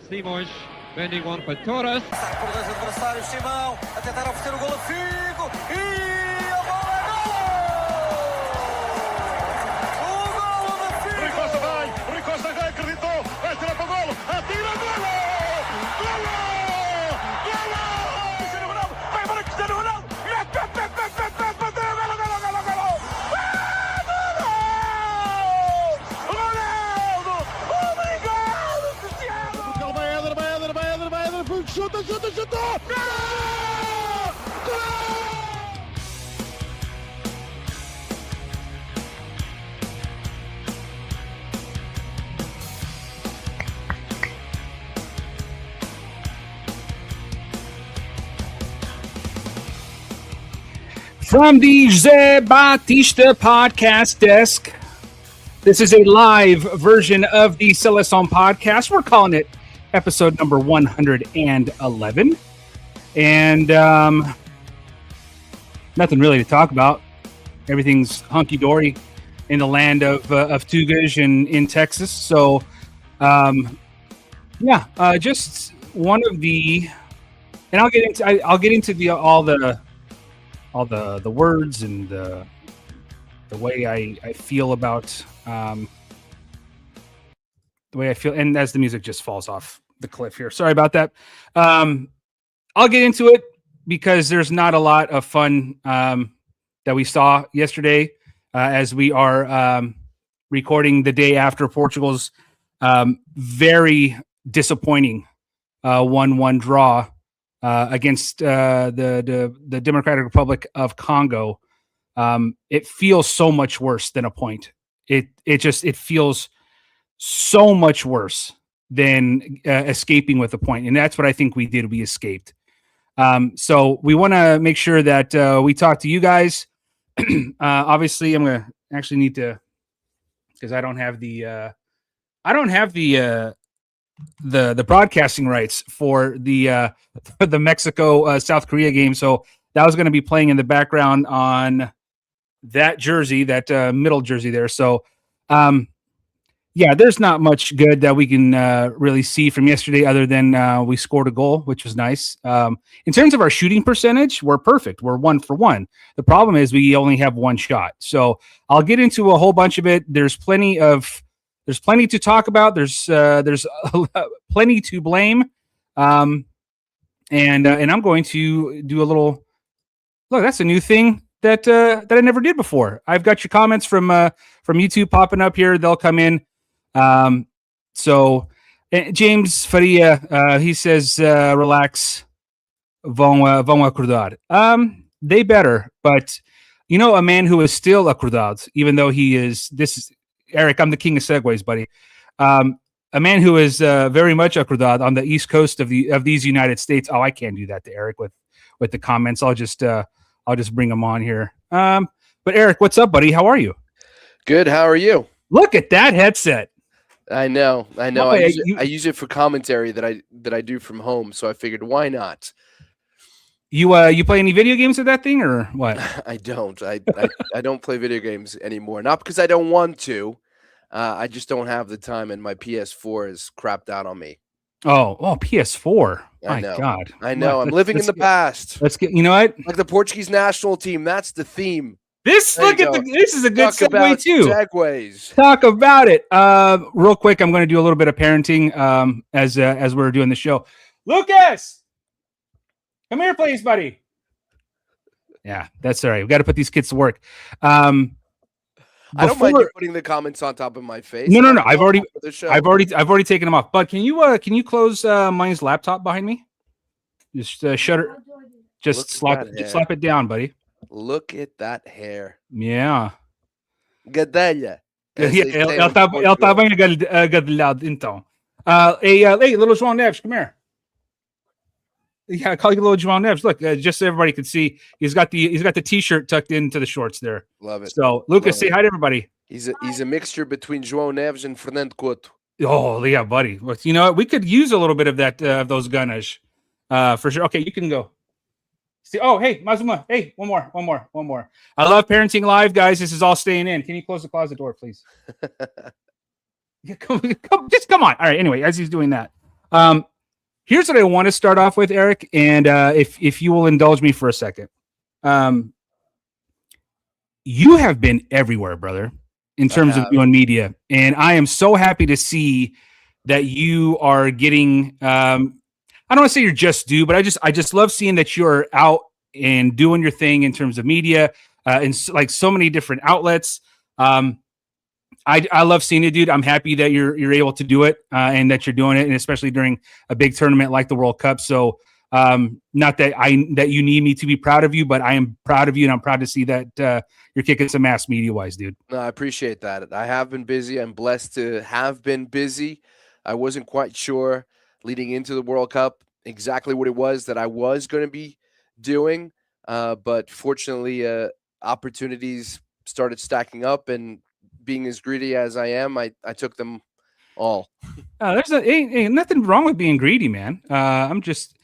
Simões, bending one para Torres. Sai por dois adversários, Simão, a tentar oferecer o golo a Figo e a bola é golo! O golo de Figo! Rui Costa vai, acreditou, vai tirar para o golo, atira, golo! Golo! Golo! Cristiano Ronaldo, vai embora Cristiano Ronaldo! Chutou! From the Zé Batista podcast desk, this is a live version of the Seleção podcast. We're calling it episode number 111. And nothing really to talk about. Everything's hunky-dory in the land of Tugas in Texas. So, just one of the, and I'll get into all the words and the way I feel about the way I feel, and as the music just falls off the cliff here. Sorry about that. I'll get into it because there's not a lot of fun that we saw yesterday as we are recording the day after Portugal's very disappointing 1-1 draw against the Democratic Republic of Congo. It feels so much worse than a point. It feels so much worse than escaping with a point. And that's what I think we did. We escaped. So we want to make sure that we talk to you guys. Obviously, I'm going to actually need to, because I don't have the broadcasting rights for the Mexico South Korea game. So that was going to be playing in the background on that jersey, that middle jersey there. So, there's not much good that we can really see from yesterday other than we scored a goal, which was nice. In terms of our shooting percentage, we're perfect. We're 1 for 1. The problem is we only have one shot. So I'll get into a whole bunch of it. There's plenty to talk about. There's plenty to blame. And I'm going to do a little look. That's a new thing that I never did before. I've got your comments from YouTube popping up here. They'll come in. So James Faria, he says, relax, vão acordar. They better, but a man who is still acordado, even though he is, Eric, I'm the king of segues, buddy. A man who is very much acordado on the East Coast of these United States. Oh, I can't do that to Eric with the comments. I'll just bring him on here. But Eric, what's up, buddy? How are you? Good. How are you? Look at that headset. I know. Okay, I use it for commentary that I do from home. So I figured, why not? You play any video games with that thing or what? I don't. I don't play video games anymore. Not because I don't want to. I just don't have the time, and my PS4 is crapped out on me. Oh, PS4. My know. God. I know. I'm living in the past. Let's get. You know what? Like the Portuguese national team. That's the theme. This is a good segue too. Segues. Talk about it. Real quick, I'm going to do a little bit of parenting as we're doing the show. Lucas, come here, please, buddy. Yeah, that's all right. We got to put these kids to work. I don't mind you putting the comments on top of my face. No. I've already taken them off. But can you close mine's laptop behind me? Just shut it. Just slap it down, buddy. Look at that hair. Yeah. Gadelha. Ele tá bem agadilhado, então. Hey, little João Neves, come here. Yeah, I call you little João Neves. Look, just so everybody can see, he's got the t-shirt tucked into the shorts there. Love it. So, Lucas, say hi to everybody. He's a mixture between João Neves and Fernando Couto. Oh, yeah, buddy. Well, you know what? We could use a little bit of that those gunners for sure. Okay, you can go. See, oh, hey, Mazuma. Hey, one more. I love parenting live, guys. This is all staying in. Can you close the closet door, please? Come on. All right. Anyway, as he's doing that, Here's what I want to start off with, Eric, and if you will indulge me for a second. You have been everywhere, brother, in terms of doing media, and I am so happy to see that you are getting. I don't want to say you're just due, but I just love seeing that you're out and doing your thing in terms of media, in like so many different outlets. I love seeing it, dude. I'm happy that you're able to do it and that you're doing it, and especially during a big tournament like the World Cup. So, not that you need me to be proud of you, but I am proud of you, and I'm proud to see that you're kicking some ass media-wise, dude. No, I appreciate that. I have been busy. I'm blessed to have been busy. I wasn't quite sure leading into the World Cup exactly what it was that I was going to be doing, but fortunately, opportunities started stacking up, and being as greedy as I am, I took them all. Ain't nothing wrong with being greedy, man. I'm just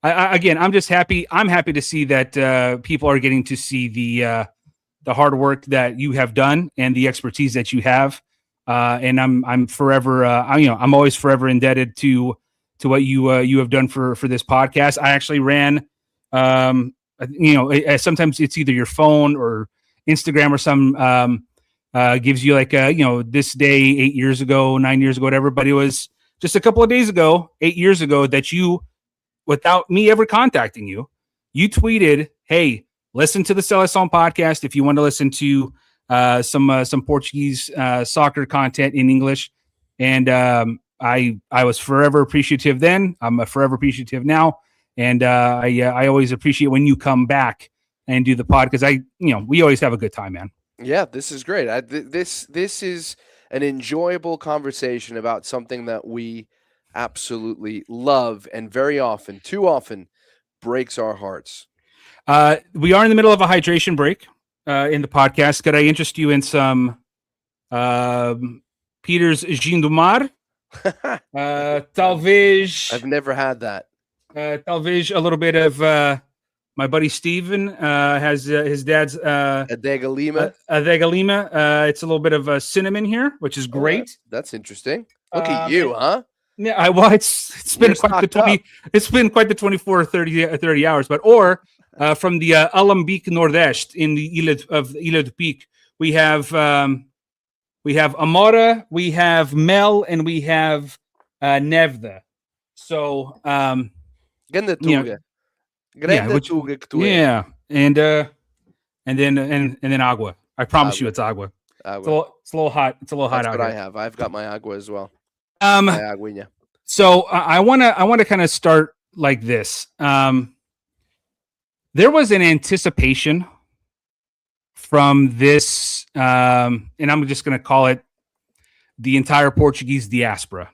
happy. I'm happy to see that people are getting to see the hard work that you have done and the expertise that you have. And I'm forever, I'm always forever indebted to what you have done for this podcast. I actually ran, sometimes it's either your phone or Instagram or some. Gives you like this day 8 years ago, 9 years ago, whatever. But it was just a couple of days ago, 8 years ago, that you, without me ever contacting you, you tweeted, "Hey, listen to the Seleção podcast if you want to listen to some Portuguese soccer content in English." And I was forever appreciative then. I'm forever appreciative now, and I always appreciate when you come back and do the pod because we always have a good time, man. Yeah, this is great. This is an enjoyable conversation about something that we absolutely love and very often, too often, breaks our hearts. We are in the middle of a hydration break in the podcast. Could I interest you in some Peter's Gin do Mar? Talvez. I've never had that. Talvez a little bit of my buddy Steven has his dad's Adega Lima. Adega Lima. It's a little bit of cinnamon here, which is great. That's interesting. Look at you, huh? Yeah, it's been quite the 24 or 30 hours, but from the Alambique Nordeste in the Ilha do Pique, we have Amora, we have Mel, and we have Nevda. So yeah, and then agua. I promise you, it's agua. It's a little hot. It's a little hot out here. I have. I've got my agua as well. So I want to kind of start like this. There was an anticipation from this, and I'm just going to call it the entire Portuguese diaspora,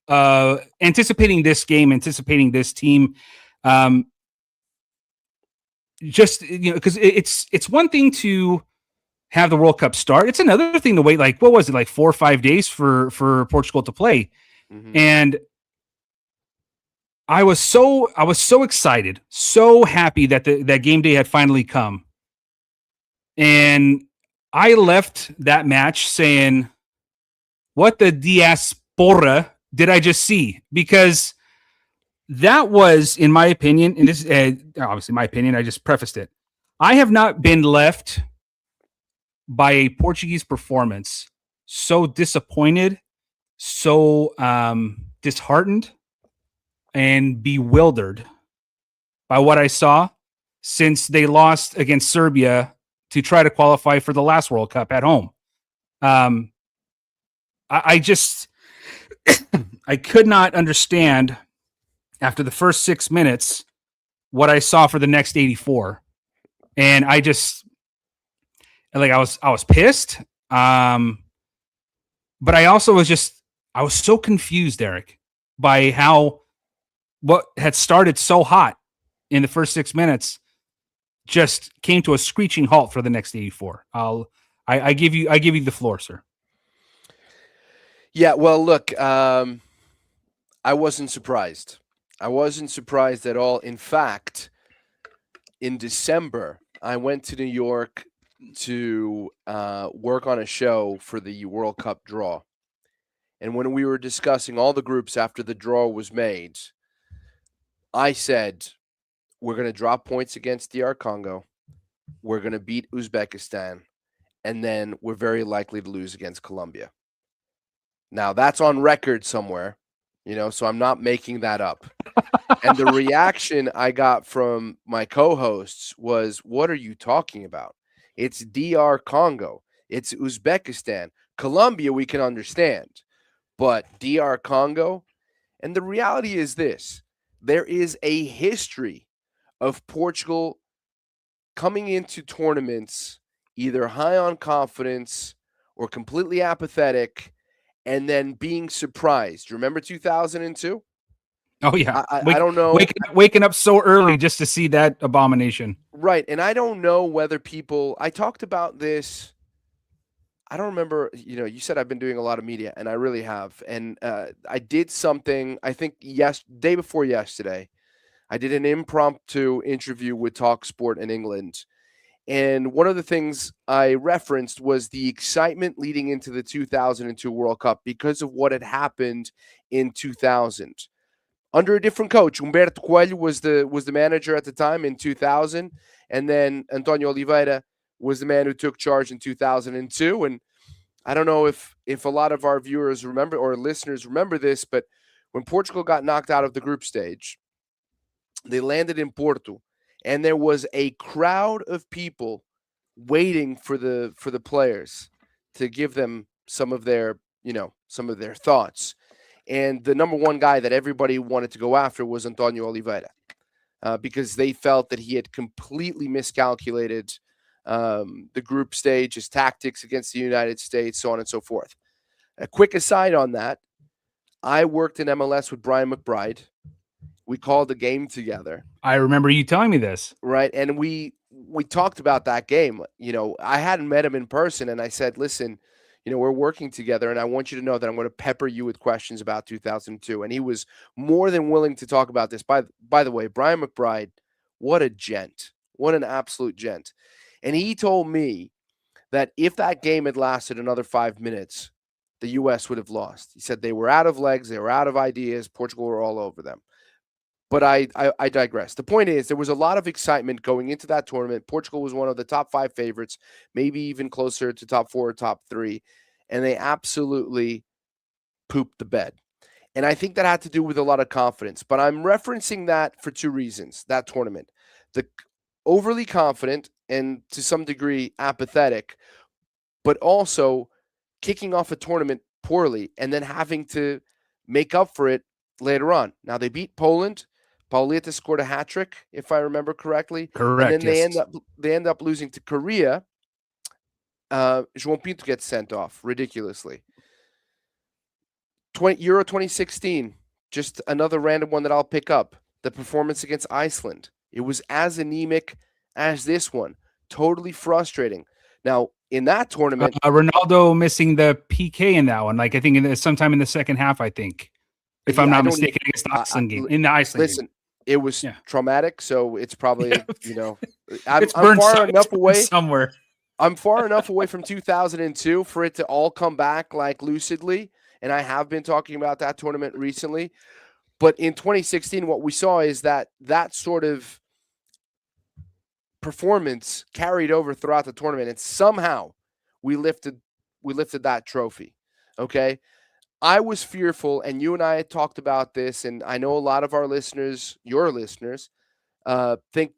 anticipating this game, anticipating this team. Because it's one thing to have the World Cup start. It's another thing to wait, like, what was it, like 4 or 5 days for Portugal to play. Mm-hmm. And I was so excited, so happy that that game day had finally come. And I left that match saying, what the diaspora did I just see? Because that was, in my opinion, and this is obviously my opinion, I just prefaced it. I have not been left by a Portuguese performance so disappointed, so disheartened, and bewildered by what I saw since they lost against Serbia to try to qualify for the last World Cup at home. I just I could not understand after the first 6 minutes what I saw for the next 84. And I just I was pissed. But I also I was so confused, Eric, by how what had started so hot in the first 6 minutes just came to a screeching halt for the next 84. I give you the floor, sir. Yeah, well, look, I wasn't surprised. I wasn't surprised at all. In fact, in December, I went to New York to work on a show for the World Cup draw. And when we were discussing all the groups after the draw was made, I said, we're going to drop points against DR Congo. We're going to beat Uzbekistan. And then we're very likely to lose against Colombia. Now, that's on record somewhere, so I'm not making that up. And the reaction I got from my co-hosts was, what are you talking about? It's DR Congo. It's Uzbekistan. Colombia, we can understand. But DR Congo? And the reality is this. There is a history of Portugal coming into tournaments either high on confidence or completely apathetic and then being surprised. Remember 2002? Oh, yeah. I don't know. Waking up so early just to see that abomination. Right. And I don't know whether people – I talked about this. I don't remember – you said I've been doing a lot of media, and I really have. And I did something, I think, day before yesterday. I did an impromptu interview with TalkSport in England. And one of the things I referenced was the excitement leading into the 2002 World Cup because of what had happened in 2000. Under a different coach, Humberto Coelho was the manager at the time in 2000, and then Antonio Oliveira was the man who took charge in 2002. And I don't know if a lot of our viewers remember or listeners remember this, but when Portugal got knocked out of the group stage, they landed in Porto, and there was a crowd of people waiting for the players to give them some of their thoughts. And the number one guy that everybody wanted to go after was Antonio Oliveira, because they felt that he had completely miscalculated the group stage, his tactics against the United States, so on and so forth. A quick aside on that, I worked in MLS with Brian McBride. We called the game together. I remember you telling me this. Right. And we talked about that game. I hadn't met him in person, and I said, listen, we're working together, and I want you to know that I'm going to pepper you with questions about 2002. And he was more than willing to talk about this. By the way, Brian McBride, what a gent. What an absolute gent. And he told me that if that game had lasted another 5 minutes, the U.S. would have lost. He said they were out of legs. They were out of ideas. Portugal were all over them. But I digress. The point is, there was a lot of excitement going into that tournament. Portugal was one of the top 5 favorites, maybe even closer to top 4 or top 3, and they absolutely pooped the bed. And I think that had to do with a lot of confidence. But I'm referencing that for 2 reasons, that tournament. The overly confident and to some degree apathetic, but also kicking off a tournament poorly and then having to make up for it later on. Now, they beat Poland. Pauleta scored a hat trick, if I remember correctly. Correct. And then they end up losing to Korea. João Pinto gets sent off ridiculously. Euro 2016, just another random one that I'll pick up. The performance against Iceland. It was as anemic as this one. Totally frustrating. Now, in that tournament, Ronaldo missing the PK in that one. Like I think sometime in the second half. I think, if I'm not mistaken, against the Iceland game. In the Iceland game. It was traumatic, so it's probably, I'm far enough away somewhere. I'm far enough away from 2002 for it to all come back like lucidly, and I have been talking about that tournament recently. But in 2016, what we saw is that sort of performance carried over throughout the tournament, and somehow we lifted that trophy. Okay. I was fearful, and you and I had talked about this, and I know a lot of our listeners, your listeners, think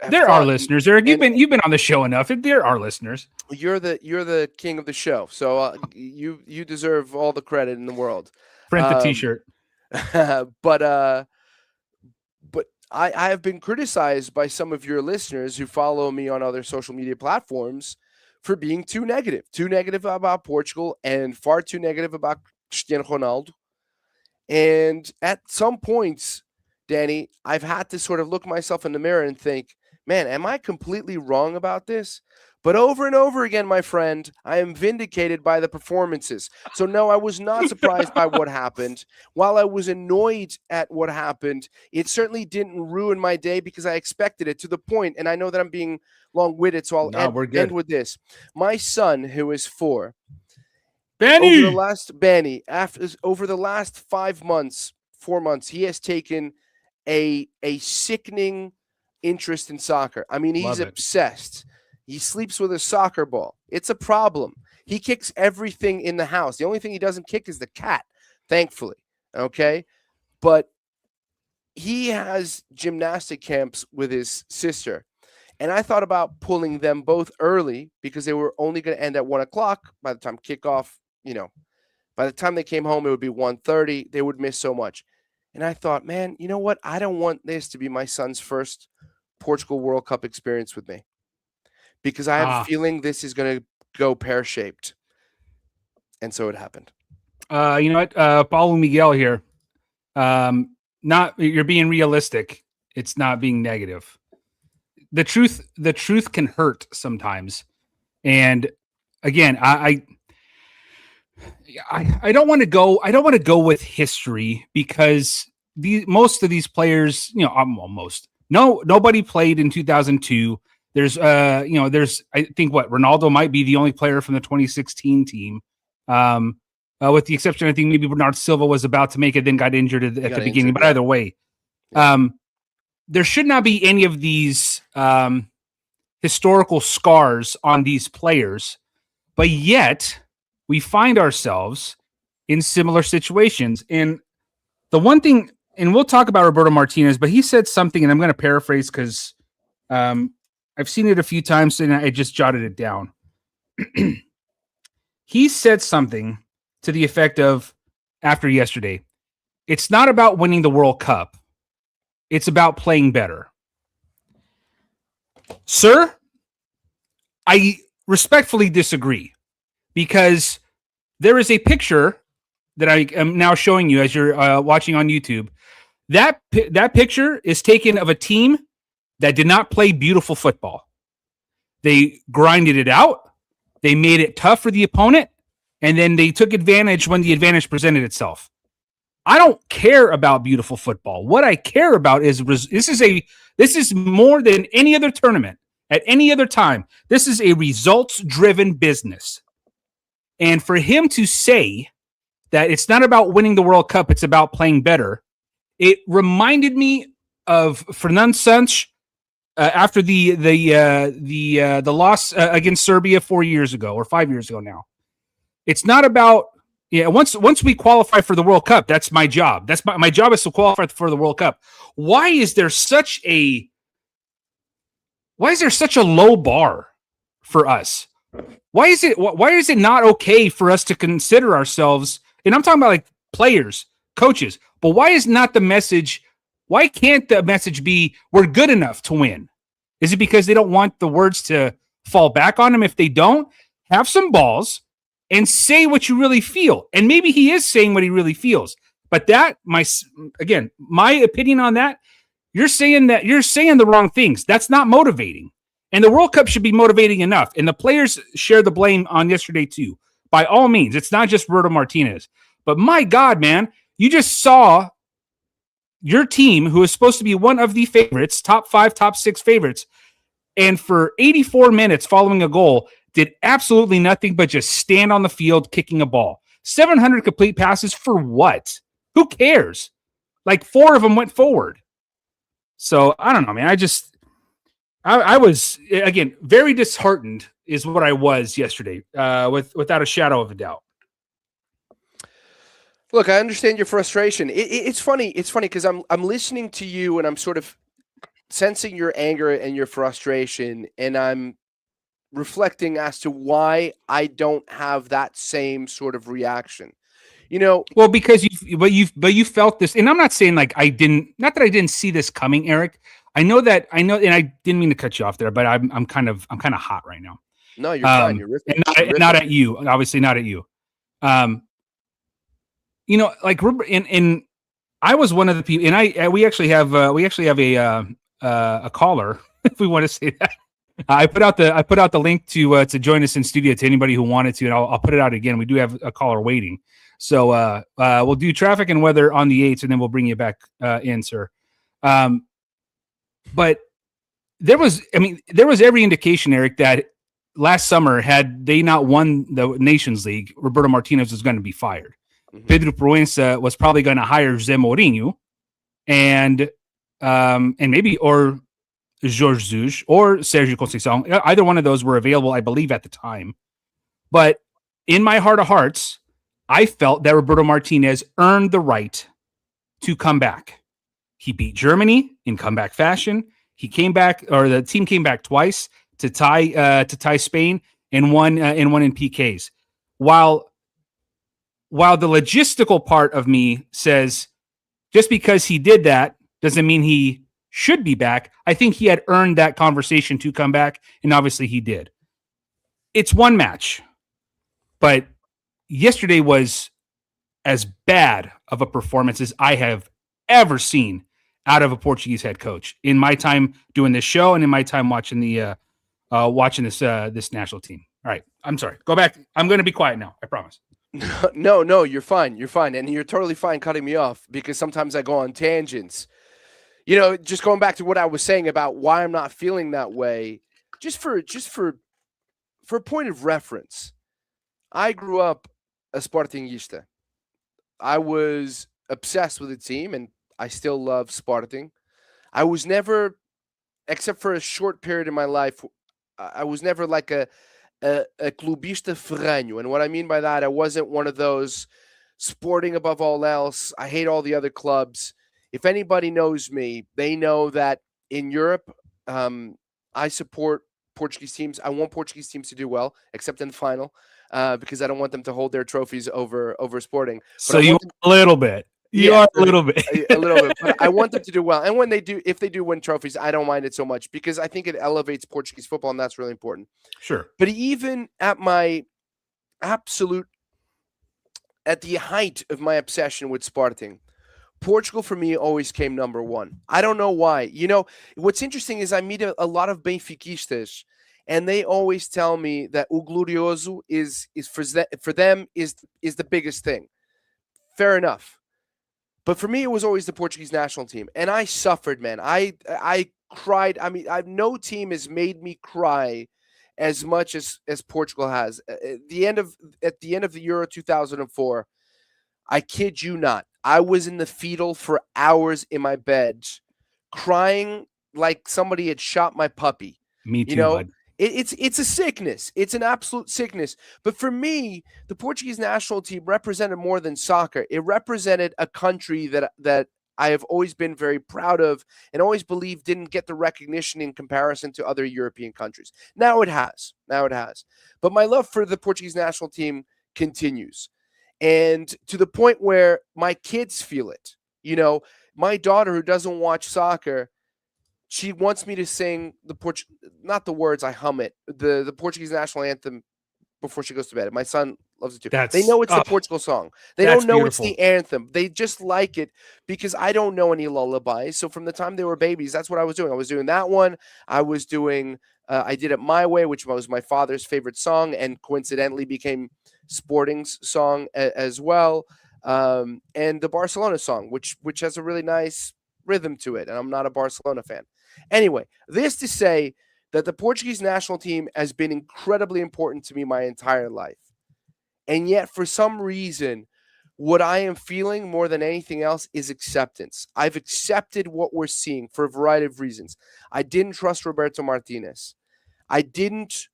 there are listeners. Eric, you've been on the show enough. There are listeners. You're the king of the show, so you deserve all the credit in the world. Print the T-shirt. But I have been criticized by some of your listeners who follow me on other social media platforms for being too negative about Portugal and far too negative about Cristiano Ronaldo. And at some points, Danny, I've had to sort of look myself in the mirror and think, man, am I completely wrong about this? But over and over again, my friend, I am vindicated by the performances. So no, I was not surprised by what happened. While I was annoyed at what happened, it certainly didn't ruin my day because I expected it, to the point, and I know that I'm being long-winded, so I'll end with this. My son, who is 4, Benny! Over the last 4 months, he has taken a sickening interest in soccer. I mean, he's obsessed. He sleeps with a soccer ball. It's a problem. He kicks everything in the house. The only thing he doesn't kick is the cat, thankfully. Okay? But he has gymnastic camps with his sister. And I thought about pulling them both early because they were only going to end at 1:00 by the time kickoff. By the time they came home, it would be 1:30. They would miss so much. And I thought, man, you know what? I don't want this to be my son's first Portugal World Cup experience with me because I have a feeling this is going to go pear-shaped. And so it happened. You know what? Paulo Miguel here. You're being realistic. It's not being negative. The truth can hurt sometimes. And again, I don't want to go with history because most of these players, nobody played in 2002. I think Ronaldo might be the only player from the 2016 team. With the exception, I think maybe Bernardo Silva was about to make it, then got injured at the beginning. But either way, there should not be any of these historical scars on these players. But yet, we find ourselves in similar situations. And the one thing, and we'll talk about Roberto Martínez, but he said something, and I'm going to paraphrase because I've seen it a few times, and I just jotted it down. He said something to the effect of, after yesterday, it's not about winning the World Cup. It's about playing better. Sir, I respectfully disagree because there is a picture that I am now showing you as you're watching on YouTube. That picture is taken of a team that did not play beautiful football. They grinded it out. They made it tough for the opponent, and then they took advantage when the advantage presented itself. I don't care about beautiful football. What I care about is this is more than any other tournament at any other time. This is a results-driven business. And for him to say that it's not about winning the World Cup, it's about playing better, it reminded me of Fernand Santos after the loss against Serbia 4 years ago or 5 years ago now. It's not about once we qualify for the World Cup, that's my job. That's my job is to qualify for the World Cup. Why is there such a low bar for us? Why is it not okay for us to consider ourselves, and I'm talking about like players, coaches, but why is not the message, why can't the message be we're good enough to win? Is it because they don't want the words to fall back on them? If they don't, have some balls and say what you really feel. And maybe he is saying what he really feels. But my opinion on that, you're saying the wrong things. That's not motivating. And the World Cup should be motivating enough. And the players share the blame on yesterday too. By all means, it's not just Roberto Martínez. But my God, man, you just saw your team, who is supposed to be one of the favorites, top 5, top 6 favorites, and for 84 minutes following a goal, did absolutely nothing but just stand on the field kicking a ball. 700 complete passes for what? Who cares? Like 4 of them went forward. So I don't know, man. I was, again, very disheartened is what I was yesterday, without a shadow of a doubt. Look, I understand your frustration. It's funny. It's funny because I'm listening to you and I'm sort of sensing your anger and your frustration, and I'm reflecting as to why I don't have that same sort of reaction. Well, because you felt this, and I'm not saying like not that I didn't see this coming, Eric. I know, and I didn't mean to cut you off there, but I'm kind of hot right now. No, you're fine. You're ripping. And not at you, obviously not at you. Like, and I was one of the people, and we actually have a caller, if we want to say that. I put out the link to join us in studio to anybody who wanted to, and I'll put it out again. We do have a caller waiting, so we'll do traffic and weather on the 8th, and then we'll bring you back in, sir. But there was every indication, Eric, that last summer, had they not won the Nations League, Roberto Martinez was going to be fired. Pedro Proença was probably going to hire Zé Mourinho, and maybe or Jorge Jesus or Sergio Conceição. Either one of those were available, I believe, at the time. But in my heart of hearts, I felt that Roberto Martinez earned the right to come back. He beat Germany in comeback fashion. He came back, or the team came back twice to tie Spain and won in PKs. While the logistical part of me says just because he did that doesn't mean he should be back. I think he had earned that conversation to come back, and obviously he did. It's one match, but yesterday was as bad of a performance as I have ever seen out of a Portuguese head coach in my time doing this show and in my time watching this national team. All right, I'm sorry. Go back. I'm going to be quiet now. I promise. No, you're fine. You're fine, and you're totally fine cutting me off because sometimes I go on tangents. You know, just going back to what I was saying about why I'm not feeling that way, just for a point of reference, I grew up a Sportingista. I was obsessed with the team, and I still love Sporting. I was never, except for a short period in my life, I was never like a clubista ferranho. And what I mean by that, I wasn't one of those Sporting above all else. I hate all the other clubs. If anybody knows me, they know that in Europe, I support Portuguese teams. I want Portuguese teams to do well, except in the final, because I don't want them to hold their trophies over Sporting. But so you a little bit. You are a little bit. A little bit. But I want them to do well. And when they do, if they do win trophies, I don't mind it so much because I think it elevates Portuguese football, and that's really important. Sure. But even at my at the height of my obsession with Sporting, Portugal for me always came number one. I don't know why. You know, what's interesting is I meet a lot of Benfiquistas, and they always tell me that o glorioso is for them is the biggest thing. Fair enough. But for me, it was always the Portuguese national team. And I suffered, man. I cried. I mean, no team has made me cry as much as Portugal has. At the end of the Euro 2004, I kid you not, I was in the fetal for hours in my bed, crying like somebody had shot my puppy. Me too, you know, bud. It's a sickness. It's an absolute sickness. But for me, the Portuguese national team represented more than soccer. It represented a country that I have always been very proud of and always believed didn't get the recognition in comparison to other European countries. Now it has. But my love for the Portuguese national team continues. And to the point where my kids feel it. You know, my daughter who doesn't watch soccer, she wants me to sing not the words, I hum it, the Portuguese national anthem before she goes to bed. My son loves it too. They know it's the Portugal song. They don't know beautiful. It's the anthem. They just like it because I don't know any lullabies. So from the time they were babies, that's what I was doing. I was doing that one. I was doing, I Did It My Way, which was my father's favorite song and coincidentally became Sporting's song as well. And the Barcelona song, which has a really nice rhythm to it. And I'm not a Barcelona fan. Anyway, this to say that the Portuguese national team has been incredibly important to me my entire life. And yet, for some reason, what I am feeling more than anything else is acceptance. I've accepted what we're seeing for a variety of reasons. I didn't trust Roberto Martínez. I didn't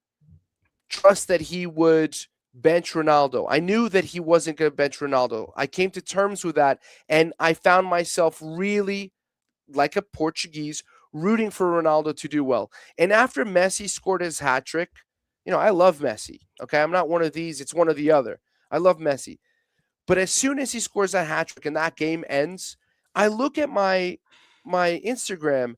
trust that he would bench Ronaldo. I knew that he wasn't going to bench Ronaldo. I came to terms with that, and I found myself really, like a Portuguese, rooting for Ronaldo to do well. And after Messi scored his hat trick, you know, I love Messi. Okay, I'm not one of these. It's one or the other. I love Messi. But as soon as he scores that hat trick and that game ends, I look at my Instagram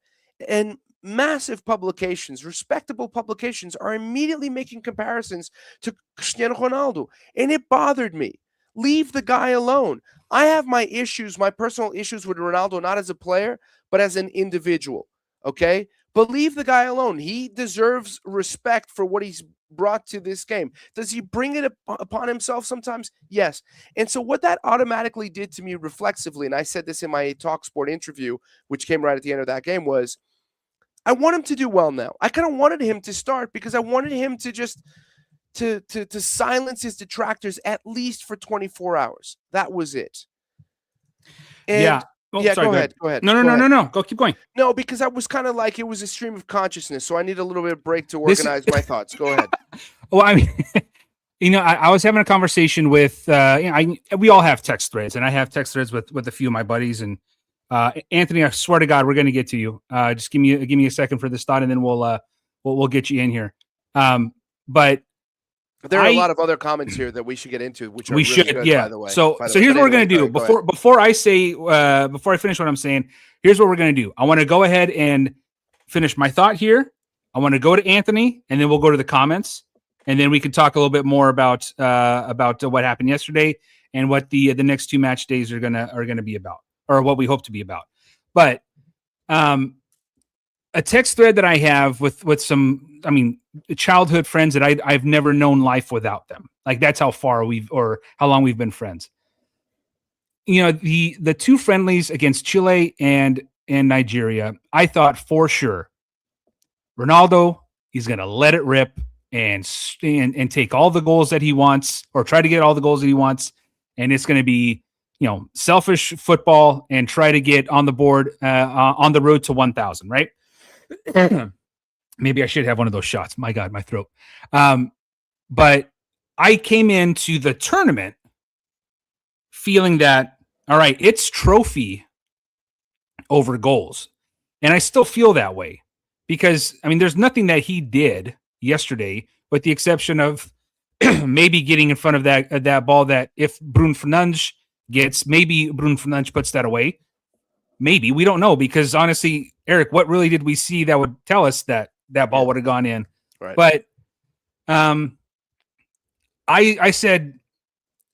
and massive publications, respectable publications, are immediately making comparisons to Cristiano Ronaldo. And it bothered me. Leave the guy alone. I have my issues, my personal issues with Ronaldo, not as a player, but as an individual. Okay? But leave the guy alone. He deserves respect for what he's brought to this game. Does he bring it upon himself sometimes? Yes. And so what that automatically did to me reflexively, and I said this in my TalkSport interview, which came right at the end of that game, was I want him to do well now. I kind of wanted him to start because I wanted him to just to silence his detractors at least for 24 hours. That was it. And yeah. Oh, yeah, sorry, go ahead. Go ahead. No. Go, keep going. No, because I was kind of like, it was a stream of consciousness, so I need a little bit of break to organize my thoughts. Go ahead. Well, I mean, I was having a conversation with, we all have text threads, and I have text threads with a few of my buddies. And Anthony, I swear to God, we're going to get to you. Just give me a second for this thought, and then we'll get you in here. But there are a lot of other comments here that we should get into, which are really good, by the way. So here's what we're going to do. Before I finish what I'm saying, here's what we're going to do. I want to go ahead and finish my thought here. I want to go to Anthony, and then we'll go to the comments, and then we can talk a little bit more about what happened yesterday and what the next 2 match days are gonna be about, or what we hope to be about. But a text thread that I have with some, childhood friends that I've never known life without them. Like, that's how how long we've been friends. The 2 friendlies against Chile and Nigeria, I thought for sure Ronaldo, he's going to let it rip and take all the goals that he wants, or try to get all the goals that he wants. And it's going to be, selfish football and try to get on the board on the road to 1,000, right? Maybe I should have one of those shots. My God, my throat. But I came into the tournament feeling that, all right, it's trophy over goals. And I still feel that way because, there's nothing that he did yesterday, with the exception of maybe getting in front of that ball that if Bruno Fernandes gets, maybe Bruno Fernandes puts that away. Maybe, we don't know, because honestly, Eric, what really did we see that would tell us that ball would have gone in? Right. But I said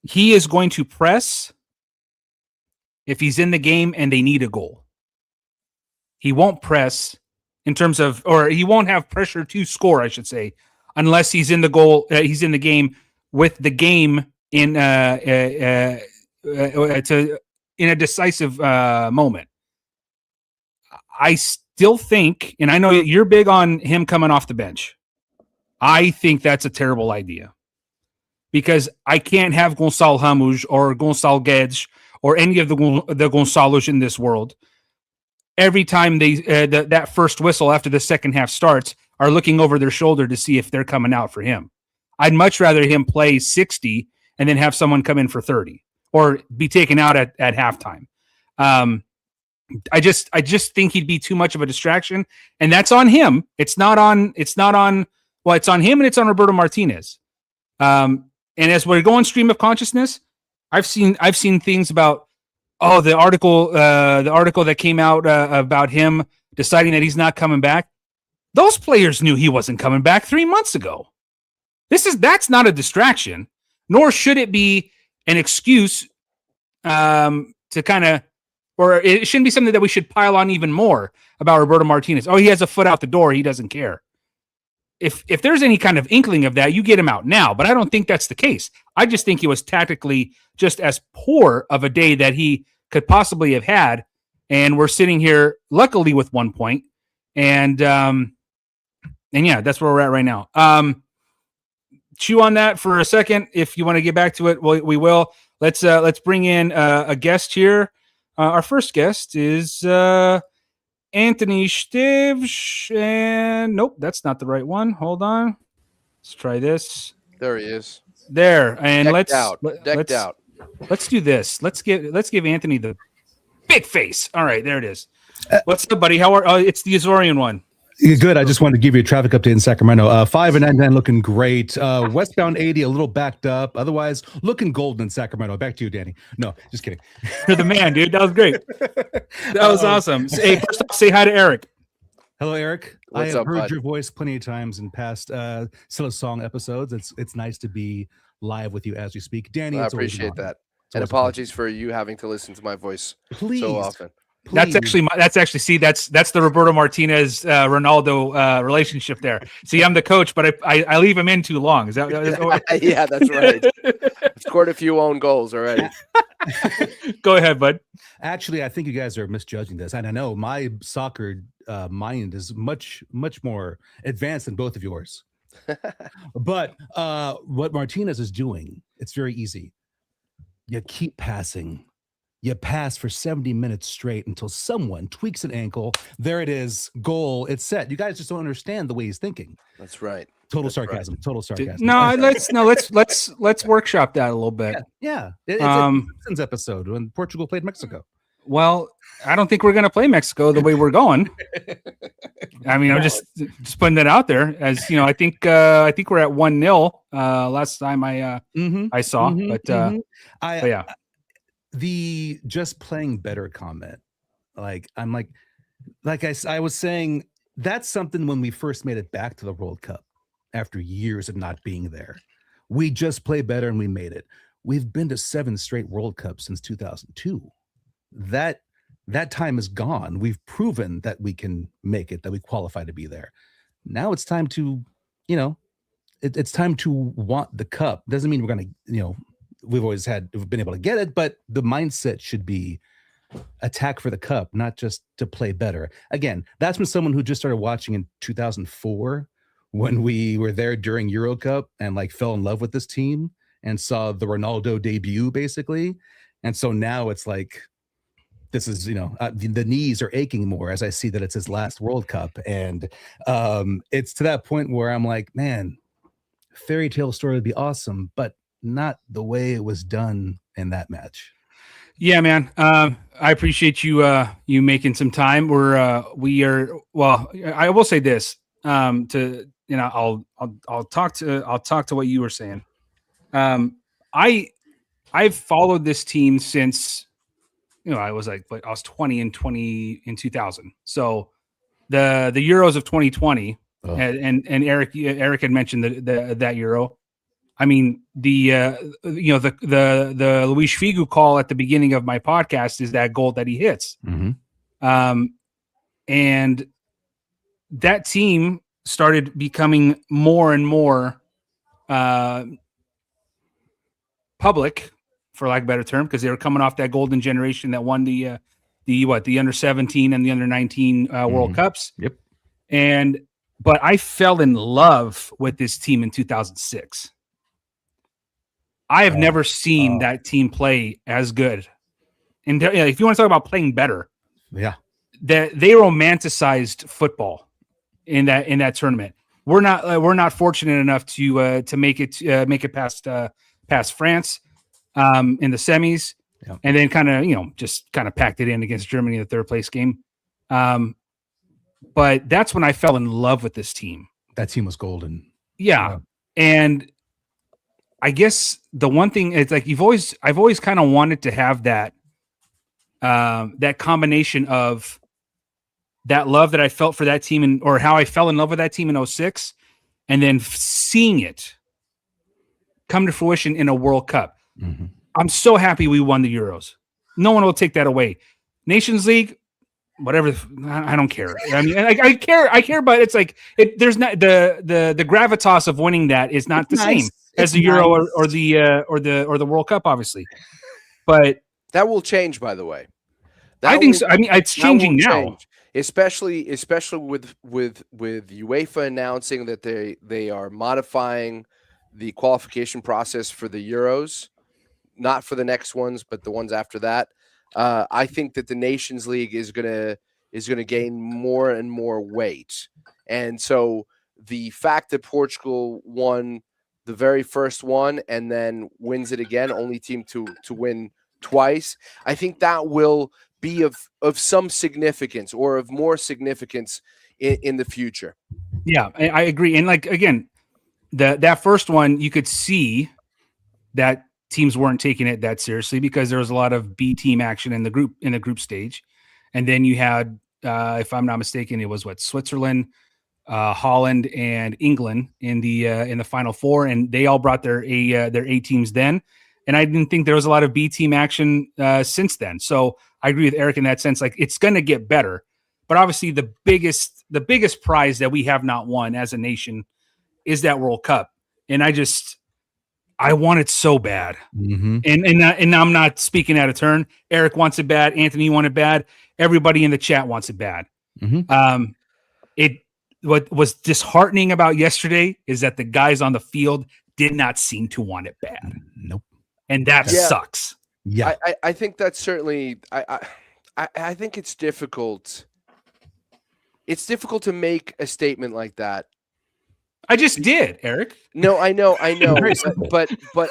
he is going to press if he's in the game and they need a goal. He won't press in terms of, or he won't have pressure to score, I should say, unless he's in the goal. He's in the game with the game in a decisive moment. I still think, and I know you're big on him coming off the bench. I think that's a terrible idea, because I can't have Gonçalo Ramos or Gonçalo Guedes or any of the Gonçalos in this world every time they that first whistle after the second half starts are looking over their shoulder to see if they're coming out for him. I'd much rather him play 60 and then have someone come in for 30 or be taken out at halftime. I just think he'd be too much of a distraction, and that's on him. It's on him, and it's on Roberto Martínez. And as we're going stream of consciousness, I've seen things about the article that came out about him deciding that he's not coming back. Those players knew he wasn't coming back 3 months ago. That's not a distraction, nor should it be an excuse to kind of, or it shouldn't be something that we should pile on even more about Roberto Martínez. Oh, he has a foot out the door. He doesn't care. If there's any kind of inkling of that, you get him out now. But I don't think that's the case. I just think he was tactically just as poor of a day that he could possibly have had. And we're sitting here, luckily, with 1 point. And yeah, that's where we're at right now. Chew on that for a second. If you want to get back to it, we will. Let's bring in a guest here. Our first guest is Anthony Esteves, and nope, that's not the right one. Hold on, let's try this. There he is. There, and Decked out. Let's do this. Let's give Anthony the big face. All right, there it is. What's up, buddy? How are? Oh, it's the Azorian one. Good. I just wanted to give you a traffic update in Sacramento. 5 and 99 looking great. Westbound 80 a little backed up. Otherwise, looking golden in Sacramento. Back to you, Danny. No, just kidding. You're the man, dude. That was great. That was awesome. Hey, first off, say hi to Eric. Hello, Eric. What's I have up, heard bud? your voice plenty of times in past Seleção episodes. It's nice to be live with you as we speak. Danny, I it's always an appreciate honor. that. It's And always a apologies for you having to listen to my voice Please. so often. That's actually see that's the Roberto Martínez Ronaldo relationship there. See, I'm the coach, but I leave him in too long. Is that yeah, that's right. I've scored a few own goals already. Go ahead, bud. Actually, I think you guys are misjudging this, and I know my soccer mind is much more advanced than both of yours. But what Martinez is doing, it's very easy. You keep passing. You pass for 70 minutes straight until someone tweaks an ankle. There it is. Goal. It's set. You guys just don't understand the way he's thinking. That's right. Total sarcasm. Right. Total sarcasm. Let's workshop that a little bit. Yeah. It's a Simpsons episode when Portugal played Mexico. Well, I don't think we're going to play Mexico the way we're going. I mean, I'm just putting that out there. As you know, I think we're at 1-0 last time I saw. But yeah. The just playing better comment, I was saying, that's something when we first made it back to the World Cup after years of not being there. We just play better and we made it. We've been to 7 straight World Cups since 2002. That time is gone. We've proven that we can make it, that we qualify to be there. Now it's time to, it's time to want the cup. Doesn't mean we're going to, we've been able to get it, but the mindset should be attack for the cup, not just to play better. Again, that's when someone who just started watching in 2004, when we were there during Euro Cup and fell in love with this team and saw the Ronaldo debut basically. And so now it's this is, the knees are aching more as I see that it's his last World Cup. And it's to that point where I'm like, man, fairy tale story would be awesome, but not the way it was done in that match. Yeah, man. I appreciate you making some time. I will say this. I'll talk to what you were saying. I've followed this team since I was I was 20 in 2000. So the Euros of 2020 and Eric had mentioned that Euro. I mean, the Luis Figo call at the beginning of my podcast is that goal that he hits. Mm-hmm. And that team started becoming more and more public, for lack of a better term, because they were coming off that golden generation that won the under 17 and the under 19 World Cups. Yep. But I fell in love with this team in 2006. I have never seen that team play as good. And if you want to talk about playing better, yeah, they romanticized football in that tournament. We're not fortunate enough to make it past France in the semis, and then kind of packed it in against Germany in the third place game. But that's when I fell in love with this team. That team was golden. Yeah. And I guess the one thing is I've always kind of wanted to have that combination of that love that I felt for that team or how I fell in love with that team in 2006, and then seeing it come to fruition in a World Cup. Mm-hmm. I'm so happy we won the Euros. No one will take that away. Nations League, whatever. I don't care. I mean, I care, but it's there's not the gravitas of winning that is not the same as the Euro or the World Cup, obviously. But that will change, by the way. I think so. I mean, it's changing now, especially with UEFA announcing that they are modifying the qualification process for the Euros, not for the next ones, but the ones after that. I think that the Nations League is gonna gain more and more weight, and so the fact that Portugal won the very first one and then wins it again, only team to win twice, I think that will be of some significance or of more significance in the future. Yeah, I agree. And again, that first one, you could see that teams weren't taking it that seriously because there was a lot of B team action in the group stage. And then you had, if I'm not mistaken, it was Switzerland, Holland, and England in the Final Four, and they all brought their A teams then. And I didn't think there was a lot of B team action since then. So I agree with Eric in that sense. Like, it's going to get better, but obviously the biggest prize that we have not won as a nation is that World Cup. And I want it so bad. Mm-hmm. And I'm not speaking out of turn. Eric wants it bad. Anthony wants it bad. Everybody in the chat wants it bad. Mm-hmm. What was disheartening about yesterday is that the guys on the field did not seem to want it bad. Nope. And that sucks. Yeah. I think that's certainly, I think it's difficult. It's difficult to make a statement like that. I just did, Eric. No, I know. but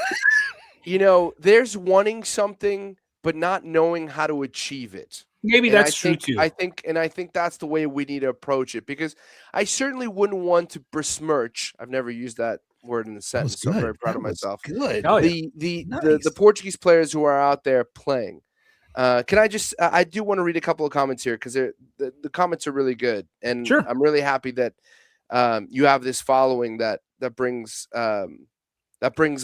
there's wanting something, but not knowing how to achieve it. Maybe that's true too. I think that's the way we need to approach it, because I certainly wouldn't want to besmirch. I've never used that word in the sentence, so I'm very proud of myself. Good. The Portuguese players who are out there playing. Can I just? I do want to read a couple of comments here, because the comments are really good, and sure. I'm really happy that you have this following that brings a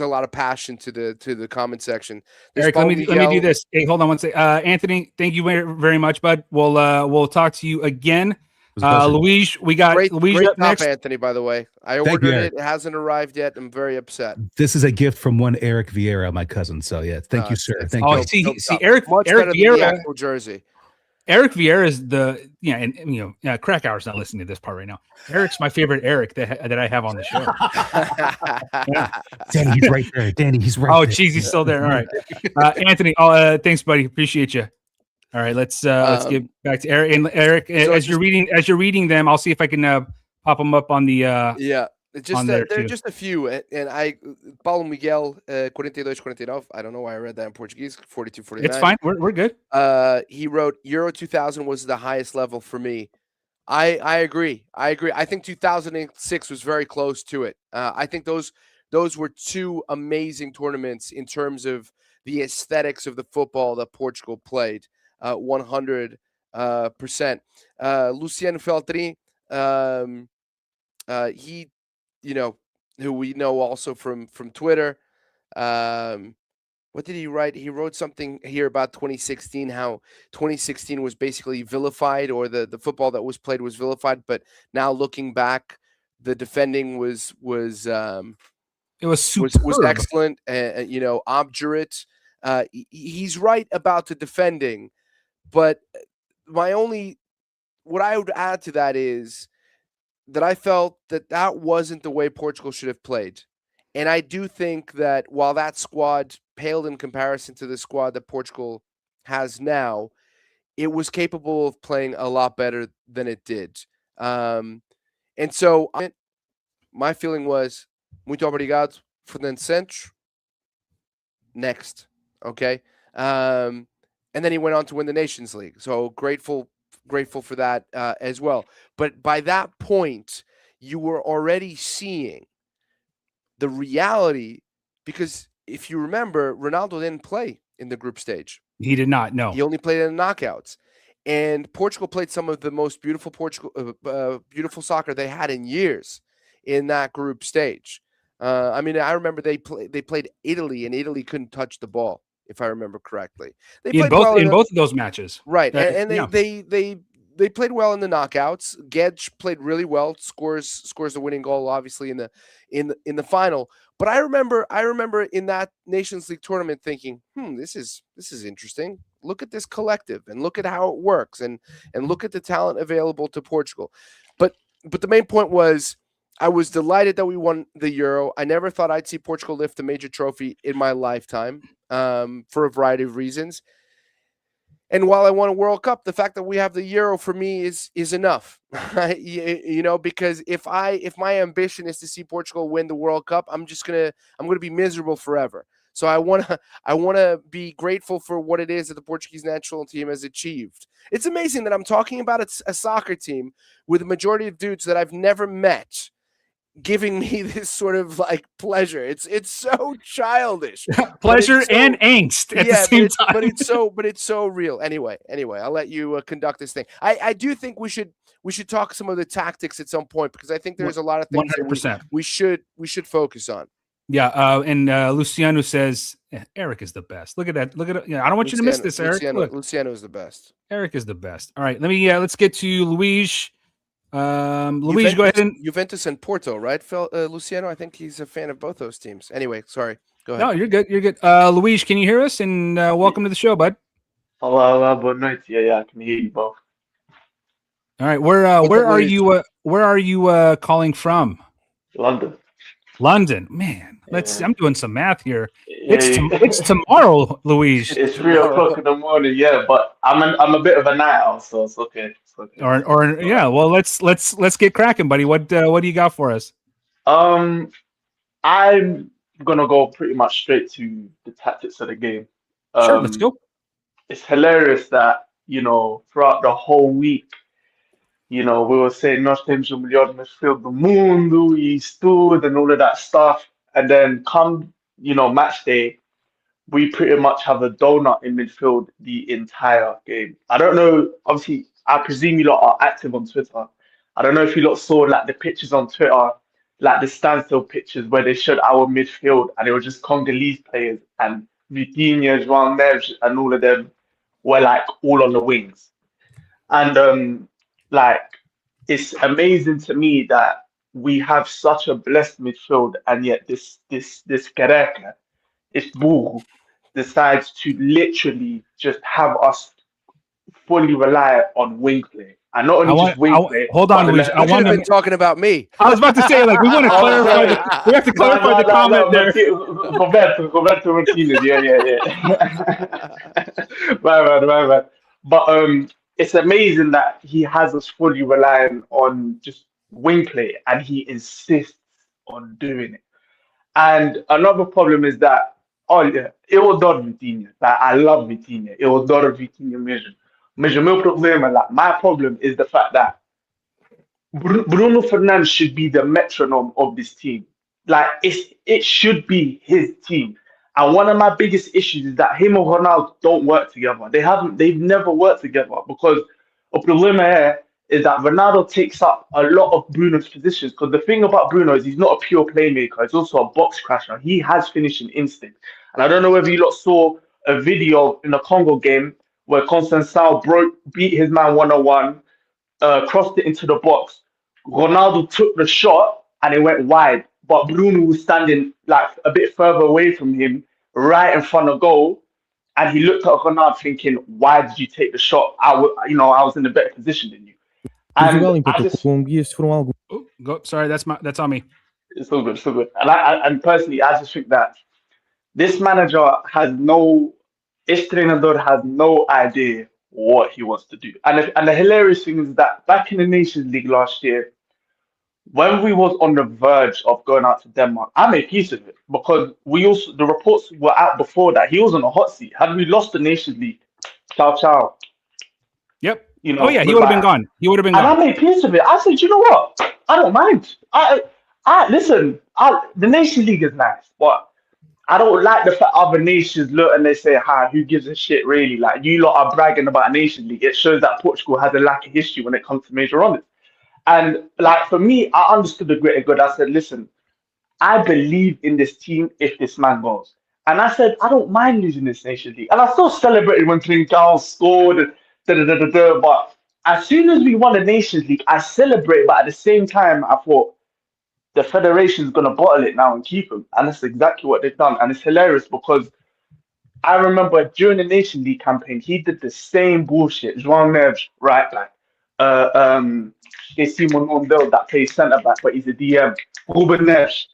lot of passion to the comment section. Eric, let me do this. Hey, hold on one second. Anthony, thank you very much, bud. We'll talk to you again. Luis, we got Luis great up next. Anthony, by the way. I ordered it. It hasn't arrived yet. I'm very upset. This is a gift from one Eric Vieira, my cousin. So yeah, thank you, sir. Thank you. See, Eric Vieira, the actual jersey. Eric Vieira is Krakauer's not listening to this part right now. Eric's my favorite Eric that I have on the show. Danny, he's right there. Danny, he's right. Oh, geez, he's still there. All right, Anthony. Thanks, buddy. Appreciate you. All right, let's get back to Eric. And Eric, so as you're reading them, I'll see if I can pop them up on the They're just a few, and Paulo Miguel 42-49. I don't know why I read that in Portuguese. 42-49. It's fine. We're good. He wrote Euro 2000 was the highest level for me. I agree. I think 2006 was very close to it. I think those were two amazing tournaments in terms of the aesthetics of the football that Portugal played. 100%. Lucien Feltri, he, who we know also from Twitter. What did he write? He wrote something here about 2016, how 2016 was basically vilified, or the football that was played was vilified. But now looking back, the defending was excellent, obdurate. He's right about the defending, but what I would add to that is that I felt that wasn't the way Portugal should have played. And I do think that while that squad paled in comparison to the squad that Portugal has now, it was capable of playing a lot better than it did. And so my feeling was, muito obrigado, Fernando Santos. Next. Okay. And then he went on to win the Nations League. So grateful for that as well. But by that point, you were already seeing the reality, because if you remember, Ronaldo didn't play in the group stage. He did not. No, he only played in the knockouts. And Portugal played some of the most beautiful beautiful soccer they had in years in that group stage. I remember they played Italy, and Italy couldn't touch the ball, if I remember correctly. They played in both of those matches, right? They played well in the knockouts. Gedge played really well, scores the winning goal, obviously in the final. But I remember in that Nations League tournament thinking, this is interesting. Look at this collective, and look at how it works, and look at the talent available to Portugal. But the main point was, I was delighted that we won the Euro. I never thought I'd see Portugal lift a major trophy in my lifetime, for a variety of reasons. And while I won a World Cup, the fact that we have the Euro for me is enough, because if my ambition is to see Portugal win the World Cup, I'm gonna be miserable forever. So I wanna be grateful for what it is that the Portuguese national team has achieved. It's amazing that I'm talking about a soccer team with a majority of dudes that I've never met, giving me this sort of like pleasure. It's so childish. Pleasure and angst at the same time. But it's so real. Anyway, I'll let you conduct this thing. I do think we should talk some of the tactics at some point, because I think there's a lot of things 100%. that we should focus on. Yeah, and Luciano says Eric is the best. Look at that. Look at it. Yeah, I don't want you to miss this, Eric. Luciano is the best. Eric is the best. All right, let's get to Luis. Luis, go ahead. Juventus and Porto, right, Luciano? I think he's a fan of both those teams. Anyway, sorry. Go ahead. No, you're good. You're good. Luis, can you hear us? And welcome to the show, bud. Hello, boa noite. Yeah, I can hear you both. All right, where are you? Where are you calling from? London. London, man. I'm doing some math here. It's tomorrow, Luis. It's 3 o'clock in the morning. Yeah, but I'm a bit of a night owl, so it's okay. It's okay. Or yeah. Well, let's get cracking, buddy. What do you got for us? I'm gonna go pretty much straight to the tactics of the game. Sure, let's go. It's hilarious that throughout the whole week, we were saying nós temos o melhor midfield do mundo, e stood and all of that stuff, and then come match day, we pretty much have a donut in midfield the entire game. I don't know. Obviously, I presume you lot are active on Twitter. I don't know if you lot saw like the pictures on Twitter, like the standstill pictures where they showed our midfield and it was just Congolese players, and Vitinha, Uzohms, and all of them were like all on the wings. And it's amazing to me that we have such a blessed midfield, and yet this Careca, this bull, decides to literally just have us fully rely on wing play. And not only just wing play. Hold on, Luis. I want to be talking about me. I was about to say, we want to clarify. We have to clarify the comment there. Roberto Martínez. Yeah. Right. But it's amazing that he has us fully relying on just wing play, and he insists on doing it. And another problem is that, eu adoro Vitinha. Like, I love Vitinha. Eu adoro Vitinha mesmo. Mas o meu problema, my problem is the fact that Bruno Fernandes should be the metronome of this team. Like, it should be his team. And one of my biggest issues is that him and Ronaldo don't work together. They've never worked together, because the problem here is that Ronaldo takes up a lot of Bruno's positions. Because the thing about Bruno is he's not a pure playmaker. He's also a box crasher. He has finishing instinct. And I don't know whether you lot saw a video in the Congo game where Constantão beat his man 1-on-1, crossed it into the box. Ronaldo took the shot and it went wide, but Bruno was standing like a bit further away from him, right in front of goal, and he looked at Ronaldo thinking, "Why did you take the shot? I was in a better position than you." And Sorry, that's on me. It's all good. And personally, I just think that this manager this trainer has no idea what he wants to do. And the hilarious thing is that back in the Nations League last year, when we was on the verge of going out to Denmark, I made peace with it, because the reports were out before that he was on a hot seat. Had we lost the Nations League, ciao. Yep. He would have been gone. And I made peace with it. I said, you know what? I don't mind. Listen. The Nations League is nice, but I don't like the fact other nations look and they say, who gives a shit, really? Like, you lot are bragging about a Nation League. It shows that Portugal has a lack of history when it comes to major honours. And like, for me, I understood the greater good. I said, listen, I believe in this team if this man goes. And I said, I don't mind losing this Nation League. And I still celebrated when Trincao scored, but as soon as we won the Nations League, I celebrate, but at the same time, I thought, the federation's going to bottle it now and keep him. And that's exactly what they've done. And it's hilarious because I remember during the Nation League campaign, he did the same bullshit. Uzohms, right back. Simon Mondel that plays centre-back, but he's a DM. Ruben Neves,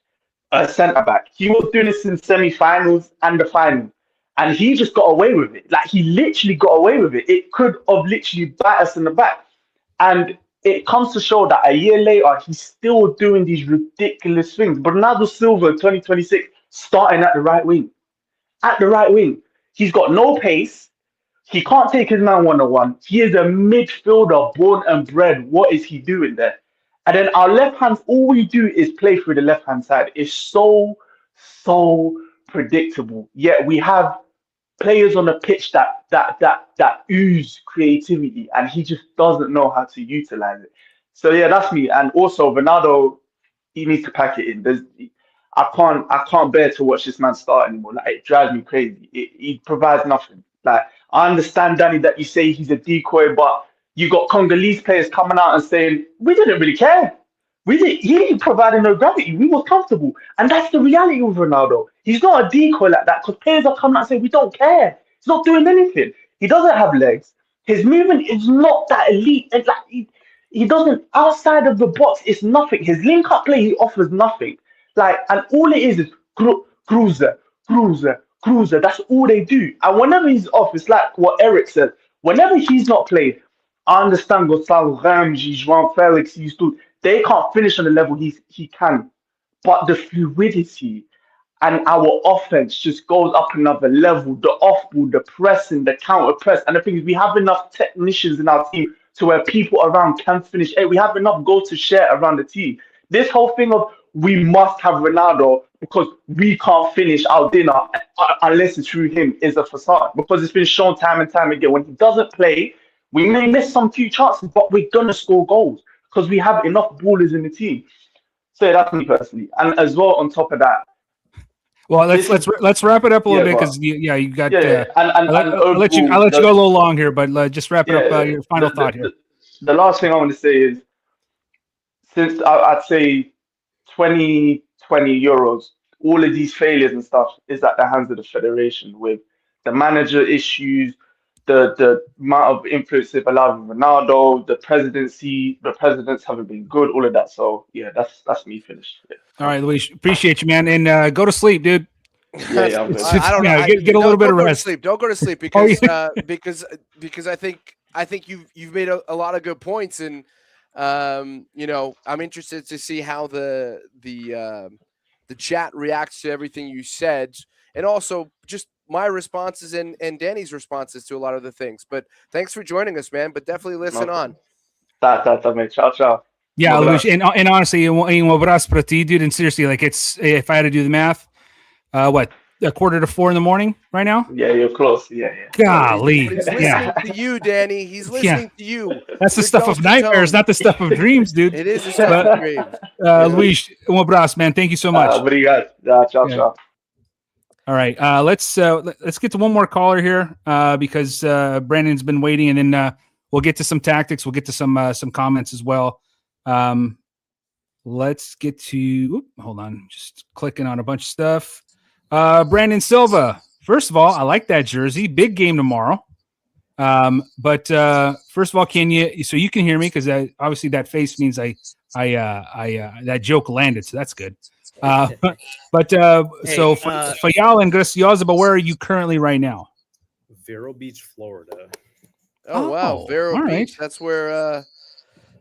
centre-back. He was doing this in semi-finals and the final. And he just got away with it. Like, he literally got away with it. It could have literally bit us in the back. And it comes to show that a year later, he's still doing these ridiculous things. Bernardo Silva, 2026, starting at the right wing. At the right wing. He's got no pace. He can't take his man 1-on-1. He is a midfielder, born and bred. What is he doing there? And then our left hands, all we do is play through the left-hand side. It's so predictable. Yet we have players on the pitch that ooze creativity, and he just doesn't know how to utilize it. So yeah, that's me. And also Ronaldo, he needs to pack it in. I can't bear to watch this man start anymore. Like, it drives me crazy. He provides nothing. Like, I understand, Danny, that you say he's a decoy, but you got Congolese players coming out and saying we didn't really care. He didn't provide no gravity. We were comfortable, and that's the reality of Ronaldo. He's not a decoy like that, because players are coming out and saying we don't care. He's not doing anything. He doesn't have legs. His movement is not that elite. And like he doesn't, outside of the box, it's nothing. His link-up play, he offers nothing. Like, and all it is cruiser. That's all they do. And whenever he's off, it's like what Eric said. Whenever he's not played, I understand Gonçalo Ramos, João Felix, they can't finish on the level he can. But the fluidity and our offense just goes up another level. The off-ball, the pressing, the counter-press. And the thing is, we have enough technicians in our team to where people around can finish. We have enough goals to share around the team. This whole thing of we must have Ronaldo because we can't finish our dinner unless it's through him is a facade. Because it's been shown time and time again. When he doesn't play, we may miss some few chances, but we're going to score goals because we have enough ballers in the team. So that's me personally. And as well, on top of that, well, let's wrap it up a little bit because you got. I'll let you go a little long here, but just wrap it up. Your final thought here. The last thing I want to say is, since I'd say 2020 Euros, all of these failures and stuff is at the hands of the federation with the manager issues, the amount of influence they've allowed with Ronaldo, the presidents haven't been good, all of that. So yeah, that's me finished. Yeah. All right, Luis, appreciate you, man, and go to sleep, dude. Yeah, I'm good. I don't know. Get a little bit of rest. Don't go to sleep because because I think you've made a lot of good points, and I'm interested to see how the chat reacts to everything you said, and also just my responses and Danny's responses to a lot of the things. But thanks for joining us, man. But definitely listen on. Ciao. Yeah, Luis, and honestly, um abraço para ti, dude. And seriously, like, it's, if I had to do the math, what, 3:45 in the morning right now? Yeah, you're close. Yeah. Golly. He's listening to you, Danny. He's listening to you. That's the stuff of nightmares, not the stuff of dreams, dude. It is the stuff of dreams. Luis, abraço, man. Thank you so much. Obrigado. Ciao. All right, let's get to one more caller here because Brandon's been waiting, and then we'll get to some tactics. We'll get to some comments as well. Let's get to. Hold on, just clicking on a bunch of stuff. Brandon Silva. First of all, I like that jersey. Big game tomorrow. But first of all, can you? So you can hear me, because obviously that face means I that joke landed, so that's good. So Fayal and Graciosa, but where are you currently right now? Vero Beach, Florida. Oh wow, Vero Beach. Right.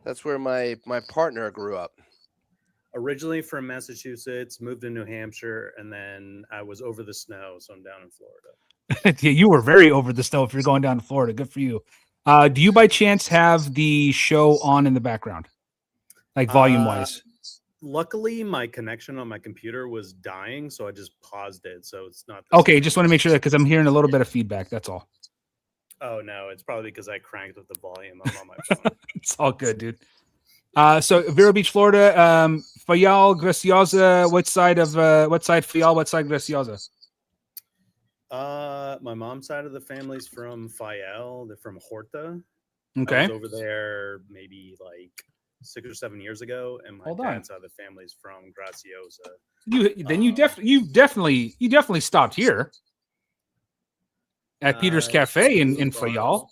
That's where my partner grew up. Originally from Massachusetts, moved to New Hampshire, and then I was over the snow, so I'm down in Florida. Yeah, you were very over the snow if you're going down to Florida. Good for you. Do you by chance have the show on in the background, like volume wise? Luckily, my connection on my computer was dying, so I just paused it. So it's not okay. Just want to make sure that, because I'm hearing a little bit of feedback. That's all. Oh no, it's probably because I cranked up the volume up on my phone. It's all good, dude. So Vero Beach, Florida. Fayal, Graciosa. What side Fayal? What side Graciosa? My mom's side of the family's from Fayal. They're from Horta. Okay. I was over there maybe like 6 or 7 years ago, and my dad's side of the family's from Graciosa. You definitely stopped here at Peter's Cafe in Fayal.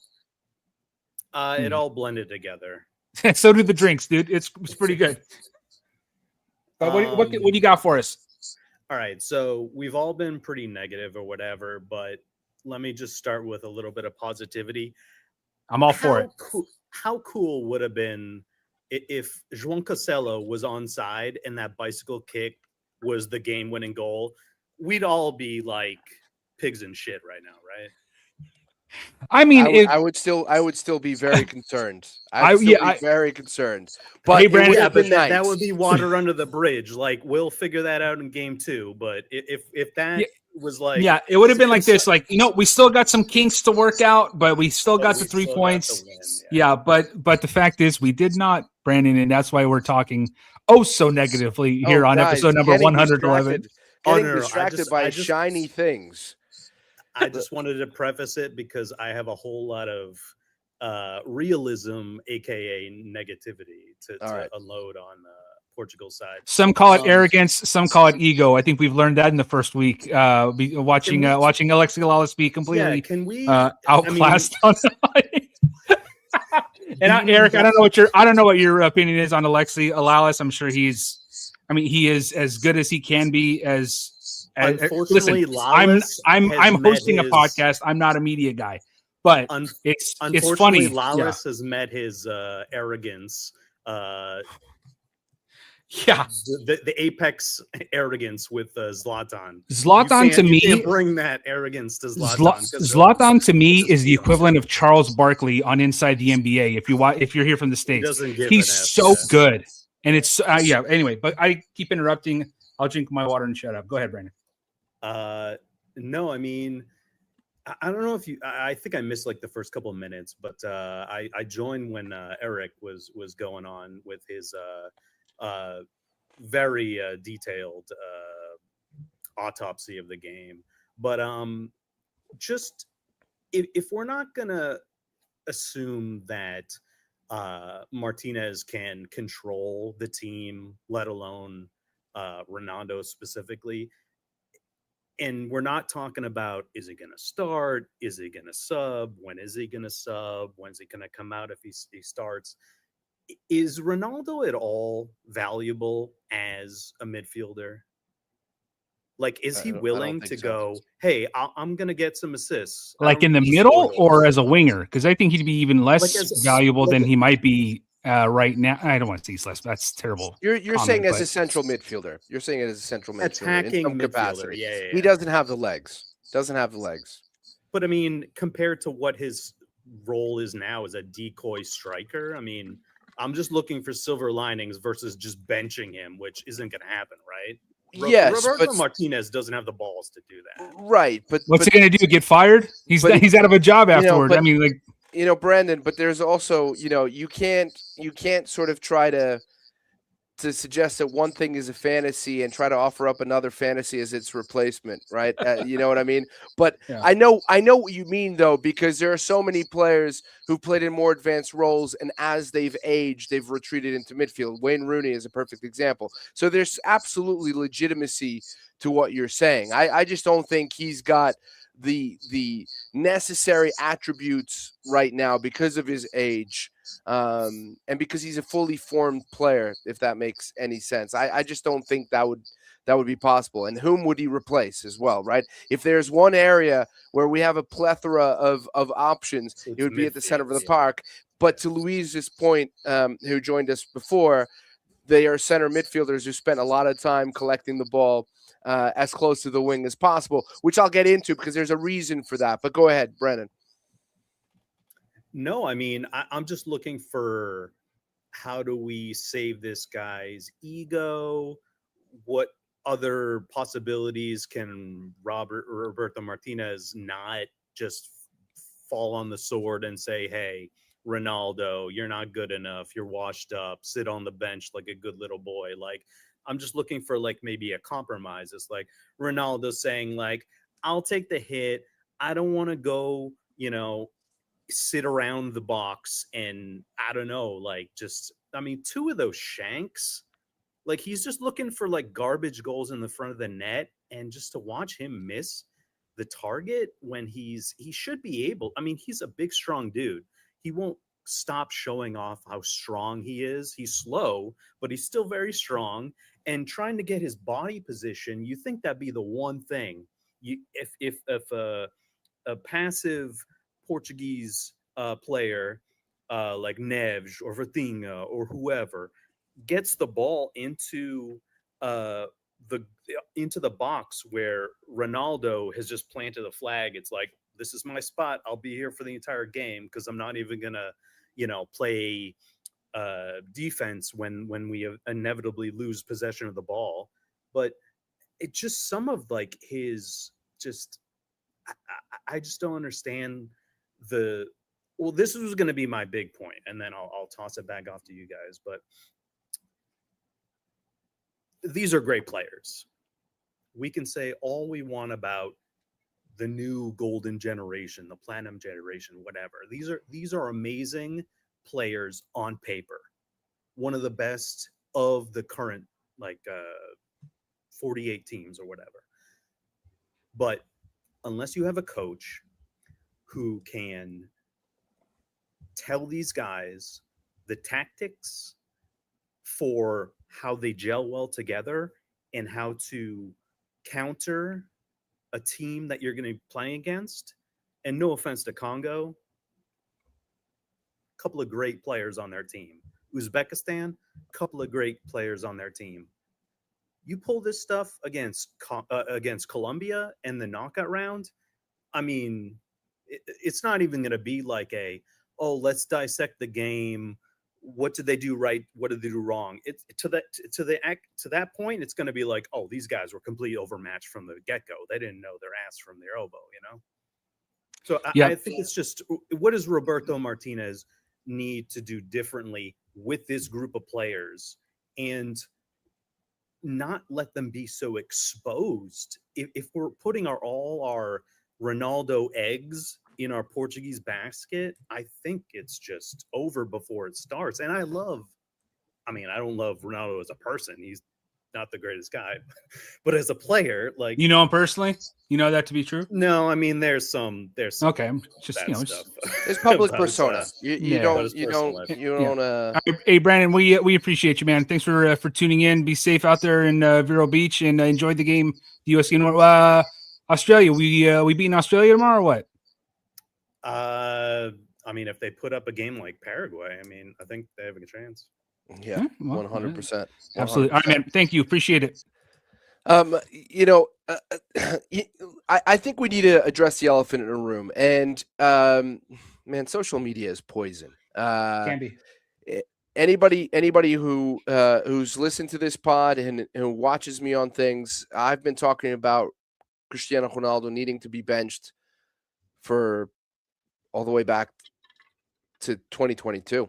It all blended together. So did the drinks, dude. It's pretty good. But what do you got for us? All right, so we've all been pretty negative or whatever, but let me just start with a little bit of positivity. I'm all for it. How cool would have been if João Cancelo was onside and that bicycle kick was the game-winning goal? We'd all be like pigs in shit right now, right? I mean, I would still be very concerned. I'd be very concerned. But hey, Brandon, that would be water under the bridge. Like, we'll figure that out in game 2. But if that was like, it would have been like this. Like, we still got some kinks to work out, but we still got the 3 points. But the fact is, we did not, Brandon, and that's why we're talking oh so negatively here on guys, episode number getting 111. distracted by shiny things. I just wanted to preface it because I have a whole lot of realism, aka negativity, to unload on Portugal's side. Some call it arrogance, some call it ego. I think we've learned that in the first week. Watching Alexi Lalas be completely outclassed on and Eric, I don't know what your opinion is on Alexi Lalas. I'm sure he is as good as he can be. Unfortunately, listen, I'm hosting a podcast. I'm not a media guy, but it's funny. Lalas has met his arrogance. The apex arrogance with Zlatan. Zlatan to me, you can't bring that arrogance to Zlatan. Zlatan to me is the equivalent of Charles Barkley on Inside the NBA. If you're here from the States, he's so good, and it's Anyway, but I keep interrupting. I'll drink my water and shut up. Go ahead, Brandon. No, I mean, I don't know if you. I think I missed like the first couple of minutes, but I joined when Eric was going on with his very detailed autopsy of the game. But just if we're not gonna assume that Martinez can control the team, let alone Ronaldo specifically, and we're not talking about is he going to start, is he going to sub, when is he going to sub, when's he going to come out if he starts. Is Ronaldo at all valuable as a midfielder? Like, is he willing to go, hey, I'm going to get some assists? Like in the middle or as a winger? Because I think he'd be even less valuable than he might be right now. I don't want to say less. That's terrible. You're saying as a central midfielder. You're saying it as a central midfielder. Attacking midfielder. Capacity. Yeah. He doesn't have the legs. But, I mean, compared to what his role is now as a decoy striker, I mean, I'm just looking for silver linings versus just benching him, which isn't going to happen, right? Roberto Martinez doesn't have the balls to do that. Right, but what's he going to do? Get fired? He's out of a job afterward. I mean, like, Brandon. But there's also, you can't sort of try to suggest that one thing is a fantasy and try to offer up another fantasy as its replacement, right? You know what I mean? But yeah. I know what you mean, though, because there are so many players who played in more advanced roles, and as they've aged, they've retreated into midfield. Wayne Rooney is a perfect example. So there's absolutely legitimacy to what you're saying. I just don't think he's got the necessary attributes right now because of his age. And because he's a fully formed player, if that makes any sense. I just don't think that would be possible. And whom would he replace as well, right? If there's one area where we have a plethora of options, it would be at the center of the park. But to Luis's point, who joined us before, they are center midfielders who spent a lot of time collecting the ball as close to the wing as possible, which I'll get into because there's a reason for that. But go ahead, Brennan. No, I mean, I'm just looking for how do we save this guy's ego? What other possibilities can Roberto Martinez not just fall on the sword and say, hey, Ronaldo, you're not good enough. You're washed up. Sit on the bench like a good little boy. Like, I'm just looking for like maybe a compromise. It's like Ronaldo saying like, I'll take the hit. I don't want to go, sit around the box and I don't know, like just, I mean, two of those shanks, like he's just looking for like garbage goals in the front of the net, and just to watch him miss the target when he should be able, I mean, he's a big, strong dude. He won't stop showing off how strong he is. He's slow, but he's still very strong, and trying to get his body position. You think that'd be the one thing if a passive Portuguese player like Neves or Vertinha or whoever gets the ball into the box where Ronaldo has just planted a flag. It's like, this is my spot. I'll be here for the entire game because I'm not even gonna, play defense when we inevitably lose possession of the ball. But it just, some of like his just, I just don't understand this was going to be my big point, and then I'll toss it back off to you guys. But these are great players. We can say all we want about the new golden generation, the platinum generation, whatever. These are amazing players on paper. One of the best of the current 48 teams or whatever. But unless you have a coach who can tell these guys the tactics for how they gel well together and how to counter a team that you're going to be playing against, and no offense to Congo, a couple of great players on their team. Uzbekistan, a couple of great players on their team. You pull this stuff against Colombia in the knockout round, I mean, it's not even going to be like let's dissect the game. What did they do right? What did they do wrong? It's to that point, it's going to be like, oh, these guys were completely overmatched from the get-go. They didn't know their ass from their elbow, So I think it's just, what does Roberto Martínez need to do differently with this group of players and not let them be so exposed? If we're putting all our Ronaldo eggs in our Portuguese basket, I think it's just over before it starts. And I don't love Ronaldo as a person. He's not the greatest guy, but as a player, like, you know him personally, you know that to be true? No, I mean, there's some okay. Just, stuff. It's public persona. You don't. Hey, Brandon, we appreciate you, man. Thanks for tuning in. Be safe out there in Vero Beach and enjoy the game. The US game. Australia. We beating Australia tomorrow or what? I mean, if they put up a game like Paraguay, I mean, I think they have a good chance. Yeah, 100%. Absolutely. All right, man. Thank you. Appreciate it. I think we need to address the elephant in the room. And man, social media is poison. Can be. Anybody who's listened to this pod and who watches me on things, I've been talking about Cristiano Ronaldo needing to be benched for all the way back to 2022.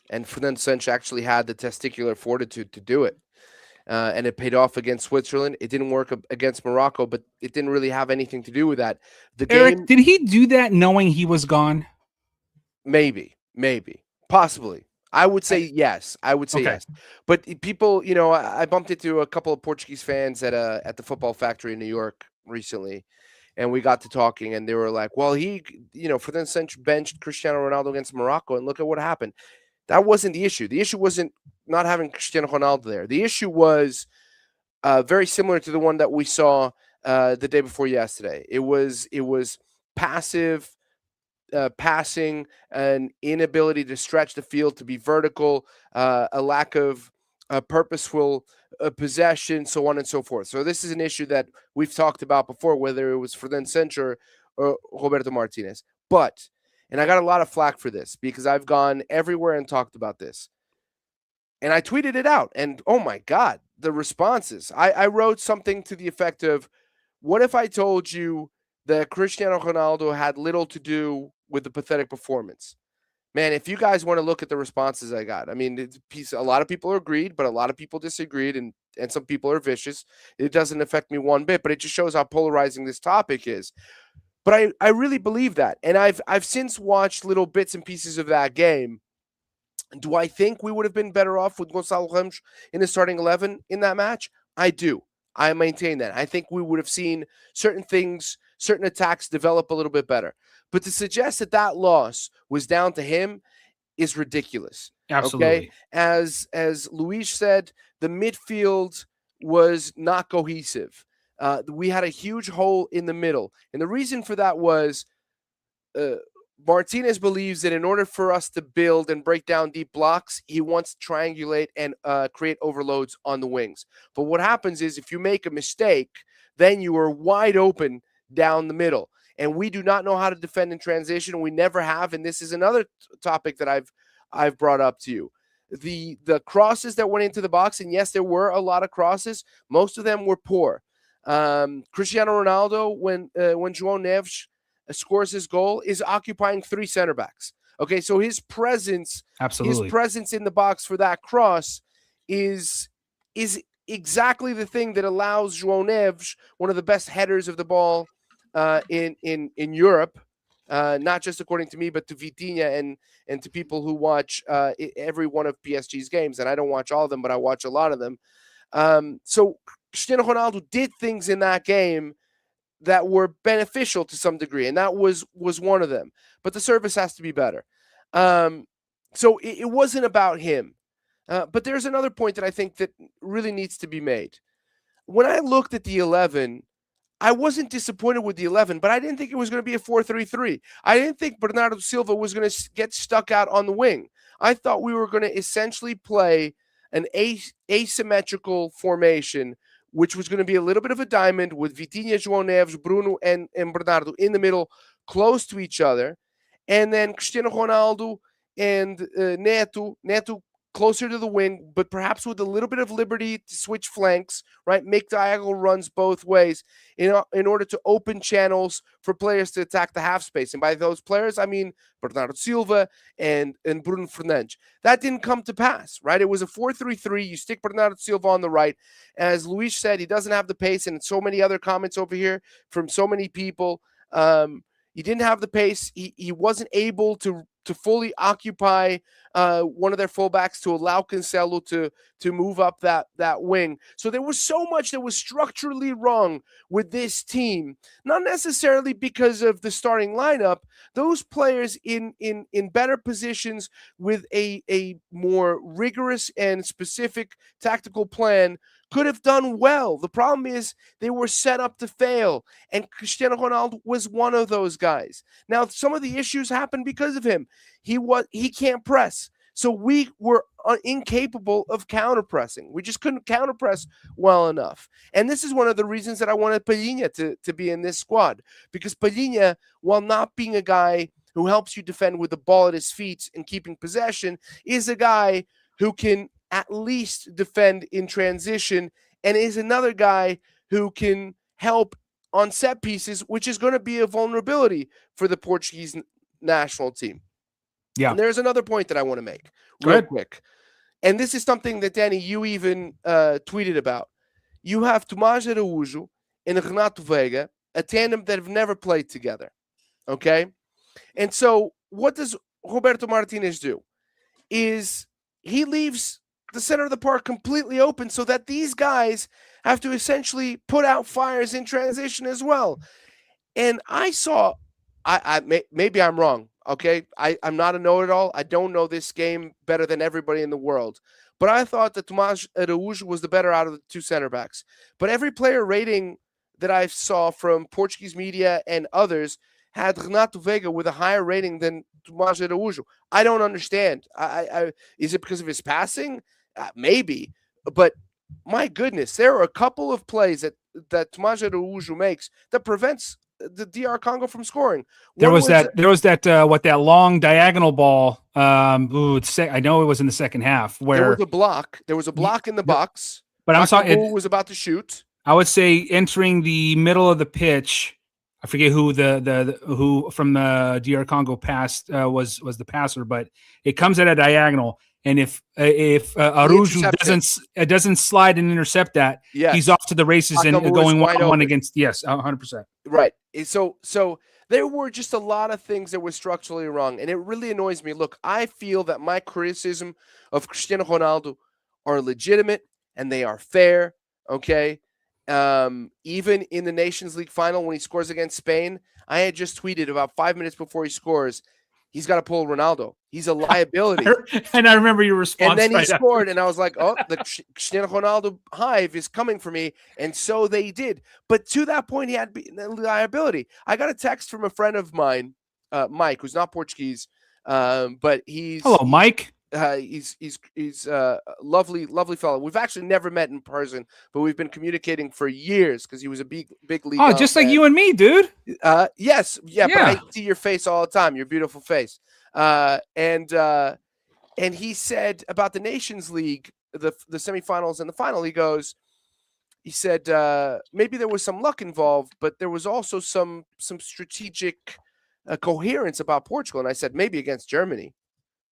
And Ferdinand Sanch actually had the testicular fortitude to do it. And it paid off against Switzerland. It didn't work against Morocco, but it didn't really have anything to do with that. Eric, did he do that knowing he was gone? Maybe, possibly. I would say yes. Yes. But people, I bumped into a couple of Portuguese fans at the Football Factory in New York recently, and we got to talking, and they were like, well, Ferdinand Sanch benched Cristiano Ronaldo against Morocco, and look at what happened. That wasn't the issue. The issue wasn't not having Cristiano Ronaldo there. The issue was very similar to the one that we saw the day before yesterday. It was passive passing, an inability to stretch the field, to be vertical, a lack of purposeful possession, so on and so forth. So this is an issue that we've talked about before, whether it was Ferdinand Sanch or Roberto Martínez. But, and I got a lot of flack for this because I've gone everywhere and talked about this. And I tweeted it out, and oh my God, the responses. I wrote something to the effect of, what if I told you that Cristiano Ronaldo had little to do with the pathetic performance? Man, if you guys want to look at the responses I got, I mean, a lot of people agreed, but a lot of people disagreed, and some people are vicious. It doesn't affect me one bit, but it just shows how polarizing this topic is. But I really believe that, and I've since watched little bits and pieces of that game. Do I think we would have been better off with Gonçalo Ramos in the starting 11 in that match? I do. I maintain that. I think we would have seen certain things, certain attacks develop a little bit better. But to suggest that loss was down to him is ridiculous. Absolutely. Okay? As Luis said, the midfield was not cohesive. We had a huge hole in the middle. And the reason for that was Martinez believes that in order for us to build and break down deep blocks, he wants to triangulate and create overloads on the wings. But what happens is if you make a mistake, then you are wide open down the middle. And we do not know how to defend in transition. We never have. And this is another topic that I've brought up to you. The crosses that went into the box, and yes, there were a lot of crosses. Most of them were poor. Cristiano Ronaldo, when João Neves scores his goal, is occupying 3 center backs. Okay, so his presence in the box for that cross is exactly the thing that allows João Neves, one of the best headers of the ball in Europe, not just according to me, but to Vitinha and to people who watch every one of PSG's games. And I don't watch all of them, but I watch a lot of them. So Cristiano Ronaldo did things in that game that were beneficial to some degree, and that was one of them. But the service has to be better. So it wasn't about him. But there's another point that I think that really needs to be made. When I looked at the 11, I wasn't disappointed with the 11, but I didn't think it was going to be a 4-3-3. I didn't think Bernardo Silva was going to get stuck out on the wing. I thought we were going to essentially play an asymmetrical formation, which was going to be a little bit of a diamond with Vitinha, João Neves, Bruno, and Bernardo in the middle, close to each other. And then Cristiano Ronaldo and Neto closer to the wing, but perhaps with a little bit of liberty to switch flanks, right? Make diagonal runs both ways in order to open channels for players to attack the half space. And by those players, I mean Bernardo Silva and Bruno Fernandes. That didn't come to pass, right? It was a 4-3-3. You stick Bernardo Silva on the right. As Luis said, he doesn't have the pace, and so many other comments over here from so many people. He didn't have the pace. He wasn't able to fully occupy one of their fullbacks to allow Cancelo to move up that wing. So there was so much that was structurally wrong with this team, not necessarily because of the starting lineup. Those players in better positions with a more rigorous and specific tactical plan could have done well. The problem is they were set up to fail, and Cristiano Ronaldo was one of those guys. Now, some of the issues happened because of him. He can't press. So we were incapable of counter-pressing. We just couldn't counter-press well enough. And this is one of the reasons that I wanted Palhinha to be in this squad, because Palhinha, while not being a guy who helps you defend with the ball at his feet and keeping possession, is a guy who can at least defend in transition and is another guy who can help on set pieces, which is going to be a vulnerability for the Portuguese national team. Yeah. And there's another point that I want to make real quick. And this is something that, Danny, you even tweeted about. You have Tomás Araújo and Renato Veiga, a tandem that have never played together. Okay? And so what does Roberto Martínez do? Is he leaves the center of the park completely open so that these guys have to essentially put out fires in transition as well. And I saw, maybe I'm wrong. Okay, I'm not a know-it-all. I don't know this game better than everybody in the world. But I thought that Tomás Araújo was the better out of the two center backs. But every player rating that I saw from Portuguese media and others had Renato Veiga with a higher rating than Tomás Araújo. I don't understand. Is it because of his passing? Maybe. But my goodness, there are a couple of plays that Tomás Araújo makes that prevents the DR Congo from scoring. There was that long diagonal ball. I know it was in the second half where there was a block. There was a block in the box. But I'm sorry, who was about to shoot. I would say entering the middle of the pitch. I forget who who from the DR Congo passed was the passer, but it comes at a diagonal. And if Araújo doesn't slide and intercept that, he's off to the races and going 1-on-1 against 100%. Right. So there were just a lot of things that were structurally wrong, and it really annoys me. Look, I feel that my criticism of Cristiano Ronaldo are legitimate and they are fair. Okay. Even in the Nations League final when he scores against Spain, I had just tweeted about 5 minutes before he scores, he's got to pull Ronaldo. He's a liability. And I remember your response. And then he scored, and I was like, oh, the Cristiano Ronaldo hive is coming for me. And so they did. But to that point, he had liability. I got a text from a friend of mine, Mike, who's not Portuguese, but he's... Hello, Mike. He's a lovely fellow. We've actually never met in person, but we've been communicating for years because he was a big league. Oh, just like you and me, dude. Yes, yeah. But I see your face all the time. Your beautiful face. And he said about the Nations League, the semifinals and the final. He said maybe there was some luck involved, but there was also some strategic coherence about Portugal. And I said maybe against Germany,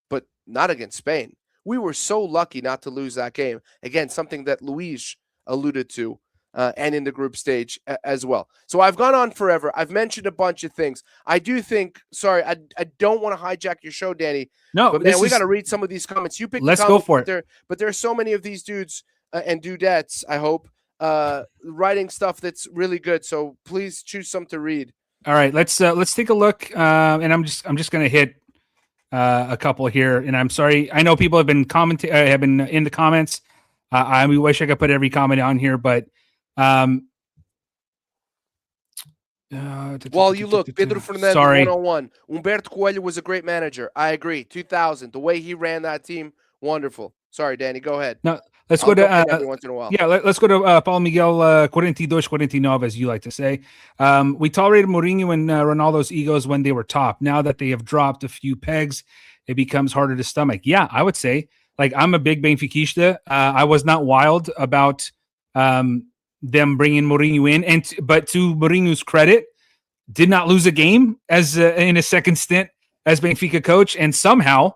but not against Spain. We were so lucky not to lose that game. Again, something that Luis alluded to, and in the group stage as well. So I've gone on forever. I've mentioned a bunch of things. I do think, sorry, I don't want to hijack your show, Danny. No, but man, we got to read some of these comments. You pick Let's the comments, go for it. But there are so many of these dudes and dudettes, I hope, writing stuff that's really good. So please choose some to read. All right, let's take a look. And I'm just going to hit a couple here. And I'm sorry, I know people have been have been in the comments. I wish I could put every comment on here, but while you look, Pedro Fernando, 101. Humberto Coelho was a great manager. I agree. 2000, the way he ran that team, wonderful. Sorry, Danny, go ahead. No, let's go to every once in a while. Yeah, let's go to Paulo Miguel 42-49, as you like to say. We tolerated Mourinho and Ronaldo's egos when they were top. Now that they have dropped a few pegs, it becomes harder to stomach. Yeah, I would say, like, I'm a big Benfiquista. I was not wild about them bringing Mourinho in, but to Mourinho's credit, did not lose a game as in his second stint as Benfica coach, and somehow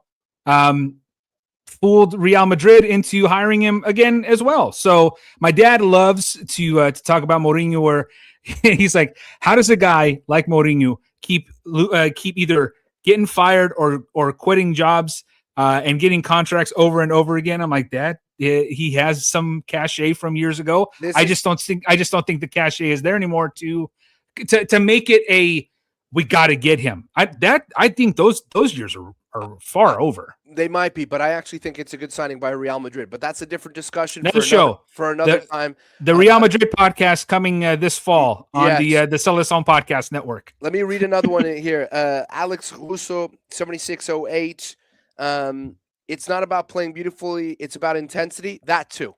fooled Real Madrid into hiring him again as well. So my dad loves to talk about Mourinho, where he's like, how does a guy like Mourinho keep either getting fired or quitting jobs and getting contracts over and over again? I'm like, Dad, he has some cachet from years ago. I just don't think the cachet is there anymore to make it we got to get him. I think those years are far over. They might be, but I actually think it's a good signing by Real Madrid. But that's a different discussion for another time. The Real Madrid podcast coming this fall on the Seleção podcast network. Let me read another one in here. Alex Russo 7608. It's not about playing beautifully. It's about intensity. That too.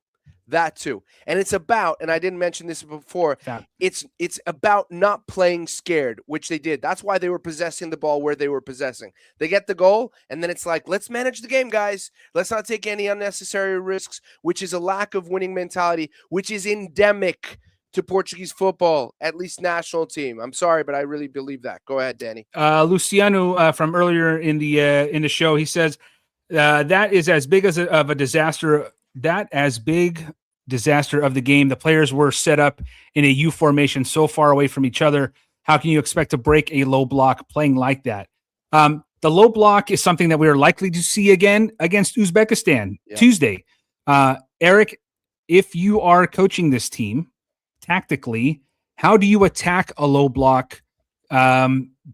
And it's about, and I didn't mention this before, it's about not playing scared, which they did. That's why they were possessing the ball where they were possessing. They get the goal, and then it's like, let's manage the game, guys. Let's not take any unnecessary risks, which is a lack of winning mentality, which is endemic to Portuguese football, at least national team. I'm sorry, but I really believe that. Go ahead, Danny. Luciano from earlier in the show, he says that is as big of a disaster. Disaster of the game. The players were set up in a U formation so far away from each other. How can you expect to break a low block playing like that? The low block is something that we are likely to see again against Uzbekistan Tuesday. Eric, if you are coaching this team tactically, how do you attack a low block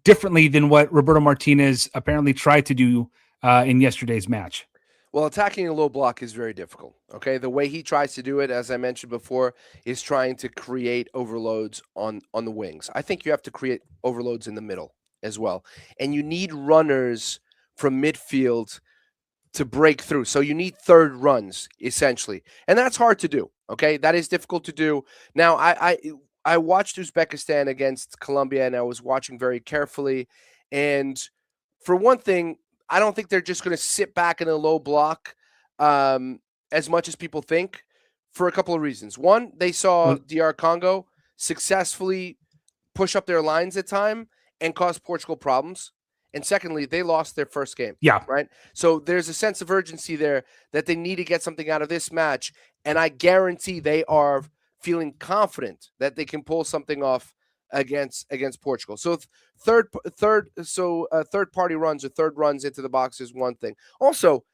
differently than what Roberto Martínez apparently tried to do in yesterday's match? Well, attacking a low block is very difficult, okay? The way he tries to do it, as I mentioned before, is trying to create overloads on the wings. I think you have to create overloads in the middle as well. And you need runners from midfield to break through. So you need third runs, essentially. And that's hard to do, okay? That is difficult to do. Now, I watched Uzbekistan against Colombia, and I was watching very carefully. And for one thing, I don't think they're just going to sit back in a low block as much as people think, for a couple of reasons. One, they saw DR Congo successfully push up their lines at time and cause Portugal problems. And secondly, they lost their first game. Yeah. Right. So there's a sense of urgency there that they need to get something out of this match. And I guarantee they are feeling confident that they can pull something off against Portugal. So third party runs or third runs into the box is one thing. Also,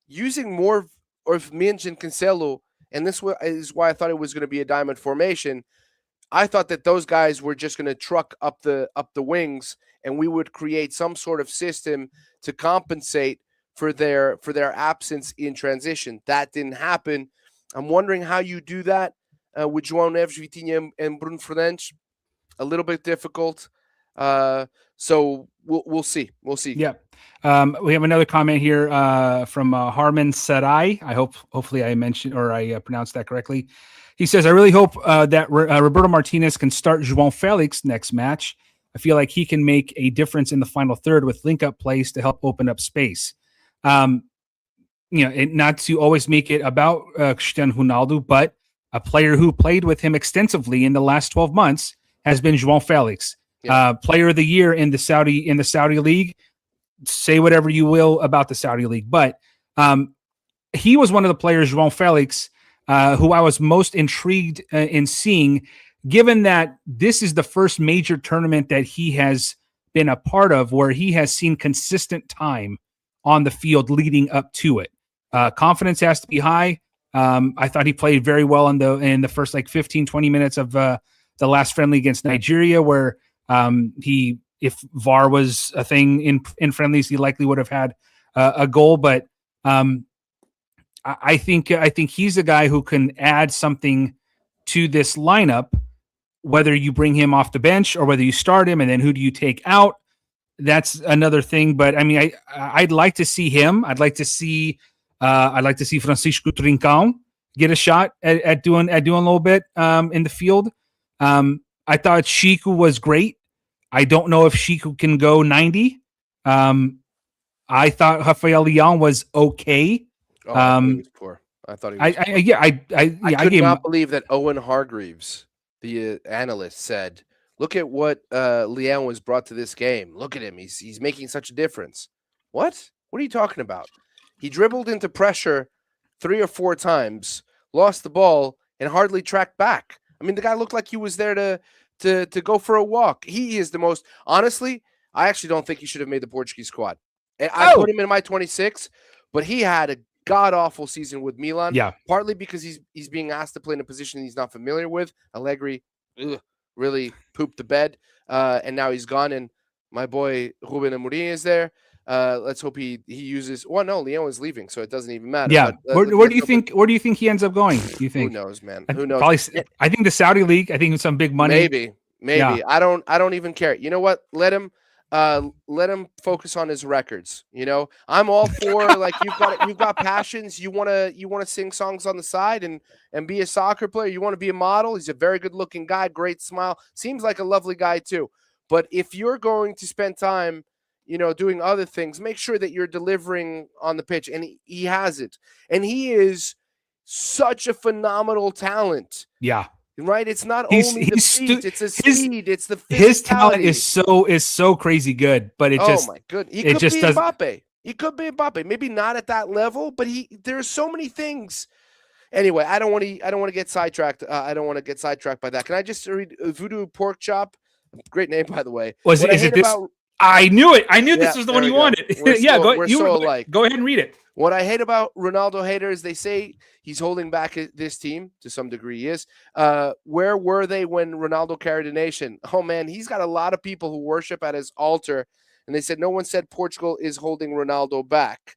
using more of Minge and Cancelo, and this is why I thought it was going to be a diamond formation. I thought that those guys were just going to truck up the wings, and we would create some sort of system to compensate for their absence in transition. That didn't happen. I'm wondering how you do that with João Neves, Vitinha, and Bruno Fernandes. A little bit difficult. So we'll see. We'll see. Yeah. We have another comment here from Harman Sarai. Hopefully I mentioned or I pronounced that correctly. He says, I really hope that Roberto Martínez can start João Felix next match. I feel like he can make a difference in the final third with link-up plays to help open up space. Not to always make it about Cristiano Ronaldo, but a player who played with him extensively in the last 12 months has been João Felix, player of the year in the Saudi league. Say whatever you will about the Saudi league, but he was one of the players, João Felix, who I was most intrigued in seeing, given that this is the first major tournament that he has been a part of where he has seen consistent time on the field leading up to it. Confidence has to be high. I thought he played very well in the first like 15, 20 minutes of the last friendly against Nigeria, where if VAR was a thing in friendlies, he likely would have had a goal. But I think he's a guy who can add something to this lineup, whether you bring him off the bench or whether you start him, and then who do you take out? That's another thing. But I mean, I'd like to see him. I'd like to see Francisco Trincão get a shot at doing a little bit in the field. I thought Chico was great. I don't know if Chico can go 90. I thought Rafael Leão was okay. He was poor. I thought he was poor. I could not believe that Owen Hargreaves, the analyst, said, "Look at what Leão was brought to this game. Look at him. He's making such a difference." What? What are you talking about? He dribbled into pressure 3 or 4 times, lost the ball, and hardly tracked back. I mean, the guy looked like he was there to go for a walk. He is the most, honestly, I actually don't think he should have made the Portuguese squad. I put him in my 26, but he had a god-awful season with Milan. Yeah. Partly because he's being asked to play in a position he's not familiar with. Allegri really pooped the bed, and now he's gone, and my boy Ruben Amorim is there. Let's hope he uses. Well, no, Leão is leaving, so it doesn't even matter. Yeah. But, where do you think? Where do you think he ends up going? Do you think? Who knows, man? Who knows? Probably, I think the Saudi league. I think it's some big money. Maybe. Yeah. I don't even care. You know what? Let him focus on his records. You know, I'm all for like you've got passions. You wanna sing songs on the side and be a soccer player. You want to be a model. He's a very good looking guy, great smile. Seems like a lovely guy too. But if you're going to spend time, you know, doing other things, make sure that you're delivering on the pitch. And he has it. And he is such a phenomenal talent. Yeah. Right? It's not only the feet, it's the speed, it's the physicality. His talent is so crazy good, but it just, oh my goodness. He could be Mbappe. He could be Mbappe. Maybe not at that level, but there's so many things. Anyway, I don't want to get sidetracked. I don't want to get sidetracked by that. Can I just read Voodoo Pork Chop? Great name, by the way. Is it this? I knew it. I knew this was the one you wanted. Yeah, go ahead and read it. What I hate about Ronaldo haters, they say he's holding back this team. To some degree, he is. Where were they when Ronaldo carried a nation? Oh, man, he's got a lot of people who worship at his altar. And they said, no one said Portugal is holding Ronaldo back.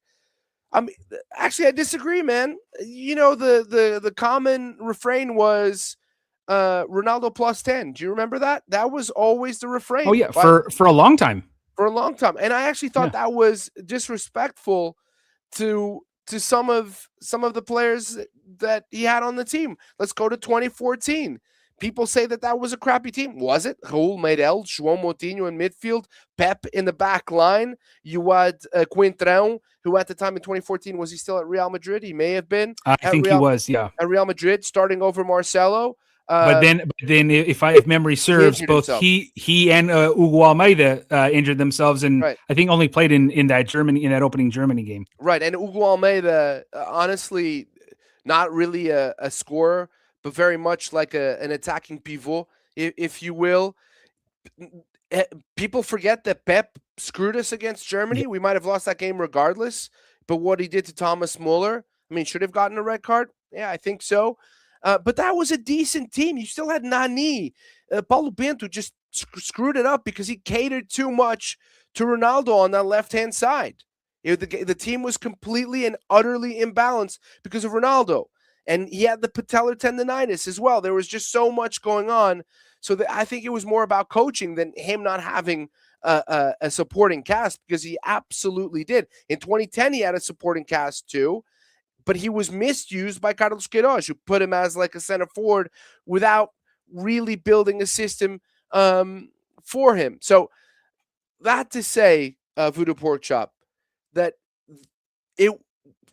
I mean, actually, I disagree, man. You know, the common refrain was Ronaldo plus 10. Do you remember that? That was always the refrain. Oh, yeah, for a long time. For a long time. And I actually thought that was disrespectful to some of the players that he had on the team. Let's go to 2014. People say that was a crappy team. Was it? Raul Meireles, João Moutinho in midfield, Pep in the back line. You had Coentrão, who at the time in 2014, was he still at Real Madrid? He may have been. I think he was, yeah. At Real Madrid, starting over Marcelo. But then, if memory serves, both he and Hugo Almeida injured themselves, and I think only played in that opening Germany game. Right, and Hugo Almeida, honestly, not really a scorer, but very much like an attacking pivot, if you will. People forget that Pep screwed us against Germany. We might have lost that game regardless, but what he did to Thomas Muller, I mean, should have gotten a red card. Yeah, I think so. But that was a decent team. You still had Nani. Paulo Bento just screwed it up because he catered too much to Ronaldo on that left-hand side. The team was completely and utterly imbalanced because of Ronaldo. And he had the patellar tendonitis as well. There was just so much going on. So I think it was more about coaching than him not having a supporting cast, because he absolutely did. In 2010, he had a supporting cast too. But he was misused by Carlos Queiroz, who put him as like a center forward without really building a system for him. So that to say, Voodoo Pork Chop, that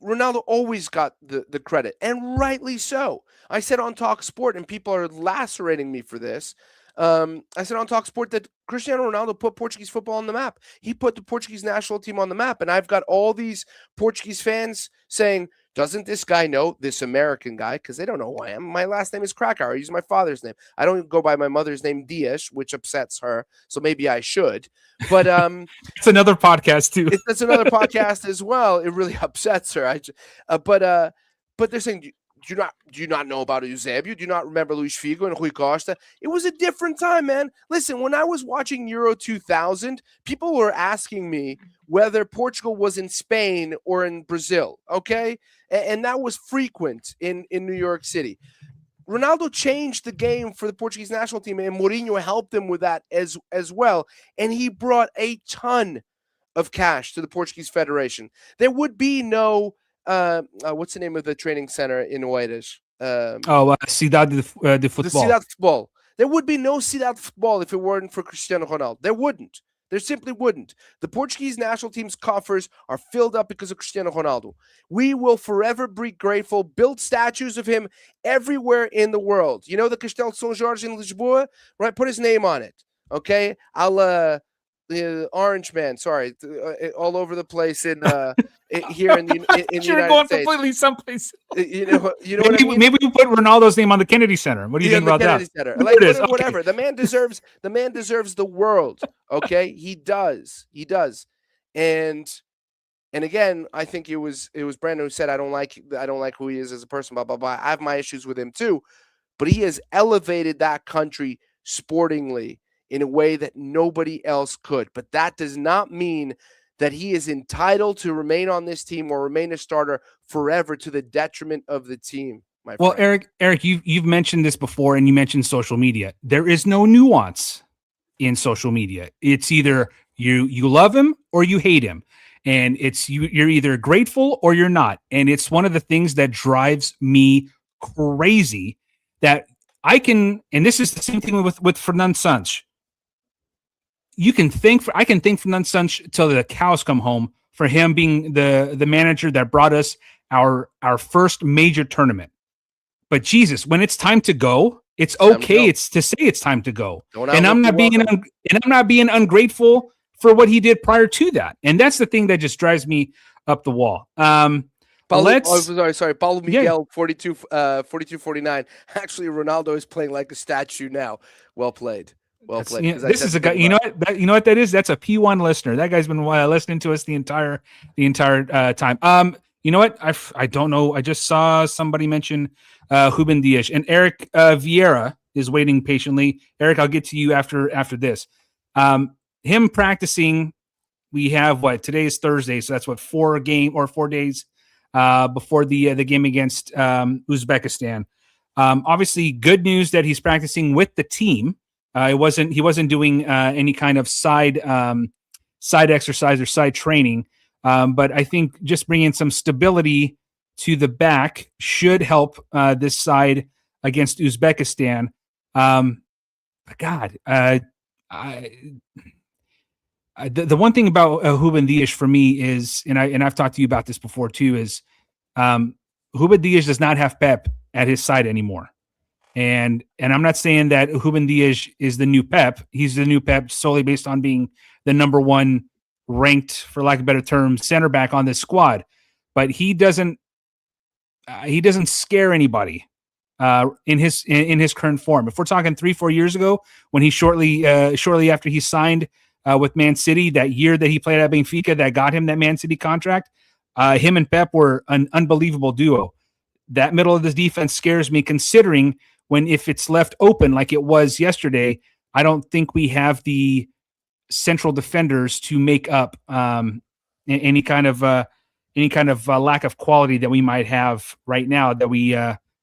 Ronaldo always got the credit, and rightly so. I said on Talk Sport, and people are lacerating me for this. I said on Talk Sport that Cristiano Ronaldo put Portuguese football on the map. He put the Portuguese national team on the map, and I've got all these Portuguese fans saying, Doesn't this guy know, this American guy, because they don't know who I am? My last name is Krakauer. I use my father's name. I don't go by my mother's name, Dias, which upsets her. So maybe I should. But it's another podcast too. That's another podcast as well. It really upsets her. But they're saying, do you not know about Eusebio? Do you not remember Luis Figo and Rui Costa? It was a different time, man. Listen, when I was watching Euro 2000, people were asking me whether Portugal was in Spain or in Brazil, okay? And that was frequent in New York City. Ronaldo changed the game for the Portuguese national team, and Mourinho helped him with that as well. And he brought a ton of cash to the Portuguese Federation. There would be no what's the name of the training center in Oeiras? Cidade de Futebol. The Cidade de Futebol. There would be no Cidade de Futebol if it weren't for Cristiano Ronaldo. There wouldn't. There simply wouldn't. The Portuguese national team's coffers are filled up because of Cristiano Ronaldo. We will forever be grateful, build statues of him everywhere in the world. You know the Castelo de São Jorge in Lisboa? Right? Put his name on it. Okay? The Orange Man, sorry, all over the place in here in the United going States. Completely someplace. You know Maybe, what I mean? maybe we put Ronaldo's name on the Kennedy Center. What do you think about Kennedy that? Center. There Like, it is. whatever. Okay. The man deserves the world. Okay, he does. And again, I think it was Brandon who said I don't like who he is as a person. Blah blah blah. I have my issues with him too, but he has elevated that country sportingly in a way that nobody else could. But that does not mean that he is entitled to remain on this team or remain a starter forever to the detriment of the team. Well, Eric, you've mentioned this before, and you mentioned social media. There is no nuance in social media. It's either you love him or you hate him, and you're either grateful or you're not. And it's one of the things that drives me crazy that I can. And this is the same thing with Fernando Santos. I can thank Fernando Santos till the cows come home for him being the manager that brought us our first major tournament. But Jesus, when it's time to go, it's okay. It's to say it's time to go, and I'm not being ungrateful for what he did prior to that. And that's the thing that just drives me up the wall. Paulo Miguel, 42-49. Actually, Ronaldo is playing like a statue now. Well played. Well played. This is a guy. You know what that is? That's a P1 listener. That guy's been listening to us the entire time. You know what? I don't know. I just saw somebody mention Ruben Dias, and Eric Vieira is waiting patiently. Eric, I'll get to you after this. Him practicing. We have today is Thursday, so that's 4 days before the game against Uzbekistan. Obviously, good news that he's practicing with the team. He wasn't doing any kind of side exercise or side training. But I think just bringing some stability to the back should help this side against Uzbekistan. The one thing about Ruben Dias for me is, and I've talked to you about this before too, is Ruben Dias does not have Pep at his side anymore. And I'm not saying that Ruben Dias is the new Pep. He's the new Pep solely based on being the number one ranked, for lack of a better term, center back on this squad. But he doesn't scare anybody in his current form. If we're talking 3-4 years ago, when he shortly after he signed with Man City, that year that he played at Benfica that got him that Man City contract, him and Pep were an unbelievable duo. That middle of the defense scares me, considering if it's left open like it was yesterday, I don't think we have the central defenders to make up any kind of lack of quality that we might have right now that we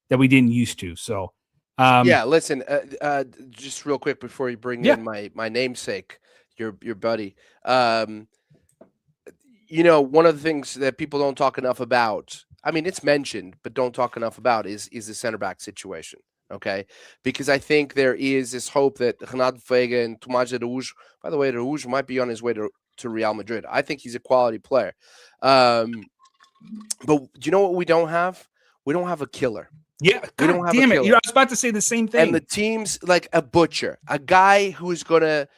didn't used to. So listen, just real quick before you bring in my namesake, your buddy. One of the things that people don't talk enough about, I mean, it's mentioned, but don't talk enough about is the center back situation. Okay, because I think there is this hope that Renato Veiga and Tomás Araújo, by the way, Araújo might be on his way to Real Madrid. I think he's a quality player. But do you know what we don't have? We don't have a killer. Yeah, damn it! I was about to say the same thing. And the team's like a butcher, a guy who's gonna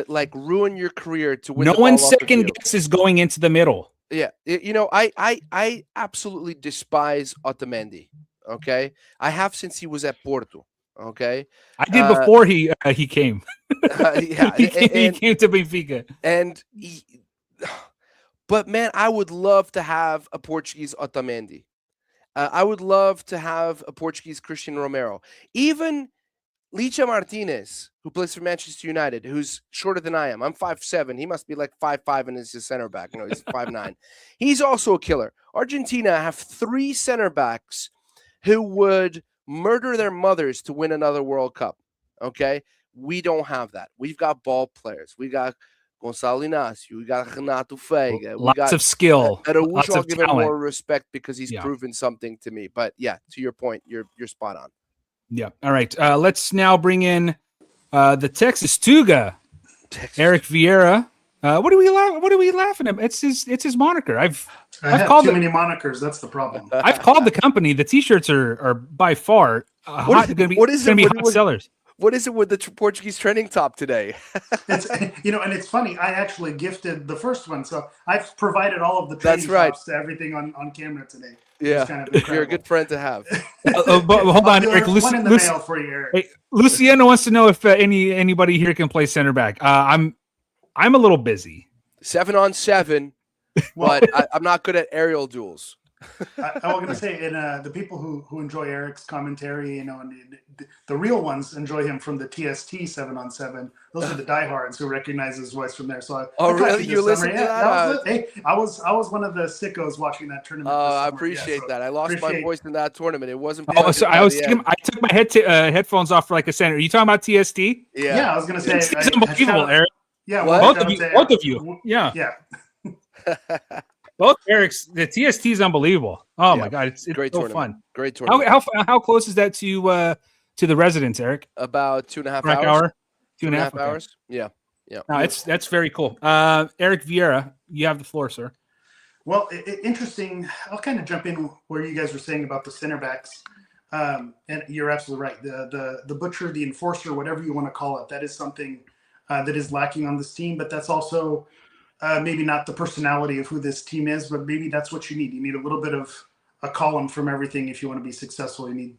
like ruin your career to win. No one second guesses going into the middle. Yeah, I absolutely despise Otamendi. Okay, I have since he was at Porto. Okay, I did before he came. yeah, he came to Benfica. But man, I would love to have a Portuguese Otamendi. I would love to have a Portuguese Christian Romero. Even Licha Martinez, who plays for Manchester United, who's shorter than I am. I'm 5'7". He must be like 5'5" and is a center back. No, he's 5'9". He's also a killer. Argentina have 3 center backs who would murder their mothers to win another World Cup. Okay? We don't have that. We've got ball players. We got Gonçalo Inácio. We got Renato Feiga. Lots of skill. Lots I'll of give him talent. more respect because he's proven something to me. But yeah, to your point, you're spot on. Yeah. All right. Let's now bring in the Texas Tuga, Eric Vieira. What are we laughing at? It's his moniker. I've called too many monikers. That's the problem. I've called the company. The T-shirts are by far hot sellers. What is it with the Portuguese trending top today? It's and it's funny. I actually gifted the first one, so I've provided all of the trending tops to everything on camera today. Yeah, kind of you're a good friend to have. But hold on, Eric. One in the mail for you, Eric. Hey, Luciano wants to know if anybody here can play center back. I'm a little busy. 7-on-7, but I'm not good at aerial duels. I was going to say, and the people who enjoy Eric's commentary, and the real ones enjoy him from the TST 7-on-7. Those are the diehards who recognize his voice from there. So, really? You listened to that? Hey, I was one of the sickos watching that tournament. I appreciate that. I lost my voice in that tournament. It wasn't. So I took my headphones off for like a second. Are you talking about TST? Yeah, I was going to say. It's unbelievable, Eric. Yeah, both of you. Yeah. Both Eric's, the TST is unbelievable. Oh my God, it's great so tournament. fun. Great tournament. How close is that to the residence, Eric? About 2.5 hours. 2.5 hours. Yeah. No, that's very cool. Eric Vieira, you have the floor, sir. Well, interesting. I'll kind of jump in where you guys were saying about the center backs, and you're absolutely right. The butcher, the enforcer, whatever you want to call it, that is something that is lacking on this team. But that's also maybe not the personality of who this team is, but maybe that's what you need. You need a little bit of a column from everything if you want to be successful. You need,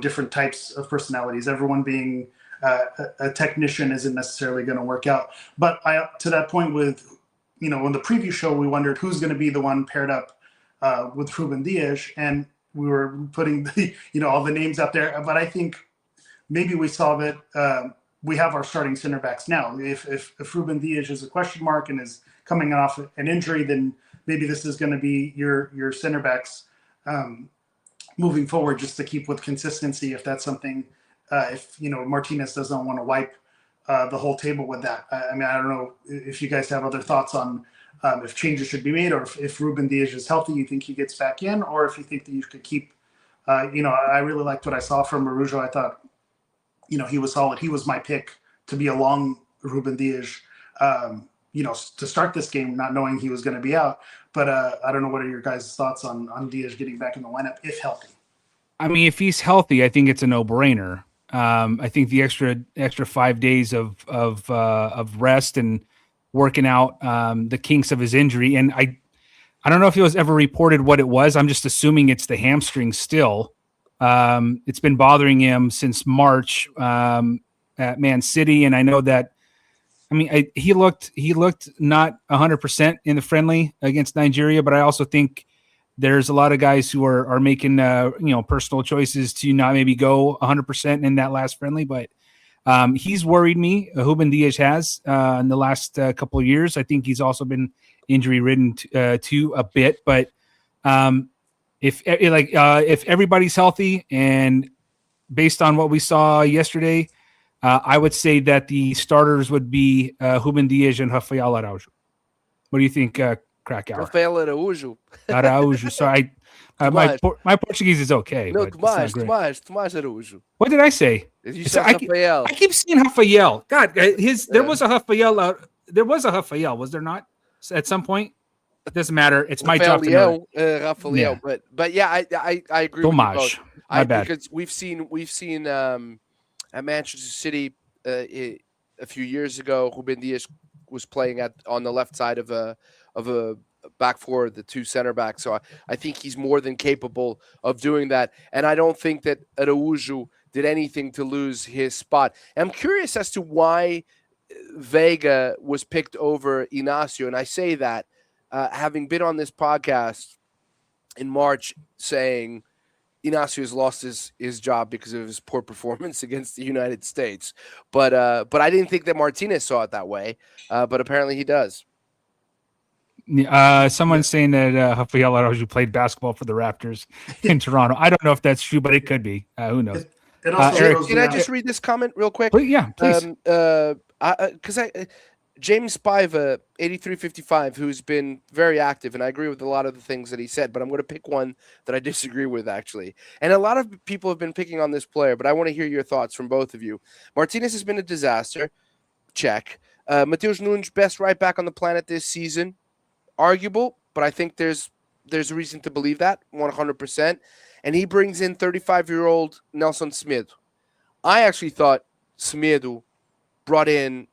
different types of personalities. Everyone being a technician isn't necessarily going to work out. But to that point with, in the preview show, we wondered who's going to be the one paired up with Ruben Dias, and we were putting all the names out there. But I think maybe we saw that we have our starting center backs now. If Ruben Dias is a question mark and is coming off an injury, then maybe this is going to be your center backs moving forward, just to keep with consistency. If that's something, if Martinez doesn't want to wipe the whole table with that. I don't know if you guys have other thoughts on if changes should be made, or if Ruben Dias is healthy, you think he gets back in, or if you think that you could keep. I really liked what I saw from Araujo. I thought, he was solid. He was my pick to be along Ruben Dias, to start this game, not knowing he was going to be out. But I don't know, what are your guys' thoughts on Dias getting back in the lineup if healthy? I mean, if he's healthy, I think it's a no-brainer. I think the extra 5 days of rest and working out the kinks of his injury, and I don't know if it was ever reported what it was. I'm just assuming it's the hamstring still. It's been bothering him since March at Man City, and I know that. I mean, he looked not 100% in the friendly against Nigeria, but I also think there's a lot of guys who are making personal choices to not maybe go 100% in that last friendly. But he's worried me. Ruben Dias has in the last couple of years. I think he's also been injury ridden too a bit, but. If everybody's healthy and based on what we saw yesterday, I would say that the starters would be Ruben Dias and Rafael Araujo. What do you think, Krakauer? Rafael Araujo. Araujo. So my Portuguese is okay. No, but Tomás Araujo. What did I say? You said Rafael. I keep seeing Rafael. God, there was a Rafael out. There was a Rafael, was there not? At some point. It doesn't matter. It's my job to know. Rafael, yeah. But yeah, I agree with you both. My bad. Because we've seen at Manchester City a few years ago, Ruben Dias was playing on the left side of a back four, the two center backs. So I think he's more than capable of doing that. And I don't think that Araújo did anything to lose his spot. And I'm curious as to why Vega was picked over Inacio. And I say that having been on this podcast in March saying Inacio has lost his job because of his poor performance against the United States. But I didn't think that Martinez saw it that way. But apparently he does. Someone's saying that Rafael Araújo played basketball for the Raptors in Toronto. I don't know if that's true, but it could be. Who knows? Eric, can I just read this comment real quick? Yeah, please. Because James Spiva, 8355, who's been very active, and I agree with a lot of the things that he said, but I'm going to pick one that I disagree with, actually. And a lot of people have been picking on this player, but I want to hear your thoughts from both of you. Martinez has been a disaster. Check. Mateus Nunes, best right back on the planet this season. Arguable, but I think there's a reason to believe that 100%. And he brings in 35-year-old Nelson Semedo. I actually thought Semedo brought in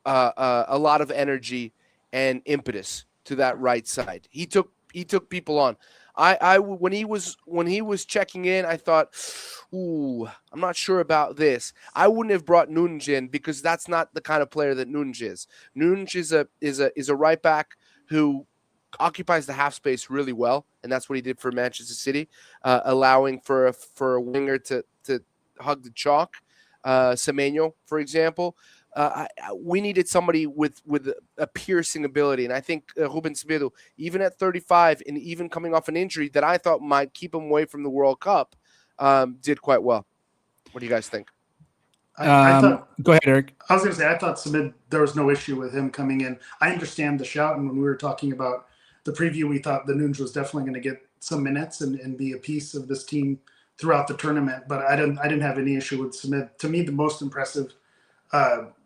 a lot of energy and impetus to that right side. He took people on. When he was checking in, I thought, I'm not sure about this. I wouldn't have brought Nunes in because that's not the kind of player that Nunes is. Nunes is a right back who occupies the half space really well, and that's what he did for Manchester City, allowing for a winger to hug the chalk. Semenyo, for example. We needed somebody with a piercing ability, and I think Ruben Semedo, even at 35 and even coming off an injury that I thought might keep him away from the World Cup, did quite well. What do you guys think? I thought, go ahead, Eric. I was going to say, I thought Semedo, there was no issue with him coming in. I understand the shout, and when we were talking about the preview, we thought the Nunes was definitely going to get some minutes and be a piece of this team throughout the tournament. But I didn't have any issue with Semedo. To me, the most impressive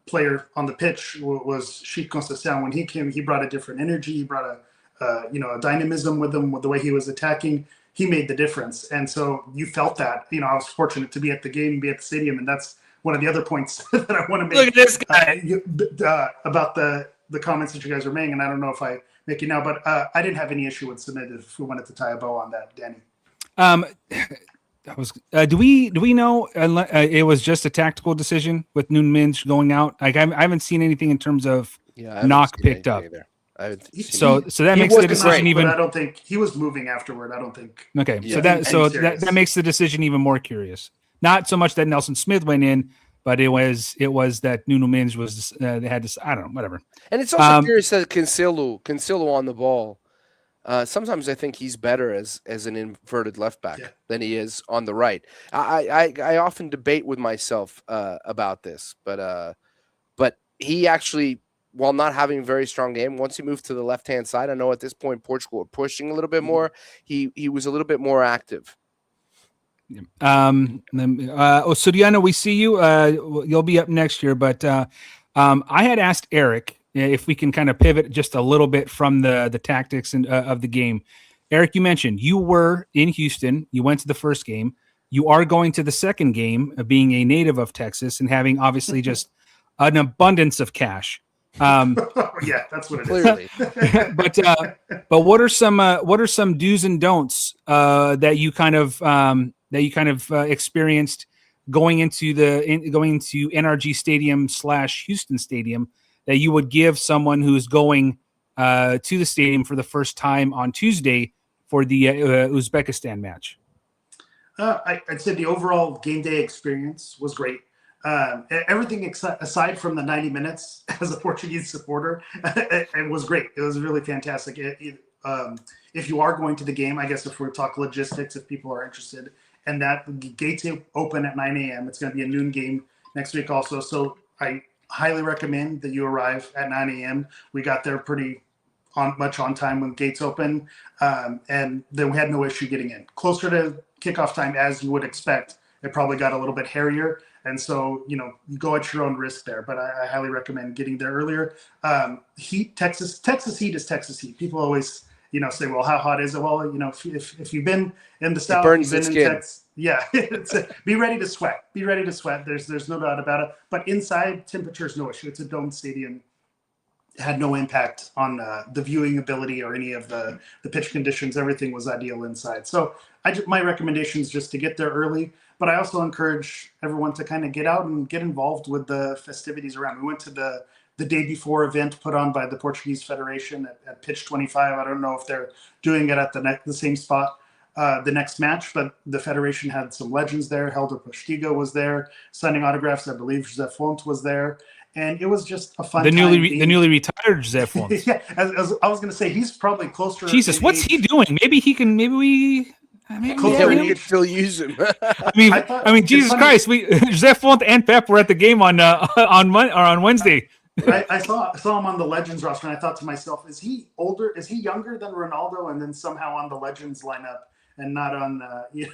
player on the pitch was Sheik Conceição. When he came, he brought a different energy. He brought a dynamism with him, with the way he was attacking. He made the difference, and so you felt that. I was fortunate to be at the game, be at the stadium, and that's one of the other points that I want to make. Look at this guy about the comments that you guys are making, and I don't know if I make it now, but I didn't have any issue with Semedo if we wanted to tie a bow on that, Danny. That was. Do we know it was just a tactical decision with Nunes going out? Like I haven't seen anything in terms of knock picked up. So that makes the decision even. I don't think he was moving afterward. I don't think. Okay, so that makes the decision even more curious. Not so much that Nelson Smith went in, but it was that Nuno Mendes was they had to. I don't know, whatever. And it's also curious that Cancelo on the ball. Sometimes I think he's better as an inverted left back than he is on the right. I often debate with myself about this, but he actually, while not having a very strong game, once he moved to the left hand side, I know at this point Portugal were pushing a little bit more. He was a little bit more active. Soriano, we see you. You'll be up next year, but I had asked Eric if we can kind of pivot just a little bit from the tactics and of the game. Eric, you mentioned you were in Houston. You went to the first game. You are going to the second game, being a native of Texas and having obviously just an abundance of cash. Yeah, that's what it is. But what are some do's and don'ts that you kind of experienced going into NRG Stadium / Houston Stadium that you would give someone who's going to the stadium for the first time on Tuesday for the Uzbekistan match? I'd say the overall game day experience was great. Everything aside from the 90 minutes as a Portuguese supporter, it was great. It was really fantastic. If you are going to the game, I guess if we talk logistics, if people are interested, and that gates open at 9 a.m., it's going to be a noon game next week also. So I highly recommend that you arrive at 9 a.m. We got there pretty much on time when gates open, and then we had no issue getting in. Closer to kickoff time, as you would expect, it probably got a little bit hairier. And so, you go at your own risk there, but I highly recommend getting there earlier. Texas heat is Texas heat. People always, say, well, how hot is it? Well, if you've been in the South, you've been in Texas, be ready to sweat. Be ready to sweat. There's no doubt about it. But inside, temperature is no issue. It's a domed stadium. had no impact on the viewing ability or any of the pitch conditions. Everything was ideal inside. So my recommendation is just to get there early, but I also encourage everyone to kind of get out and get involved with the festivities around. We went to the day before event put on by the Portuguese Federation at pitch 25. I don't know if they're doing it at the same spot the next match, but the Federation had some legends there. Helder Postigo was there, signing autographs. I believe José Fonte was there. And it was just a fun the time. The newly retired José Fonte. Yeah, as I was going to say, he's probably closer. Jesus, what's he doing? Maybe he can. Maybe we. We could still use him. I mean, Jesus Christ! José Fonte and Pep were at the game on Wednesday. I saw him on the Legends roster, and I thought to myself, is he older? Is he younger than Ronaldo? And then somehow on the Legends lineup, and not on and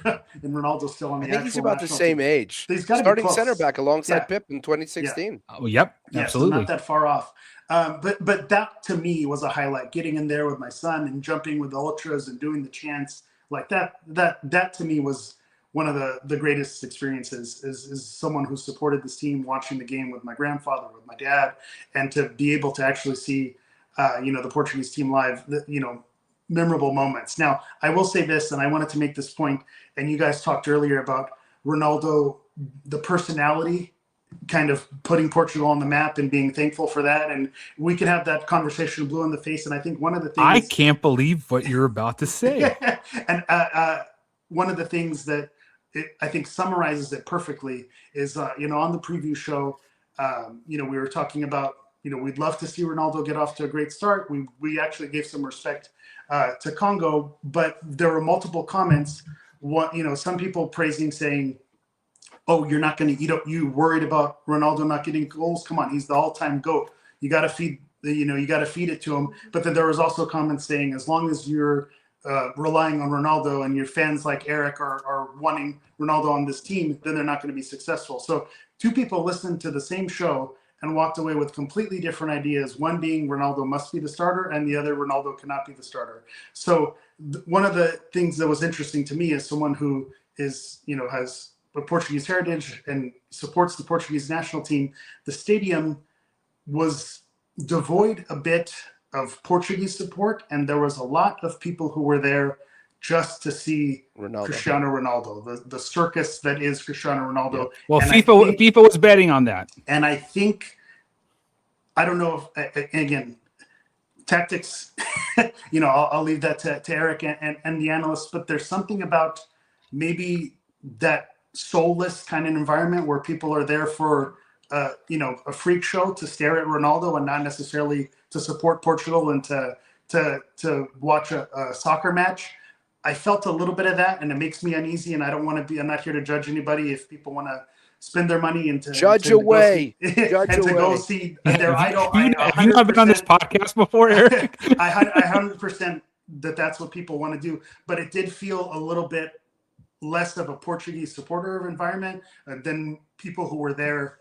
Ronaldo's still on the. I think he's about the same age. He's got starting center back alongside Pep in 2016. Yeah. Oh, yep, absolutely. So not that far off. But that to me was a highlight. Getting in there with my son and jumping with the ultras and doing the chants like that. That to me was one of the greatest experiences. Is someone who supported this team, watching the game with my grandfather, with my dad, and to be able to actually see, the Portuguese team live. Memorable moments. Now, I will say this, and I wanted to make this point, and you guys talked earlier about Ronaldo, the personality, kind of putting Portugal on the map and being thankful for that. And we can have that conversation blue in the face. And I think one of the things... I can't believe what you're about to say. And one of the things that I think summarizes it perfectly is, on the preview show, we were talking about, we'd love to see Ronaldo get off to a great start. We actually gave some respect to Congo, but there were multiple comments. Some people praising, saying, "Oh, you're not going to you worried about Ronaldo not getting goals? Come on, he's the all-time GOAT. You got to feed it to him." But then there was also comments saying, as long as you're relying on Ronaldo and your fans like Eric are wanting Ronaldo on this team, then they're not going to be successful. So two people listened to the same show and walked away with completely different ideas. One being Ronaldo must be the starter, and the other Ronaldo cannot be the starter. So one of the things that was interesting to me as someone who is, has a Portuguese heritage and supports the Portuguese national team, the stadium was devoid a bit of Portuguese support, and there was a lot of people who were there just to see Cristiano Ronaldo, the circus that is Cristiano Ronaldo. Yeah. Well, FIFA was betting on that. And I think, I don't know if, again, tactics, I'll leave that to Eric and the analysts, but there's something about maybe that soulless kind of environment where people are there for, a freak show to stare at Ronaldo and not necessarily to support Portugal and to watch a soccer match. I felt a little bit of that, and it makes me uneasy. And I'm not here to judge anybody. If people want to spend their monay into judge away, go see their idol. Have you not been on this podcast before, Eric? I 100% that's what people want to do, but it did feel a little bit less of a Portuguese supporter environment than people who were there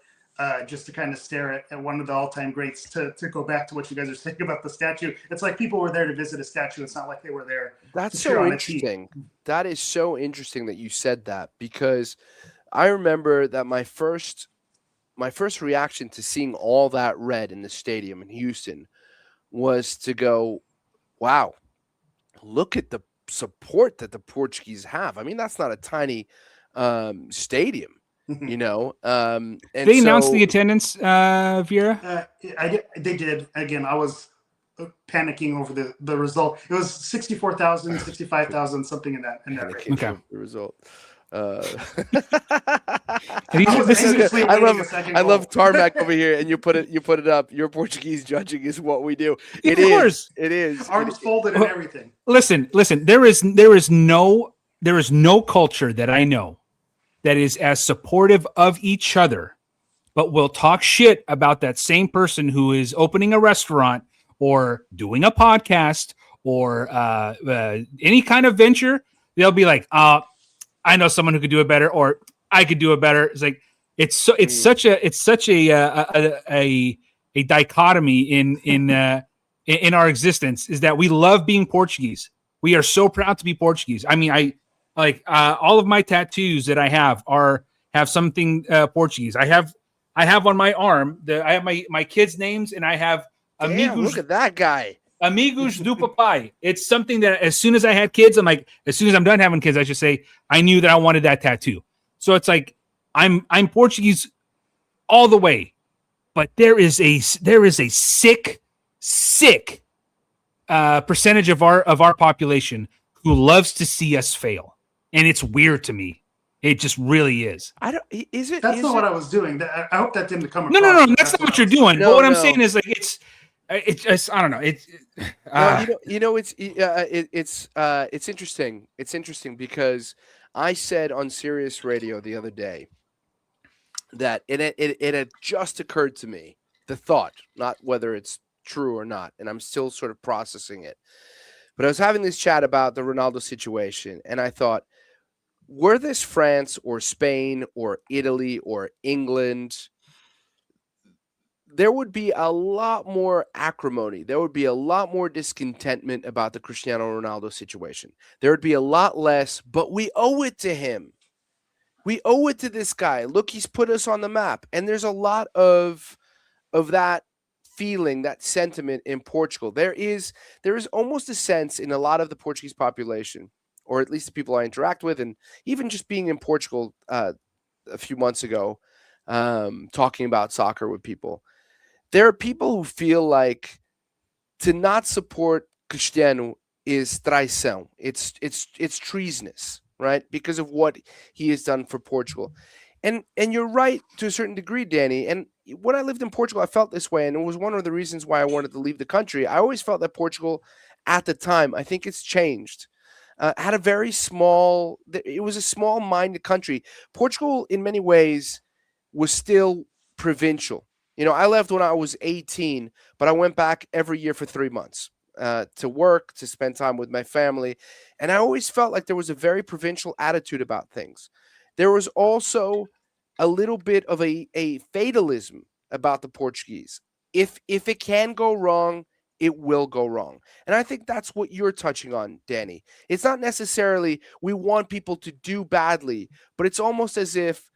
just to kind of stare at one of the all-time greats. To go back to what you guys are saying about the statue, it's like people were there to visit a statue. It's not like they were there. That's so interesting. That is so interesting that you said that, because I remember that my first reaction to seeing all that red in the stadium in Houston was to go, wow, look at the support that the Portuguese have. I mean, that's not a tiny stadium. They announced the attendance, Vieira? They did. Again, I was panicking over the result. It was 64,000, 65,000, something in that range. Okay. The result. I love Tarmac over here, and you put it up. Your Portuguese judging is what we do. It is. Arms folded and everything. Listen. There is no culture that I know that is as supportive of each other, but will talk shit about that same person who is opening a restaurant or doing a podcast or any kind of venture. They'll be like, I know someone who could do it better, or I could do it better. It's like it's such a dichotomy in our existence, is that we love being Portuguese. We are so proud to be Portuguese. I mean, all of my tattoos that I have have something Portuguese. I have on my arm I have my kids' names, and I have Damn, look at that guy. Amigos do papai. It's something that as soon as I had kids, I'm like, as soon as I'm done having kids, I should say, I knew that I wanted that tattoo. So it's like I'm Portuguese all the way, but there is a sick percentage of our population who loves to see us fail, and it's weird to me. It just really is. I don't. Is it? That's is not it, what I was doing. I hope that didn't come across. No. That's not what you're doing. No, but what I'm no. saying is like it's just I don't know. It's interesting. It's interesting because I said on Sirius Radio the other day that it had just occurred to me, the thought, not whether it's true or not, and I'm still sort of processing it. But I was having this chat about the Ronaldo situation, and I thought, were this France or Spain or Italy or England, there would be a lot more acrimony. There would be a lot more discontentment about the Cristiano Ronaldo situation. There would be a lot less, but we owe it to him. We owe it to this guy. Look, he's put us on the map. And there's a lot of that feeling, that sentiment in Portugal. There is almost a sense in a lot of the Portuguese population, or at least the people I interact with, and even just being in Portugal a few months ago, talking about soccer with people. There are people who feel like to not support Cristiano is traição. It's treasonous, right? Because of what he has done for Portugal. And you're right to a certain degree, Danny. And when I lived in Portugal, I felt this way. And it was one of the reasons why I wanted to leave the country. I always felt that Portugal at the time, I think it's changed, had a very small, it was a small-minded country. Portugal, in many ways, was still provincial. You know, I left when I was 18, but I went back every year for 3 months to work, to spend time with my family. And I always felt like there was a very provincial attitude about things. There was also a little bit of a fatalism about the Portuguese. If it can go wrong, it will go wrong. And I think that's what you're touching on, Danny. It's not necessarily we want people to do badly, but it's almost as if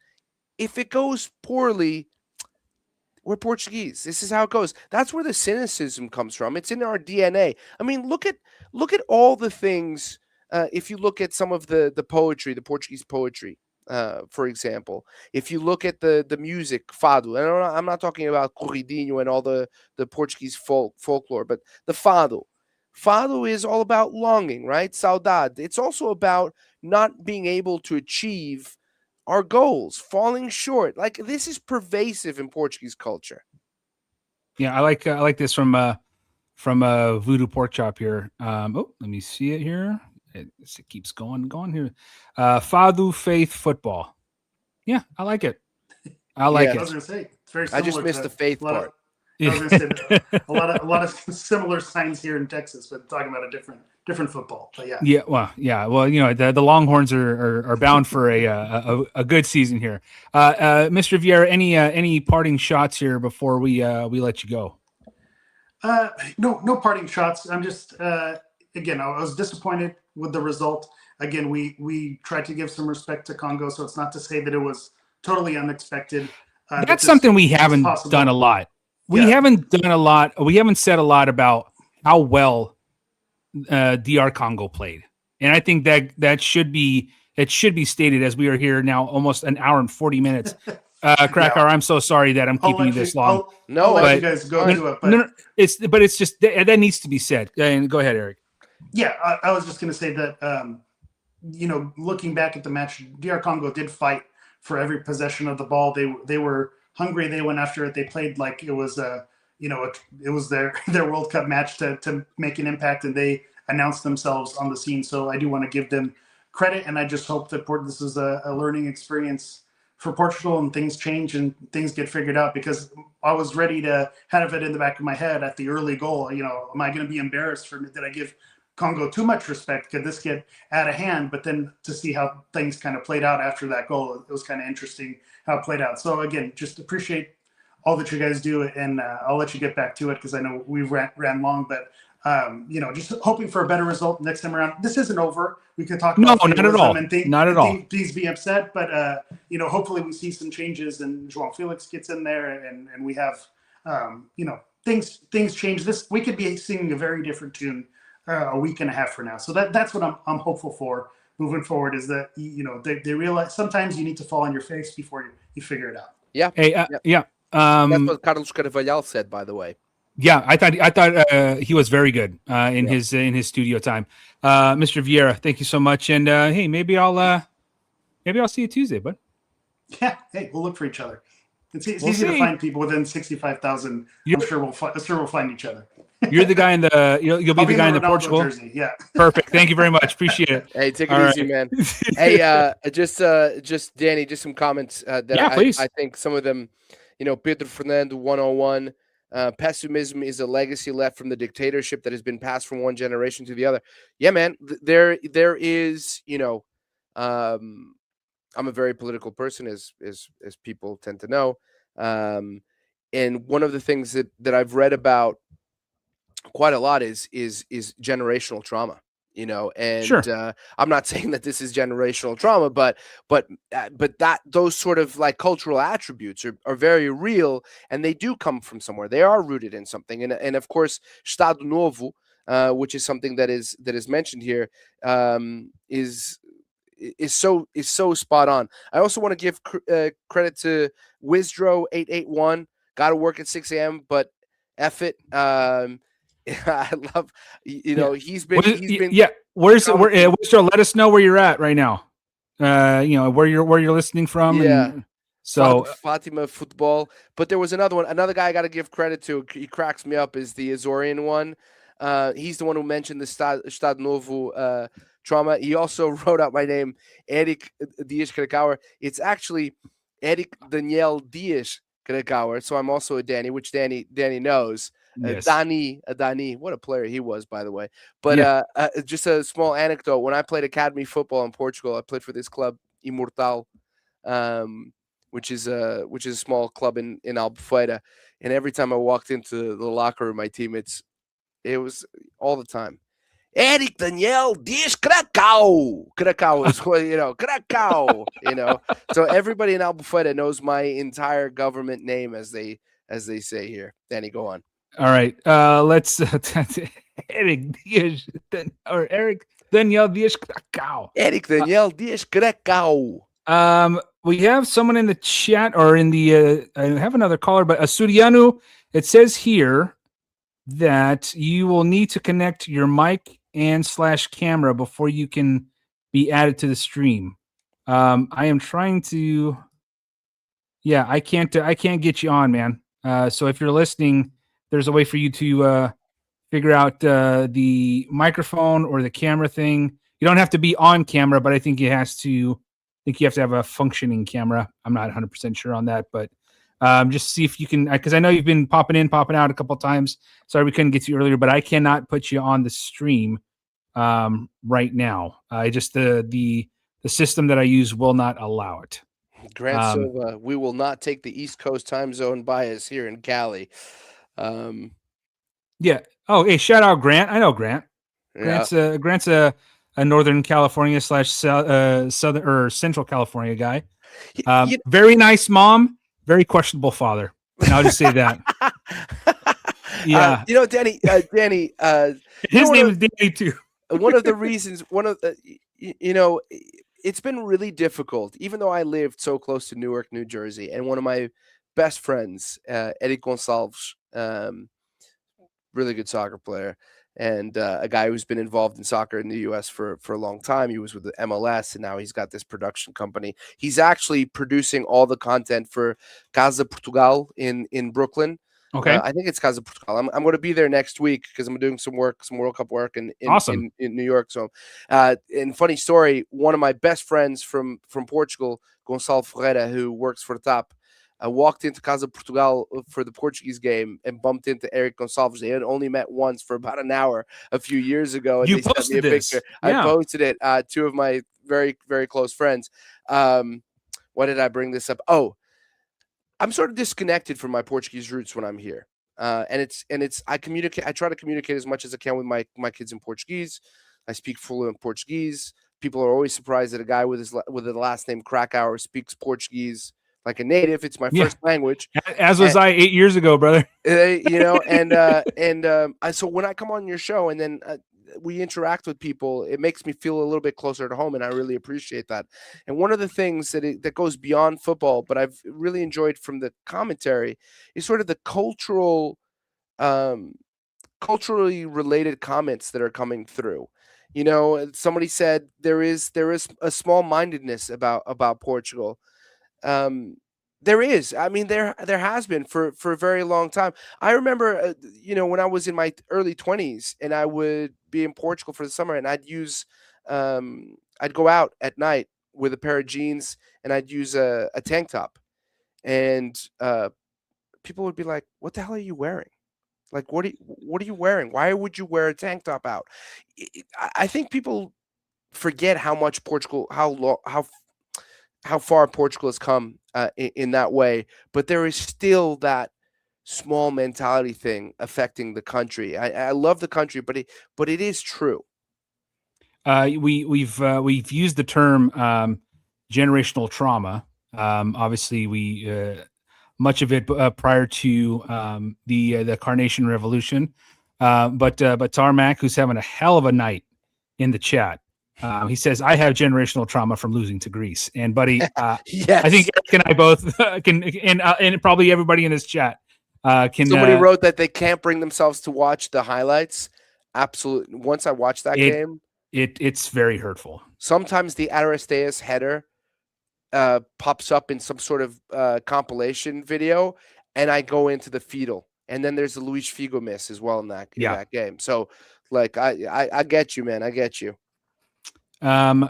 it goes poorly, we're Portuguese. This is how it goes. That's where the cynicism comes from. It's in our DNA. I mean, look at all the things. If you look at some of the poetry, the Portuguese poetry, for example, if you look at the music, fado, and I'm not talking about corridinho and all the Portuguese folklore, but the fado. Fado is all about longing, right? Saudade. It's also about not being able to achieve our goals, falling short. Like, this is pervasive in Portuguese culture. Yeah, I like this from Voodoo Pork Chop here. Let me see it here. It keeps going here. Fado Faith Football. Yeah, I like it. I like it. I was going to say, it's very I just missed the faith part. I was going to say a lot of similar signs here in Texas, but talking about a different football. But yeah. Well, you know, the Longhorns are bound for a good season here. Mr. Vieira, any parting shots here before we let you go? No parting shots. I'm just again, I was disappointed with the result. Again, we tried to give some respect to Congo, so it's not to say that it was totally unexpected. That's something we haven't done a lot. We haven't done a lot. We haven't said a lot about how well DR Congo played, and I think that should be stated as we are here now almost an hour and 40 minutes. Krakauer, I'm so sorry that I'm keeping you this long. I'll let you guys go to it. But it's just that needs to be said. And go ahead, Eric. Yeah, I was just going to say that you know, looking back at the match, DR Congo did fight for every possession of the ball. They were hungry. They went after it. They played like it was it was their World Cup match to make an impact, and they announced themselves on the scene. So I do want to give them credit, and I just hope that this is a learning experience for Portugal, and things change and things get figured out, because I was ready to have it in the back of my head at the early goal. You know, am I going to be embarrassed did I give Congo too much respect? Could this get out of hand? But then to see how things kind of played out after that goal, it was kind of interesting how it played out. So again, just appreciate all that you guys do, and I'll let you get back to it because I know we ran long, but you know, just hoping for a better result next time around. This isn't over. We could talk about not at all. Not at all. Please be upset, but you know, hopefully we see some changes and João Felix gets in there, and we have you know, things change. We could be singing a very different tune a week and a half from now. So that's what I'm hopeful for moving forward, is that they realize sometimes you need to fall on your face before you figure it out. Yeah. Hey, yeah. That's what Carlos Carvalhal said, by the way. Yeah, I thought he was very good in his studio time. Mr. Vieira, thank you so much. And hey, maybe I'll see you Tuesday, bud. Yeah. Hey, we'll look for each other. It's We'll easy see. to find people within 65,000. I'm sure we'll find each other. You're the guy in the you'll be I'll the guy in the Ronaldo Portugal jersey. Yeah. Perfect. Thank you very much. Appreciate it. Hey, take it All easy, right. man. Hey, just Danny, just some comments that please. I think some of them, Pedro Fernando 101. Pessimism is a legacy left from the dictatorship that has been passed from one generation to the other. Yeah, man. There is, I'm a very political person, as people tend to know. And one of the things that I've read about quite a lot is generational trauma. And Sure. I'm not saying that this is generational trauma, but that those sort of like cultural attributes are very real, and they do come from somewhere. They are rooted in something, and of course, Estado Novo, which is something that is mentioned here, is so spot on. I also want to give credit to Wizdro881. Got to work at 6 a.m., but F it. I love, he's been. Where's let us know where you're at right now. Where you're listening from. Yeah. And so Fatima football, but there was another guy I got to give credit to. He cracks me up, is the Azorian one. He's the one who mentioned the Estado Novo trauma. He also wrote out my name, Eric Dias Krakauer. It's actually Eric Daniel Dias Krakauer. So I'm also a Danny, which Danny knows. Yes. Danny, what a player he was, by the way. But just a small anecdote: when I played academy football in Portugal, I played for this club, Imortal, which is a small club in Albufeira. And every time I walked into the locker room, my teammates, it was all the time, Eric Daniel Dias Krakau. Krakau is Krakau. So everybody in Albufeira knows my entire government name, as they say here. Danny, go on. All right. Let's Eric Dias or Eric Daniel Dias Krakau. Eric Daniel Dias Krakau. We have someone in the chat, or in the I have another caller, but Asurianu, it says here that you will need to connect your mic and / camera before you can be added to the stream. I am trying to. Yeah, I can't get you on, man. So if you're listening, there's a way for you to figure out the microphone or the camera thing. You don't have to be on camera, but I think you have to have a functioning camera. I'm not 100% sure on that, but just see if you can, because I know you've been popping in, popping out a couple of times. Sorry we couldn't get to you earlier, but I cannot put you on the stream right now. Just the system that I use will not allow it. Grant Silva, we will not take the East Coast time zone bias here in Cali. Yeah. Oh, hey, shout out Grant. I know Grant. Grant's a Northern California / Southern or Central California guy. Very nice mom, very questionable father. And I'll just say that. Yeah. Danny. His name is Danny too. One of the reasons, it's been really difficult, even though I lived so close to Newark, New Jersey, and one of my best friends, Eric Gonçalves, really good soccer player, and a guy who's been involved in soccer in the U.S. for a long time. He was with the MLS, and now he's got this production company. He's actually producing all the content for Casa Portugal in Brooklyn. Okay. I think it's Casa Portugal. I'm going to be there next week because I'm doing some World Cup work in New York. So, and funny story, one of my best friends from Portugal, Gonçalo Ferreira, who works for TAP, I walked into Casa Portugal for the Portuguese game and bumped into Eric Gonçalves. They had only met once for about an hour a few years ago. And you they posted sent me a this. picture. Yeah. I posted it. Two of my very, very close friends. Why did I bring this up? Oh, I'm sort of disconnected from my Portuguese roots when I'm here. And I communicate. I try to communicate as much as I can with my kids in Portuguese. I speak fluent Portuguese. People are always surprised that a guy with the last name Krakauer speaks Portuguese like a native. It's my first language. As was I 8 years ago, brother. So when I come on your show and then we interact with people, it makes me feel a little bit closer to home, and I really appreciate that. And one of the things that goes beyond football, but I've really enjoyed from the commentary, is sort of the culturally related comments that are coming through. Somebody said there is a small-mindedness about Portugal. There is. I mean, there has been for a very long time. I remember, when I was in my early 20s and I would be in Portugal for the summer, and I'd go out at night with a pair of jeans and I'd use a tank top, and people would be like, "What the hell are you wearing? Like, what are you wearing? Why would you wear a tank top out?" I think people forget how much Portugal, how far Portugal has come in that way, but there is still that small mentality thing affecting the country. I love the country, but it is true. We've used the term generational trauma. Obviously, we much of it prior to the Carnation Revolution, but Tarmac, who's having a hell of a night in the chat. He says, "I have generational trauma from losing to Greece." And buddy, yes. I think Eric and I both can, and probably everybody in this chat can. Somebody wrote that they can't bring themselves to watch the highlights. Absolutely. Once I watched that game, it's very hurtful. Sometimes the Aristeas header pops up in some sort of compilation video, and I go into the fetal. And then there's the Luis Figo miss as well in that game. So, like, I get you, man. I get you. My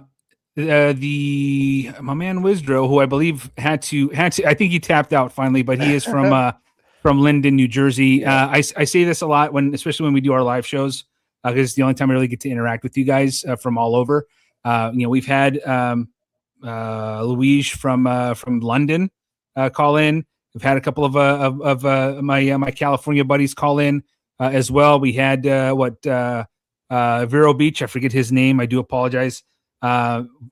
man Wizdro, who I believe had to, I think he tapped out finally, but he is from Linden, New Jersey. I say this a lot especially when we do our live shows, because it's the only time I really get to interact with you guys from all over. We've had Louise from London call in. We've had a couple of my California buddies call in as well. We had Vero Beach. I forget his name. I do apologize.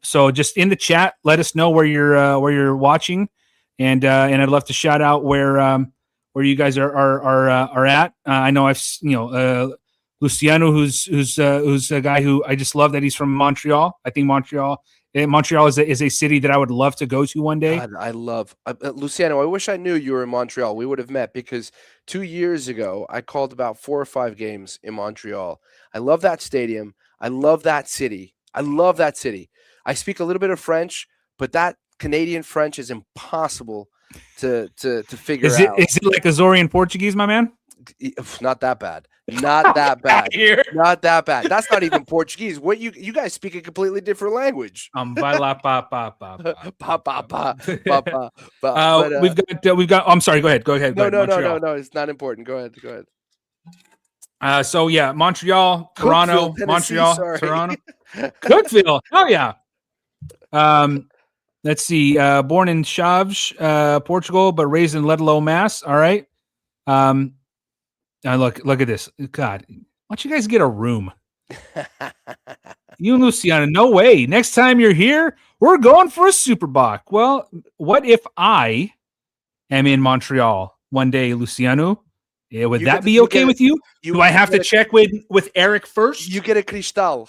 So just in the chat, let us know where you're watching, and I'd love to shout out where you guys are at. I know Luciano, who's a guy who I just love that he's from Montreal. I think Montreal is a city that I would love to go to one day. God, I love Luciano. I wish I knew you were in Montreal. We would have met, because 2 years ago I called about 4 or 5 games in Montreal. I love that stadium. I love that city. I speak a little bit of French, but that Canadian French is impossible to figure out. Is it like Azorian Portuguese, my man? Not that bad. Not that bad. Not that bad. That's not even Portuguese. What you guys speak a completely different language. We've got. I'm sorry. Go ahead. No. It's not important. Go ahead. So yeah, Montreal, Toronto, Toronto, Cookville. Oh yeah. Let's see. Born in Chaves, Portugal, but raised in Ledlow, Mass. All right. Look at this. God, why don't you guys get a room? You and Luciano, no way. Next time you're here, we're going for a Super Bock. Well, what if I am in Montreal one day, Luciano? Yeah, would that be okay with you? Do I have to check with Eric first? You get a Cristal.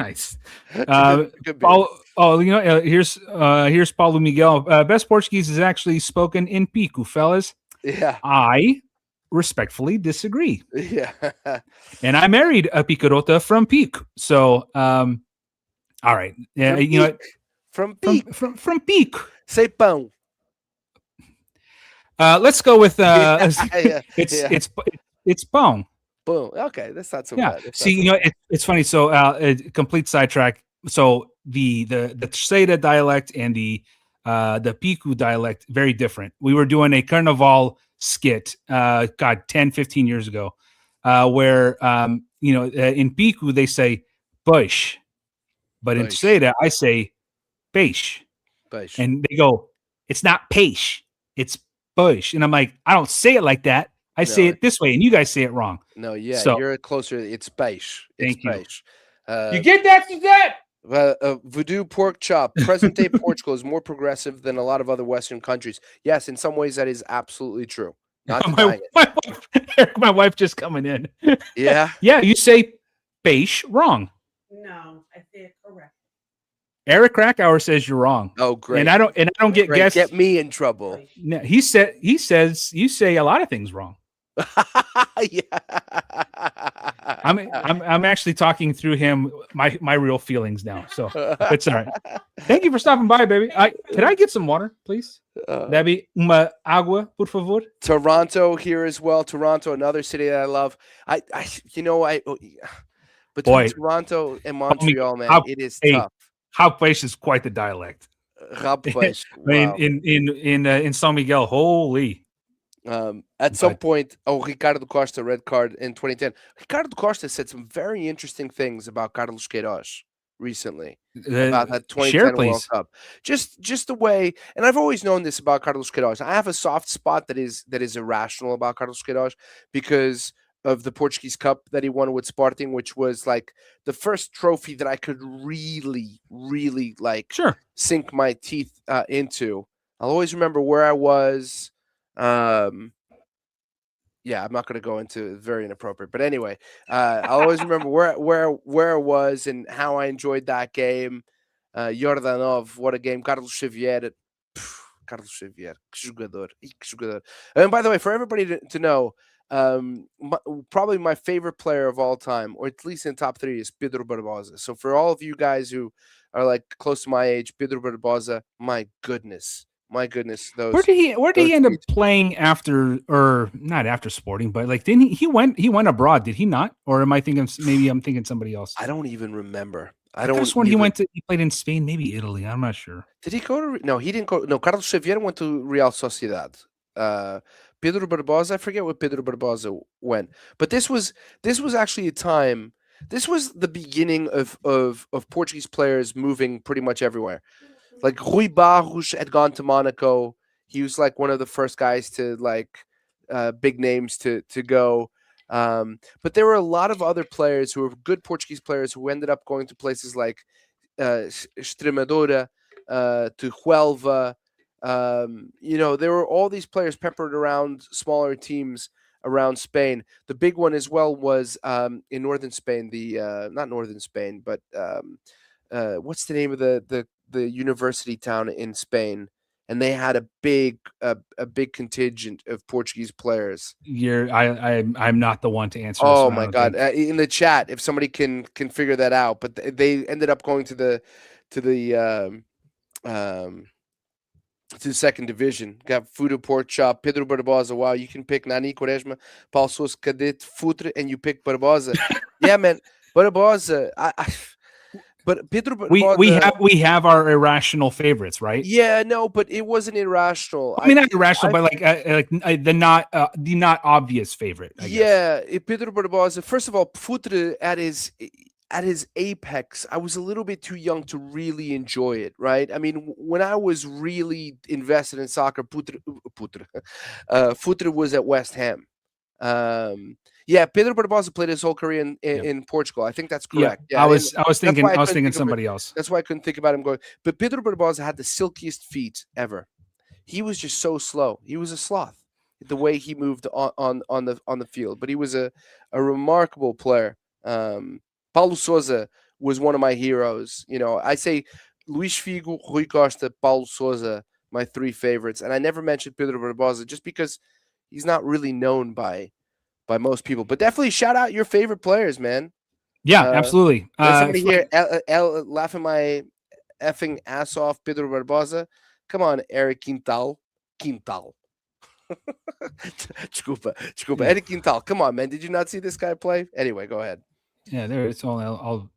Nice. Here's Paulo Miguel. Best Portuguese is actually spoken in Pico, fellas. Yeah. I respectfully disagree. Yeah. And I married a picarota from Pico. So, all right. Yeah, from Pico. From Pico. Say pão. Let's go with it's pão. Boom. Okay, that's not so bad. See, it's funny. So, complete sidetrack. So the Terceira dialect and the Pico dialect, very different. We were doing a Carnival skit, 10, 15 years ago, where in Pico they say bush, but in Terceira I say peixe. And they go, it's not peixe, it's bush. And I'm like, I don't say it like that. I say it this way, and you guys say it wrong. No, yeah, so, you're closer. It's peixe. Thank you. Peixe. You get that, Suzette? Voodoo pork chop. Present-day Portugal is more progressive than a lot of other Western countries. Yes, in some ways that is absolutely true. Not denying it. My wife just coming in. Yeah. Yeah, you say "peixe" wrong. No, I said correct. Eric Krakauer says you're wrong. Oh, great. And I don't get Great. guests. Get me in trouble. No, he says you say a lot of things wrong. Yeah. I'm actually talking through him my real feelings now. So it's all right. Thank you for stopping by, baby. Could I get some water, please? Debbie, uma água, por favor. Toronto here as well. Toronto, another city that I love. Between Boy. Toronto and Montreal, man, it is Hey, tough. Rapaz is quite the dialect. Rapaz, In wow. in São Miguel, holy. At some point, Ricardo Costa, red card in 2010. Ricardo Costa said some very interesting things about Carlos Queiroz recently, about that 2010 World Cup. Just the way, and I've always known this about Carlos Queiroz. I have a soft spot that is irrational about Carlos Queiroz because of the Portuguese Cup that he won with Sporting, which was like the first trophy that I could really, really like sink my teeth into. I'll always remember where I was. Yeah, I'm not going to go into very inappropriate, but anyway, I'll always remember where I was and how I enjoyed that game. Jordanov, what a game! Carlos Xavier, que jogador, que jogador. And by the way, for everybody to know, probably my favorite player of all time, or at least in top 3, is Pedro Barbosa. So for all of you guys who are like close to my age, Pedro Barbosa, my goodness. My goodness, those. Where did he end up playing after, or not after Sporting, but like didn't he went abroad? Did he not? Or am I thinking maybe I'm thinking somebody else? I don't even remember. I don't. When he played in Spain, maybe Italy. I'm not sure. Did he go to? No, he didn't go. No, Carlos Xavier went to Real Sociedad. Pedro Barbosa, I forget where Pedro Barbosa went, but this was actually a time. This was the beginning of Portuguese players moving pretty much everywhere. Like Rui Barros had gone to Monaco. He was like one of the first guys to like big names to go. But there were a lot of other players who were good Portuguese players who ended up going to places like Extremadura, to Huelva. There were all these players peppered around smaller teams around Spain. The big one as well was in northern Spain. Not northern Spain, but what's the name of the university town in Spain? And they had a big contingent of Portuguese players. I'm not the one to answer. Oh my God! In the chat, if somebody can figure that out, but they ended up going to the second division. Got Fudo Pork Chop, Pedro Barbosa. Wow, you can pick Nani Quaresma, Paulo Sousa, Cadet, Futre, and you pick Barbosa. Yeah, man, Barbosa. But Pedro Barbosa, we have our irrational favorites, right? Yeah, no, but it wasn't irrational. I mean, not irrational, but the not obvious favorite. I guess. Pedro Barbosa. First of all, Futre at his apex, I was a little bit too young to really enjoy it, right? I mean, when I was really invested in soccer, Futre was at West Ham. Pedro Barbosa played his whole career in Portugal. I think that's correct. Yeah, I was thinking somebody else. That's why I couldn't think about him going. But Pedro Barbosa had the silkiest feet ever. He was just so slow. He was a sloth. The way he moved on the field, but he was a remarkable player. Paulo Sousa was one of my heroes. I say Luis Figo, Rui Costa, Paulo Sousa, my 3 favorites, and I never mentioned Pedro Barbosa just because he's not really known by most people. But definitely shout out your favorite players, man. Yeah, absolutely. Somebody here laughing my effing ass off, Pedro Barbosa. Come on, Eric Quintal. Desculpa. Eric Quintal. Come on, man. Did you not see this guy play? Anyway, go ahead. Yeah, there it's all.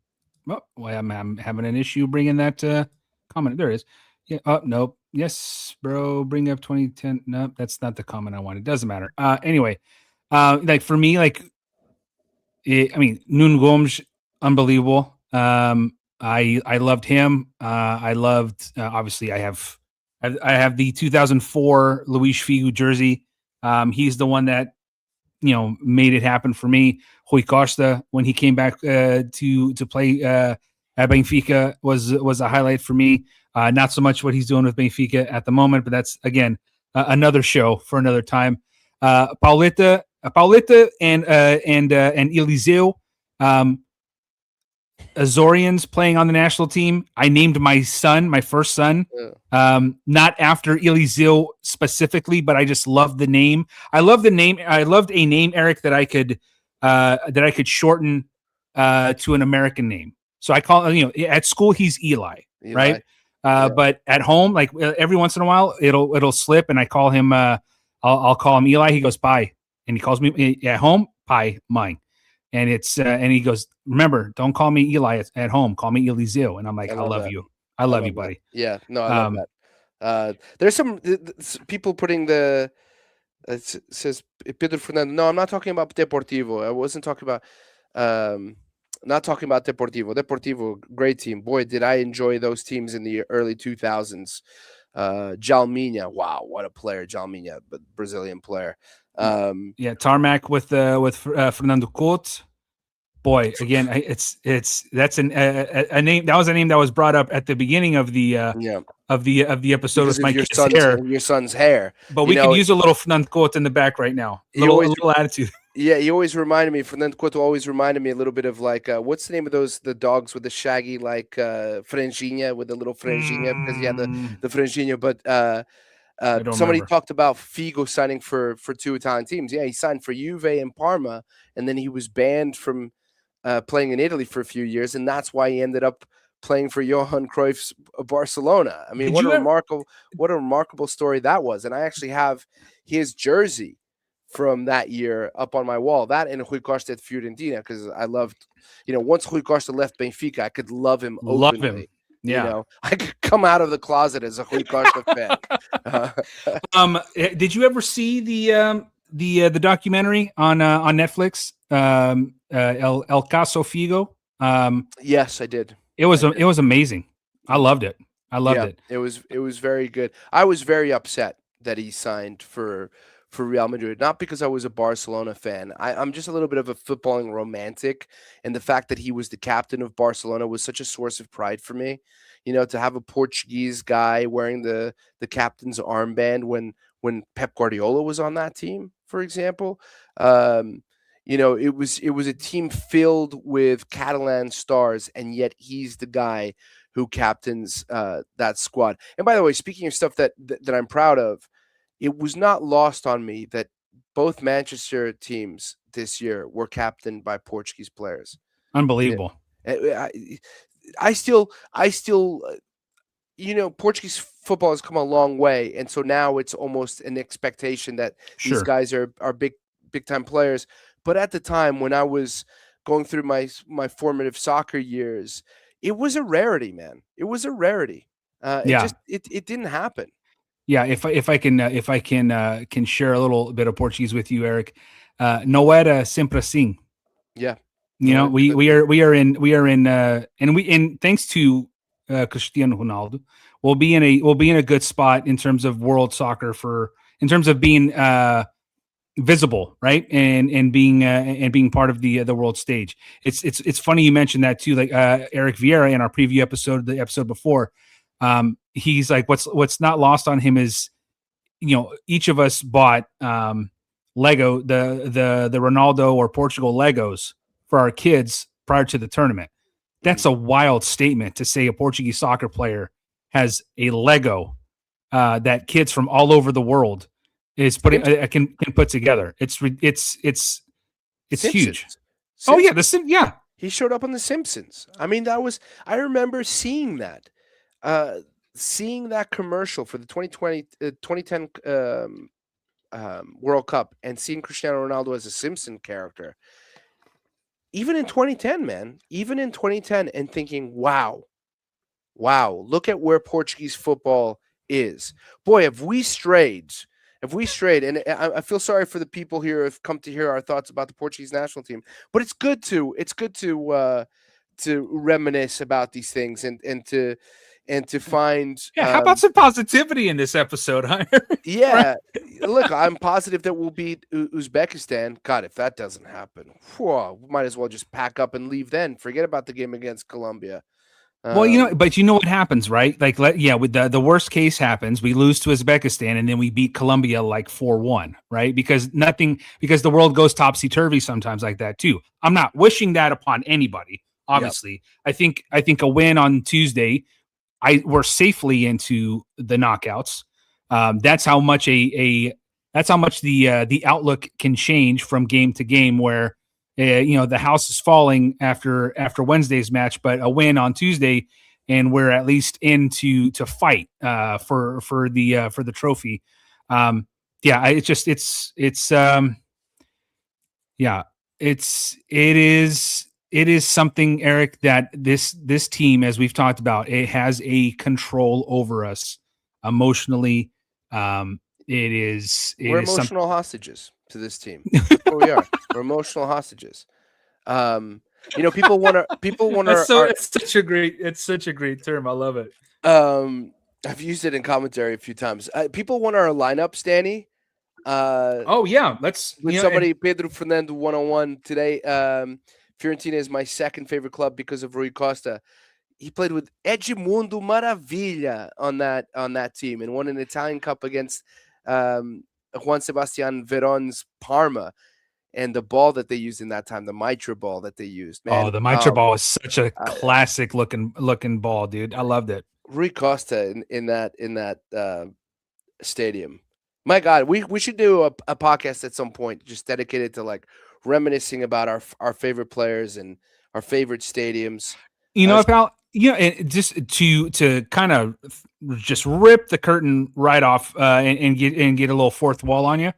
I'm having an issue bringing that comment. There it is. Yeah. Oh, nope. Yes, bro. Bring up 2010. No, that's not the comment I wanted. Doesn't matter. Anyway, like for me, Uzohms, unbelievable. I loved him. I loved. Obviously, I have the 2004 Luis Figo jersey. He's the one that made it happen for me. Rui Costa, when he came back to play at Benfica was a highlight for me. Not so much what he's doing with Benfica at the moment, but that's again another show for another time. Pauleta and Eliseu, Azorians playing on the national team. I named my first son, not after Eliseu specifically, but I just love the name. I love the name. I loved a name, Eric, that I could shorten to an American name. So I call, at school he's Eli. Right? But at home, like every once in a while, it'll slip, and I call him. I'll call him Eli. He goes Pi, and he calls me at home Pi, mine, and it's and he goes, remember, don't call me Eli at home. Call me Eliseu, and I'm like, I love you. I love you, buddy. Yeah, no, I love that. There's some people putting the it says Pedro Fernando. No, I'm not talking about Deportivo. I wasn't talking about. Not talking about Deportivo. Deportivo, great team. Boy, did I enjoy those teams in the early 2000s. Jalminha, wow, what a player, Jalminha, but Brazilian player. Tarmac with Fernando Couto. Boy, again, that's a name. That was a name that was brought up at the beginning of the episode with my kid's hair. Your son's hair. But we could use a little Fernando Couto in the back right now. A little attitude. Yeah, he always reminded me. Fernando Couto always reminded me a little bit of like what's the name of the dogs with the shaggy like franjinha with the little franjinha because he had the franjinha. But somebody talked about Figo signing for 2 Italian teams. Yeah, he signed for Juve and Parma, and then he was banned from playing in Italy for a few years, and that's why he ended up playing for Johan Cruyff's Barcelona. I mean, what a remarkable story that was. And I actually have his jersey from that year up on my wall. That and Rui Costa at Fiorentina, because I loved, once Rui Costa left Benfica, I could love him openly. Love him. Yeah. I could come out of the closet as a Rui Costa fan. Did you ever see the documentary on Netflix? El Caso Figo. Yes, I did. It was amazing. I loved it. It was very good. I was very upset that he signed for Real Madrid, not because I was a Barcelona fan. I'm just a little bit of a footballing romantic, and the fact that he was the captain of Barcelona was such a source of pride for me. To have a Portuguese guy wearing the captain's armband when Pep Guardiola was on that team, for example. It was a team filled with Catalan stars, and yet he's the guy who captains that squad. And by the way, speaking of stuff that I'm proud of, it was not lost on me that both Manchester teams this year were captained by Portuguese players. Unbelievable. I still, Portuguese football has come a long way, and so now it's almost an expectation that these guys are big time players. But at the time when I was going through my formative soccer years, it was a rarity, man. It was a rarity. It didn't happen. Yeah, if I can share a little bit of Portuguese with you, Eric. No era sempre assim. Yeah. We are in and thanks to Cristiano Ronaldo, we'll be in a good spot in terms of world soccer in terms of being visible, right? And being part of the world stage. It's funny you mentioned that too, like Eric Vieira in our preview episode, the episode before. He's like, what's not lost on him is, each of us bought Lego, the Ronaldo or Portugal Legos for our kids prior to the tournament. That's a wild statement to say a Portuguese soccer player has a Lego that kids from all over the world is can put together. It's huge. Simpsons. Oh yeah, he showed up on The Simpsons. I mean, I remember seeing that. Seeing that commercial for the 2010 World Cup and seeing Cristiano Ronaldo as a Simpson character, even in 2010, man, and thinking, wow, look at where Portuguese football is. Boy, have we strayed. And I feel sorry for the people here who have come to hear our thoughts about the Portuguese national team, but it's good to reminisce about these things and to find. Yeah, how about some positivity in this episode, huh? Yeah, look, I'm positive that we'll beat Uzbekistan. God, if that doesn't happen, we might as well just pack up and leave then. Forget about the game against Colombia. Well, but you know what happens, right? Like, with the worst case happens, we lose to Uzbekistan, and then we beat Colombia like 4-1, right? Because the world goes topsy turvy sometimes like that too. I'm not wishing that upon anybody. Obviously, yep. I think a win on Tuesday, we're safely into the knockouts. That's how much the outlook can change from game to game, where the house is falling after Wednesday's match, but a win on Tuesday, and we're at least in to fight for the trophy. It is something, Eric, that this team, as we've talked about, it has a control over us emotionally. We're emotional hostages to this team. That's what we are. We're emotional hostages. People want to. It's such a great term. I love it. I've used it in commentary a few times. People want our lineups, Danny. Let's Pedro Fernando 101 today. Fiorentina is my second favorite club because of Rui Costa. He played with Edmundo Maravilla on that team and won an Italian Cup against Juan Sebastian Veron's Parma. And the ball that they used in that time, the Mitra ball that they used, man. Oh, the Mitra ball is such a classic looking ball, dude. I loved it. Rui Costa in that stadium. My God, we should do a podcast at some point just dedicated to like reminiscing about our favorite players and our favorite stadiums. Pal, and just to kind of just rip the curtain right off and get a little fourth wall on you.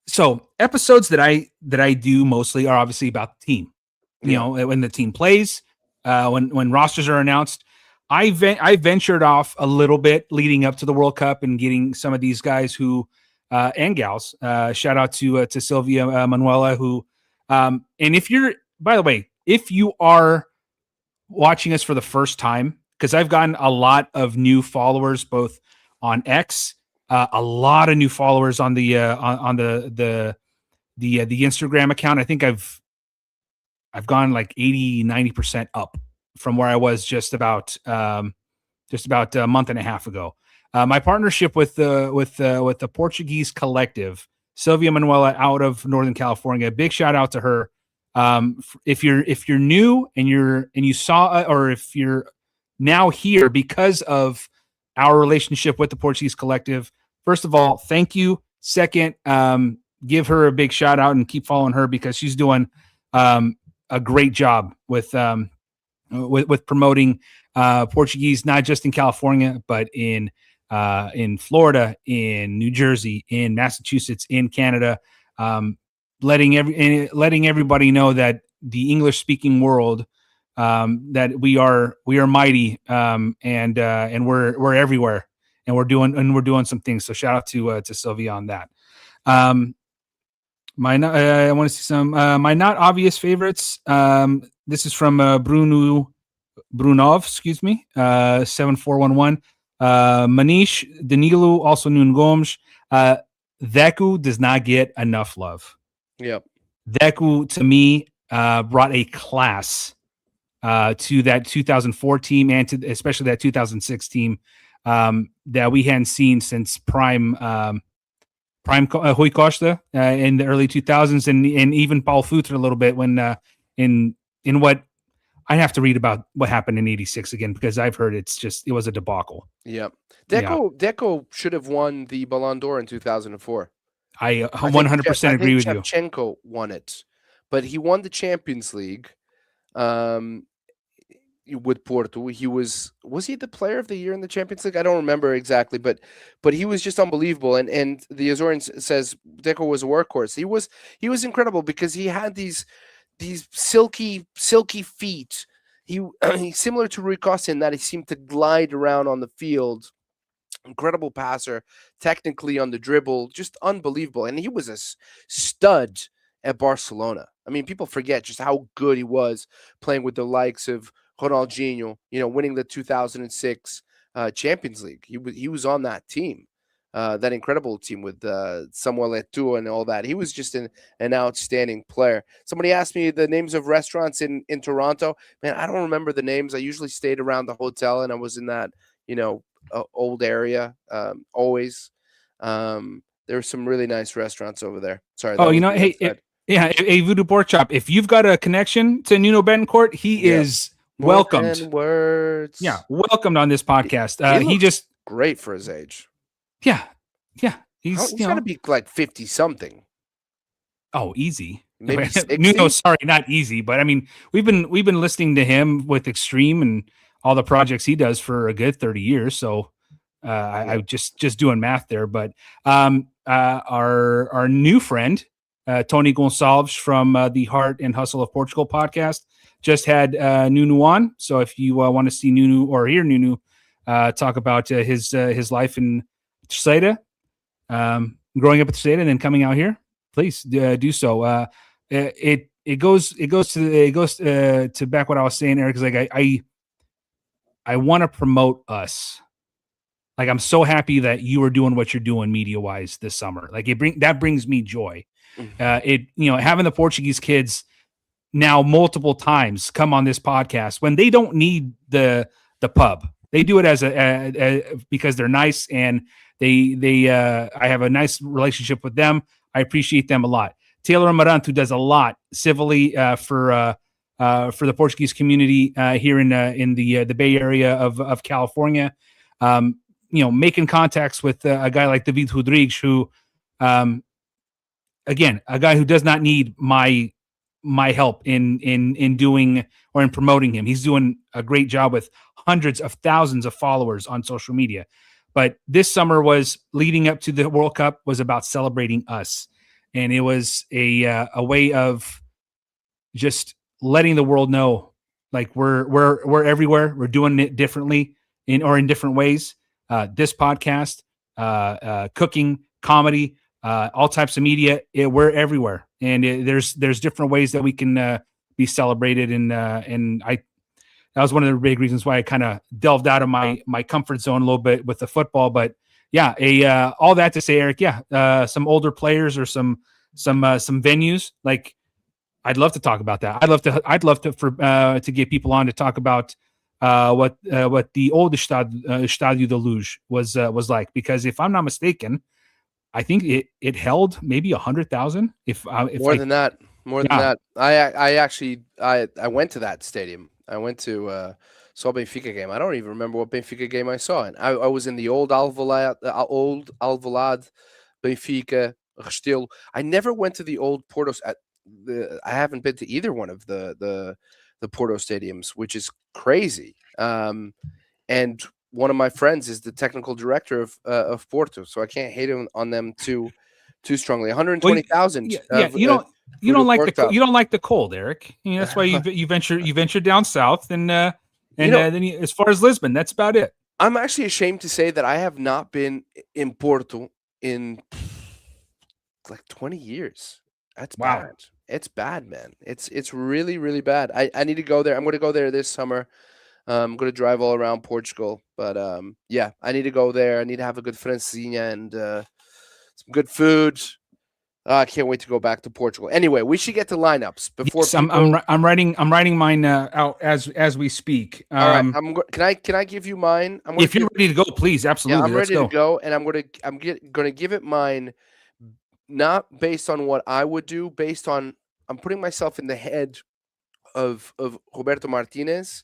So episodes that I do mostly are obviously about the team. When the team plays, when rosters are announced. I ventured off a little bit leading up to the World Cup and getting some of these guys who and gals. Shout out to Sylvia Manuela, who and if you are watching us for the first time, because I've gotten a lot of new followers both on X, a lot of new followers on the Instagram account. I think I've gone like 80-90% up from where I was just about a month and a half ago. My partnership with the Portuguese collective, Sylvia Manuela out of Northern California. Big shout out to her. If you're new and you saw, or if you're now here because of our relationship with the Portuguese collective, first of all, thank you. Second, give her a big shout out and keep following her because she's doing a great job with promoting Portuguese, not just in California, but in Florida, in New Jersey, in Massachusetts, in Canada, letting everybody know that the English speaking world, that we are mighty, and we're everywhere, and we're doing some things. So shout out to Sylvia on that. I want to see some my not obvious favorites. This is from Brunov, 7411. Manish Danilo, also Uzohms. Deku does not get enough love. Yep. Deku, to me, brought a class to that 2004 team and to especially that 2006 team that we hadn't seen since prime Rui Costa in the early 2000s, and even Paul Futre a little bit when in what I have to read about what happened in '86 again, because I've heard it was a debacle. Yep. Deco should have won the Ballon d'Or in 2004. I 100% agree with you. Shevchenko won it, but he won the Champions League with Porto. He was he the player of the year in the Champions League? I don't remember exactly, but he was just unbelievable. And the Uzohms says Deco was a workhorse. He was incredible because he had these silky feet. He's similar to Rui Costa in that he seemed to glide around on the field. Incredible passer, technically on the dribble, just unbelievable. And he was a stud at Barcelona. I mean, people forget just how good he was playing with the likes of Ronaldinho, winning the 2006 Champions League. He was on that team. that incredible team with Samuel Eto'o and all that. He was just an outstanding player. Somebody asked me the names of restaurants in Toronto. Man, I don't remember the names. I usually stayed around the hotel, and I was in that, old area always. There were some really nice restaurants over there. Sorry. Oh, hey, Voodoo Pork Chop, if you've got a connection to Nuno Betancourt, he is welcomed. Words. Yeah, welcomed on this podcast. He just great for his age. Yeah. He's got to be like 50 something. Oh, easy. Maybe 60? Nuno, sorry, not easy, but I mean, we've been listening to him with Extreme and all the projects he does for a good 30 years. So I just doing math there, but our new friend Tony Gonçalves from the Heart and Hustle of Portugal podcast just had Nuno on. So if you want to see Nuno or hear Nuno talk about his life in Terceira, growing up at Terceira and then coming out here, please do so. It goes to back what I was saying, Eric. Is like I want to promote us. Like, I'm so happy that you are doing what you're doing media wise this summer. Like, that brings me joy. Having the Portuguese kids now multiple times come on this podcast when they don't need the pub. They do it as because they're nice, and I have a nice relationship with them. I appreciate them a lot. Taylor Amaranto does a lot civilly for the Portuguese community here in the Bay Area of California. Making contacts with a guy like David Rodrigues, who, again, a guy who does not need my help in doing or in promoting him. He's doing a great job with hundreds of thousands of followers on social media. But this summer was leading up to the World Cup was about celebrating us. And it was a way of just letting the world know, like, we're everywhere. We're doing it differently in different ways. This podcast, cooking, comedy, all types of media, we're everywhere. And there's different ways that we can be celebrated. And that was one of the big reasons why I kind of delved out of my comfort zone a little bit with the football. But yeah, all that to say, Eric, some older players or some venues, like, I'd love to talk about that. I'd love to get people on to talk about what the old Estádio da Luz was like, because if I'm not mistaken, I think it held maybe 100,000. More than that. I went to that stadium. I went to saw a Benfica game. I don't even remember what Benfica game I saw. And I was in the old Alvalade, Benfica, Restelo. I never went to the old Porto. I haven't been to either one of the Porto stadiums, which is crazy. And one of my friends is the technical director of Porto, so I can't hate on them too strongly. 120,000. You don't like the cold, Eric. That's why you venture down south, and then as far as Lisbon, that's about it. I'm actually ashamed to say that I have not been in Porto in like 20 years. That's bad. It's bad, man. It's really, really bad. I need to go there. I'm going to go there this summer. I'm going to drive all around Portugal, but I need to go there. I need to have a good francesinha and some good food. I can't wait to go back to Portugal. Anyway, we should get to lineups before. Yes, I'm writing mine out as we speak. All right, can I give you mine? If you're ready to go, please, absolutely. Yeah, I'm ready to go, and I'm gonna give it mine, not based on what I would do, based on I'm putting myself in the head of Roberto Martínez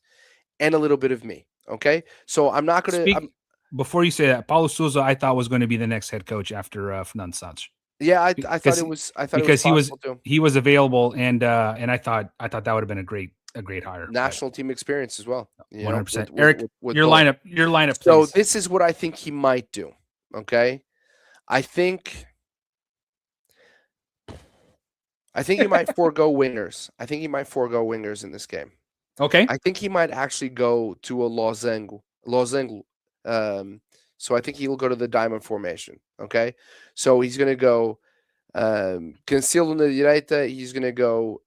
and a little bit of me. Okay, so I'm not gonna. Before you say that, Paulo Sousa, I thought was going to be the next head coach after Fernando Santos. Yeah, I thought it was. I thought because it he was available, and I thought that would have been a great hire. National team experience as well. 100%. Eric, your lineup, please. So this is what I think he might do. Okay, I think he might forego wingers. I think he might forego wingers in this game. Okay. I think he might actually go to a losango. So I think he will go to the diamond formation. Okay. So he's going to go Cancelo na direita. He's going to go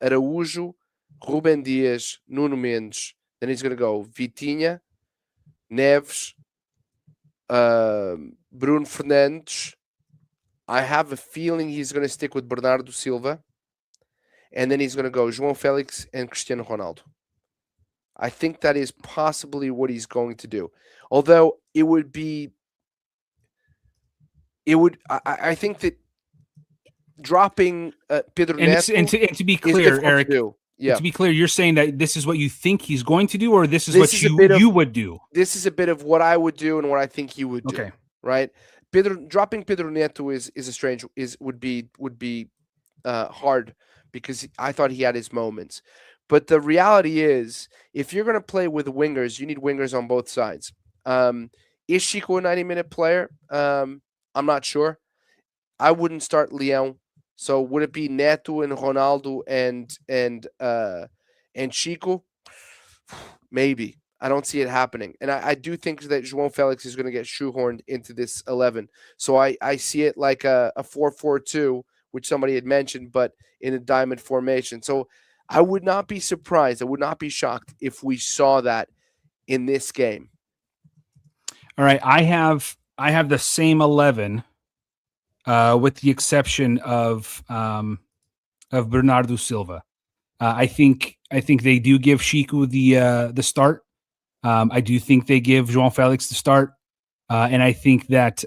Araújo, Rubem Dias, Nuno Mendes. Then he's going to go Vitinha, Neves, Bruno Fernandes. I have a feeling he's going to stick with Bernardo Silva. And then he's going to go João Felix and Cristiano Ronaldo. I think that is possibly what he's going to do. Although it would be, I think that dropping Pedro Neto and to be clear, Eric, to be clear, you're saying that this is what you think he's going to do, or this is what you would do? This is a bit of what I would do and what I think he would do. Okay. Right? Dropping Pedro Neto would be hard, because I thought he had his moments. But the reality is, if you're going to play with wingers, you need wingers on both sides. Is Chico a 90-minute player? I'm not sure. I wouldn't start Leão. So would it be Neto and Ronaldo and Chico? Maybe. I don't see it happening. And I do think that João Felix is going to get shoehorned into this 11. So I see it like a 4-4-2, which somebody had mentioned, but in a diamond formation. So I would not be surprised. I would not be shocked if we saw that in this game. All right. I have the same 11, with the exception of Bernardo Silva. I think they do give Chico the start. I do think they give João Felix the start, and I think that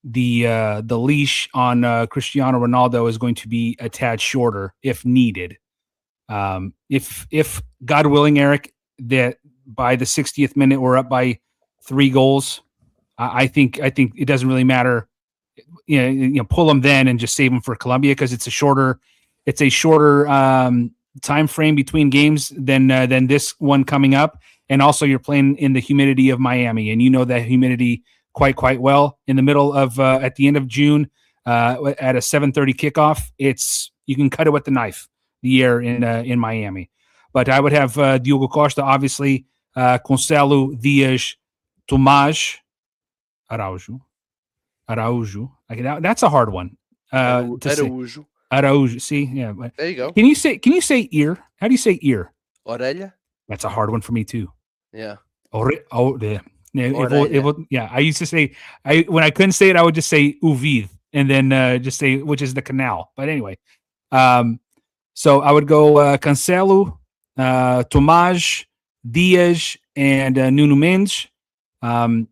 the leash on Cristiano Ronaldo is going to be a tad shorter if needed. If God willing, Eric, that by the 60th minute we're up by 3 goals, I think it doesn't really matter. Pull them then and just save them for Colombia, because it's a shorter time frame between games than this one coming up. And also you're playing in the humidity of Miami, and you know that humidity quite well. In the middle of at the end of June, at a 7:30 kickoff, you can cut it with the knife, the air in Miami. But I would have Diogo Costa, obviously, Cancelo, Diaz, Tomás, Araujo. Okay, that's a hard one. Araujo. See, yeah. There you go. Can you say ear? How do you say ear? Orelha. That's a hard one for me too. Yeah. Yeah. I used to say, when I couldn't say it, I would just say Uvid, and then just say, which is the canal. But anyway, so I would go Cancelo, Tomás, Diaz, and Nuno Mendes. I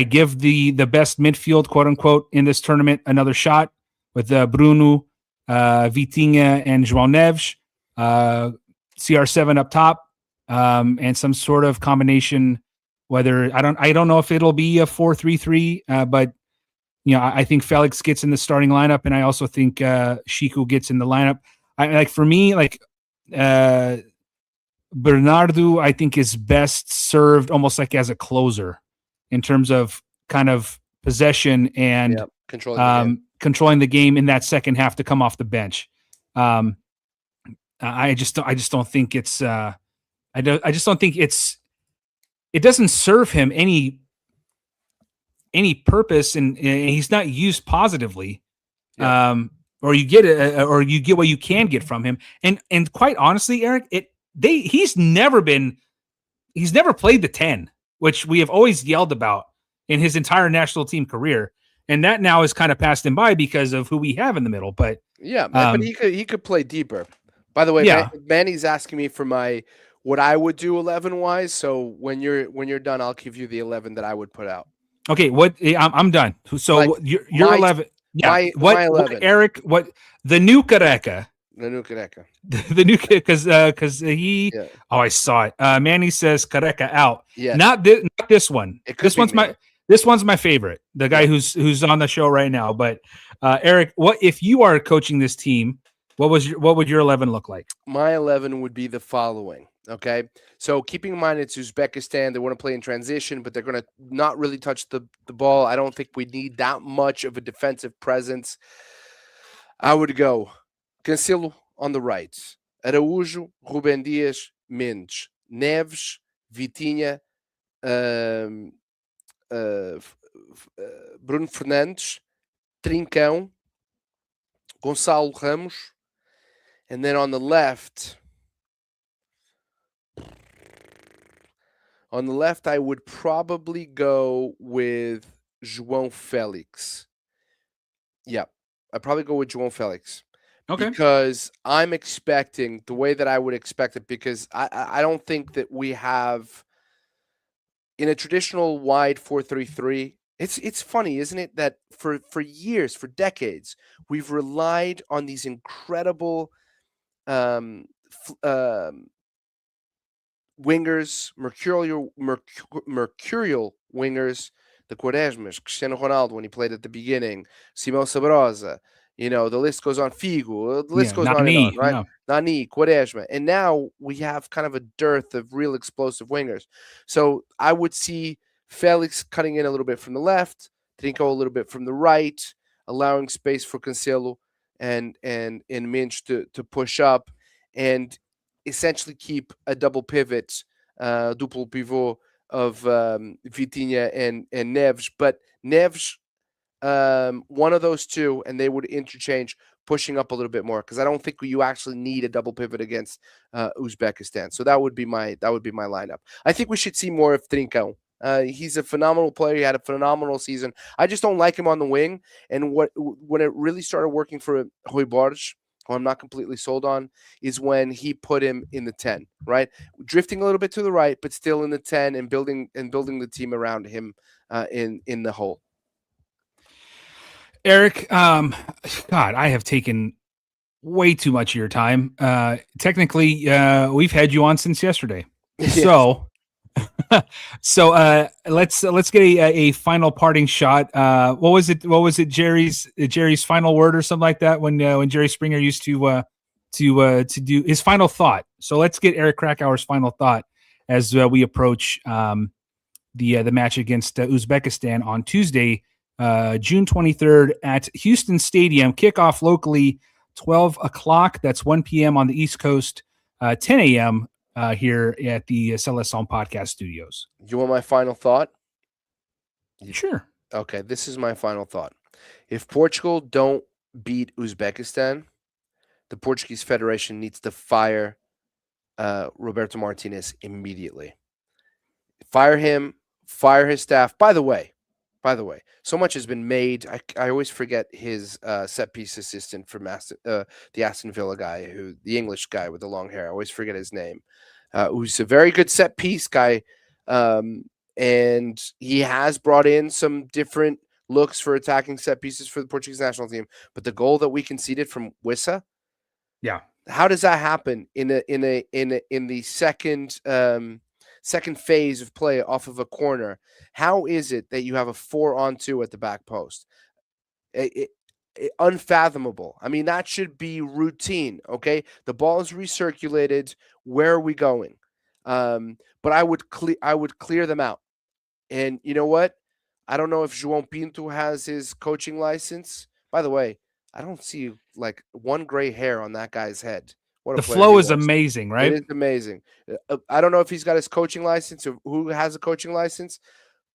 give the best midfield, quote unquote, in this tournament another shot with Bruno, Vitinha, and João Neves. CR7 up top, and some sort of combination. Whether I don't know if it'll be a 4-3-3, but I think Felix gets in the starting lineup, and I also think Chico gets in the lineup. Bernardo, I think, is best served almost like as a closer in terms of kind of possession and controlling the game in that second half to come off the bench. I just don't think it's it doesn't serve him any purpose, and he's not used positively. Or you get what you can get from him. And quite honestly, Eric, he's never played the 10, which we have always yelled about in his entire national team career. And that now is kind of passed him by because of who we have in the middle. But but he could play deeper. By the way, Manny's asking me for what I would do 11 wise. So when you're done, I'll give you the 11 that I would put out. Okay, I'm done. So you're 11. Yeah. My 11. What Eric? What the new Careca? The new Careca. The new because he. Yeah. Oh, I saw it. Manny says Careca out. Yeah. Not this one. This one's my favorite. The guy who's on the show right now. But Eric, what if you are coaching this team? What would your 11 look like? My 11 would be the following. Okay, so keeping in mind it's Uzbekistan, they want to play in transition, but they're going to not really touch the ball. I don't think we need that much of a defensive presence. I would go Cancelo on the right, Araújo, Rubem Dias, Mendes, Neves, Vitinha, Bruno Fernandes, Trincão, Gonçalo Ramos, and then on the left, I would probably go with João Felix. Yeah, I'd probably go with João Felix. Okay. Because I'm expecting the way that I would expect it, because I don't think that we have in a traditional wide 4-3-3. It's funny, isn't it, that for years, for decades, we've relied on these incredible wingers, mercurial wingers, the Quaresmas, Cristiano Ronaldo when he played at the beginning, Simão Sabrosa, the list goes on, Figo, the list goes on and on, right? Nani, Quaresma. And now we have kind of a dearth of real explosive wingers. So I would see Felix cutting in a little bit from the left, Trinco a little bit from the right, allowing space for Cancelo and Minch to push up and essentially keep a double pivot, duplo pivot of Vitinha and Neves. But Neves, one of those two, and they would interchange, pushing up a little bit more, because I don't think you actually need a double pivot against Uzbekistan. So that would be my lineup. I think we should see more of Trincão. He's a phenomenal player. He had a phenomenal season. I just don't like him on the wing. And when it really started working for Rui Borges, who I'm not completely sold on, is when he put him in the 10, right? Drifting a little bit to the right, but still in the 10 and building the team around him in the hole. Eric, God, I have taken way too much of your time. Technically, we've had you on since yesterday. Yes. So let's get a final parting shot. What was it? Jerry's final word or something like that when Jerry Springer used to do his final thought. So let's get Eric Krakauer's final thought as we approach the match against Uzbekistan on Tuesday, June 23rd at Houston Stadium. Kickoff locally 12 o'clock. That's 1 p.m. on the East Coast, 10 a.m. Here at the Seleção podcast studios. You want my final thought? Sure. Okay, this is my final thought. If Portugal don't beat Uzbekistan, the Portuguese Federation needs to fire Roberto Martínez immediately. Fire him, fire his staff. By the way, so much has been made. I always forget his set piece assistant from the Aston Villa guy, the English guy with the long hair. I always forget his name. Who's a very good set piece guy, and he has brought in some different looks for attacking set pieces for the Portuguese national team. But the goal that we conceded from Wissa, yeah, how does that happen in the second phase of play off of a corner? How is it that you have a 4-on-2 at the back post? Unfathomable. I mean, that should be routine. Okay, the ball is recirculated. Where are we going? But I would clear them out. And you know what? I don't know if João Pinto has his coaching license. By the way, I don't see like one gray hair on that guy's head. What the flow is amazing, right? It is amazing. I don't know if he's got his coaching license or who has a coaching license,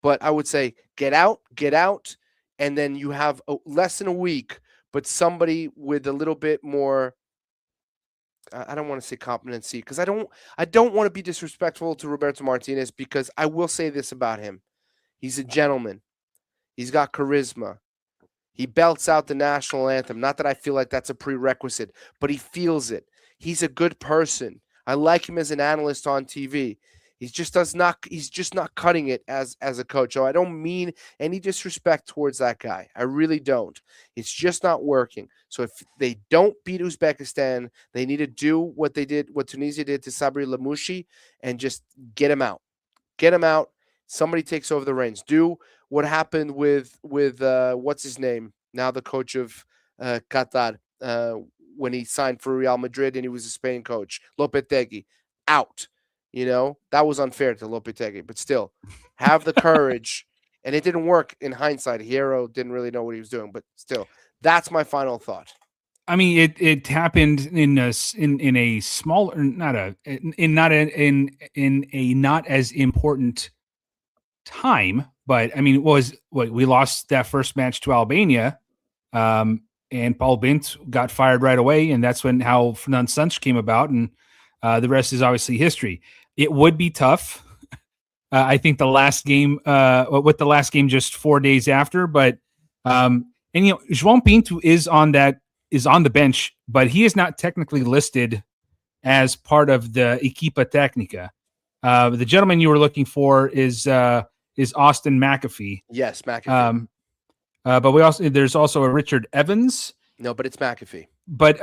but I would say get out, and then you have less than a week, but somebody with a little bit more, I don't want to say competency, because I don't want to be disrespectful to Roberto Martínez, because I will say this about him. He's a gentleman. He's got charisma. He belts out the national anthem. Not that I feel like that's a prerequisite, but he feels it. He's a good person. I like him as an analyst on TV. He's just not cutting it as a coach. So I don't mean any disrespect towards that guy. I really don't. It's just not working. So if they don't beat Uzbekistan, they need to do what Tunisia did to Sabri Lamouchi, and just get him out. Get him out. Somebody takes over the reins. Do what happened with what's his name? Now the coach of Qatar, when he signed for Real Madrid and he was a Spain coach, Lopetegui, out. That was unfair to Lopetegui, but still, have the courage. And it didn't work in hindsight. Hierro didn't really know what he was doing, but still, that's my final thought. I mean, it happened in a smaller, not as important time, but I mean, we lost that first match to Albania, and Paul Bint got fired right away, and that's how Fernand Santos came about, and the rest is obviously history. It would be tough I think the last game, with the last game just 4 days after, but João Pinto is on the bench, but he is not technically listed as part of the Equipa Técnica. The gentleman you were looking for is Austin McAfee. Yes, McAfee. But there's also a Richard Evans. No, but it's McAfee. But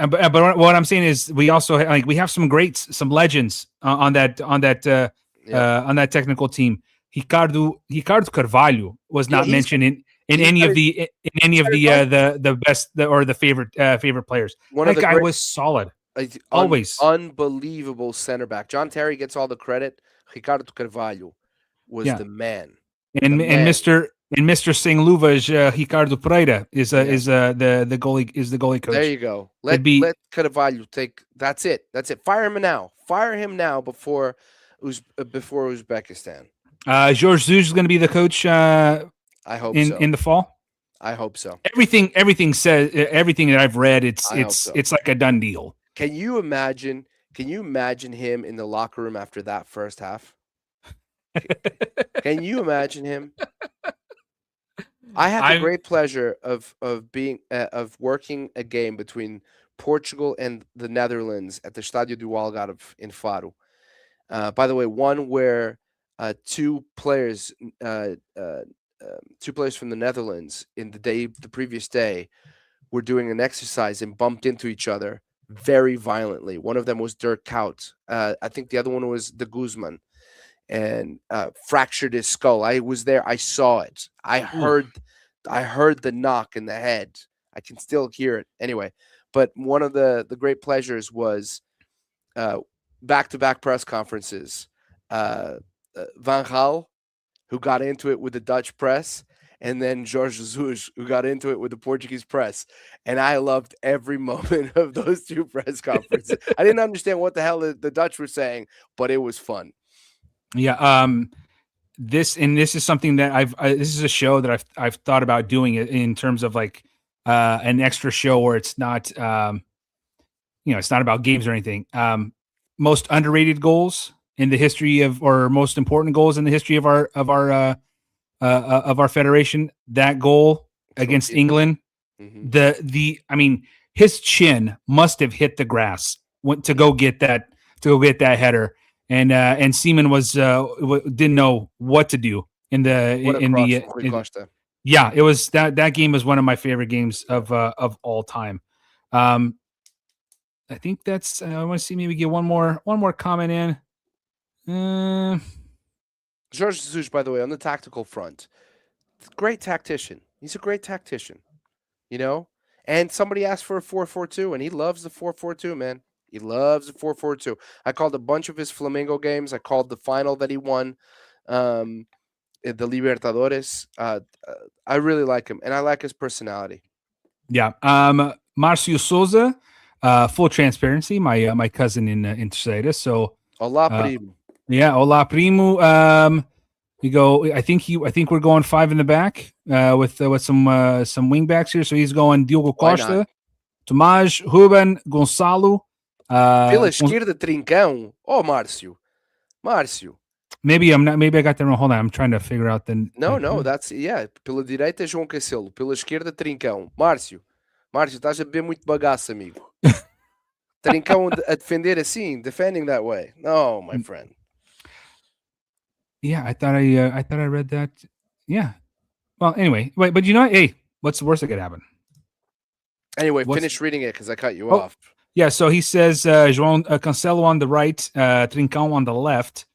what I'm saying is we also we have some greats, some legends on that technical team. Ricardo Carvalho was not mentioned in any of the best or the favorite players. That guy was solid. Always unbelievable center back. John Terry gets all the credit. Ricardo Carvalho was the man. And Mr. Sing Luvas, Ricardo Pereira is the goalie coach. There you go. Let Carvalho take. That's it. Fire him now before Uzbekistan. Jorge Jesus is going to be the coach. I hope in the fall. I hope so. Everything that I've read, it's like a done deal. Can you imagine him in the locker room after that first half? Can you imagine him? I had the great pleasure of working a game between Portugal and the Netherlands at the Estádio do Algarve in Faro. By the way, one where two players from the Netherlands the previous day were doing an exercise and bumped into each other very violently. One of them was Dirk Kuyt. I think the other one was the Guzman, and fractured his skull. I was there. I saw it. I heard the knock in the head. I can still hear it. Anyway, but one of the great pleasures was back-to-back press conferences. Van Gaal, who got into it with the Dutch press, and then Jorge Jesus, who got into it with the Portuguese press. And I loved every moment of those two press conferences. I didn't understand what the hell the Dutch were saying, but it was fun. Yeah. This is something that this is a show that I've thought about doing it in terms of like an extra show where it's not, it's not about games or anything. Most underrated goals in the history or most important goals in the history of our federation. That goal against England, his chin must have hit the grass to go get that header, and Seaman didn't know what to do it was that game was one of my favorite games of all time. I think that's I want to see maybe get one more comment in. Jorge Jesus, by the way, on the tactical front, great tactician. He's a great tactician, and somebody asked for a 4-4-2, and he loves the 4-4-2, man. He loves the 4-4-2. I called a bunch of his Flamengo games. I called the final that he won, the Libertadores. I really like him, and I like his personality. Yeah. Marcio Souza, full transparency, my cousin in Terceira. So Olá, primo. Yeah, Olá, primo. We go. I think we're going 5 in the back with some wing backs here. So he's going Diogo Costa, Tomás, Ruben, Gonçalo. Pela esquerda, Trincão. Oh, Márcio. Maybe I got that wrong. Hold on, I'm trying to figure out the. No, that's Pela direita, João Cancelo. Pela esquerda, Trincão. Márcio, estás a beber muito bagaço, amigo. Trincão a defender assim, defending that way. No, my friend. Yeah, I thought I read that. Yeah. Well, anyway, wait, but hey, what's the worst that could happen? Anyway, finish reading it because I cut you off. Yeah, so he says João Cancelo on the right, Trincão on the left,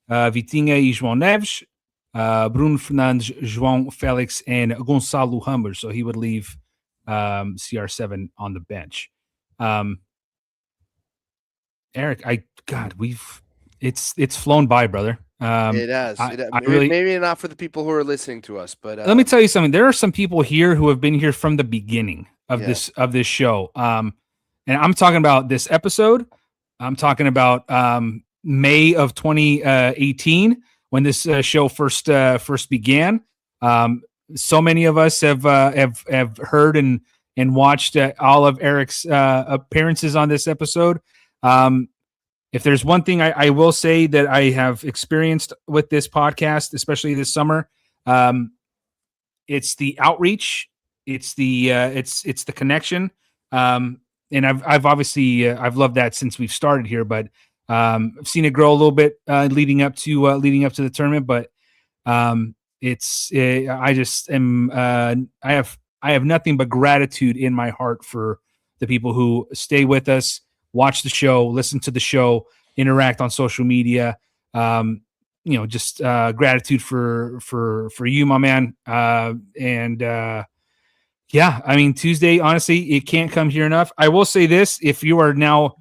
Vitinha e João Neves, Bruno Fernandes, João Felix, and Gonçalo Humber. So he would leave CR7 on the bench. Eric, it's flown by, brother. It has. Maybe not for the people who are listening to us, but let me tell you something. There are some people here who have been here from the beginning of this show. And I'm talking about this episode. I'm talking about May of 2018 when this show first began. So many of us have heard and if watched all of Eric's appearances on this episode. If if there's one thing I will say that I have experienced with this podcast, especially this summer, it's the outreach, it's the connection, and I've obviously I've loved that since we've started here, but I've seen it grow a little bit leading up to the tournament, but I just am I have nothing but gratitude in my heart for the people who stay with us, watch the show, listen to the show, interact on social media. Just gratitude for you, my man. Yeah, I mean, Tuesday, honestly, it can't come here enough. I will say this: if you are now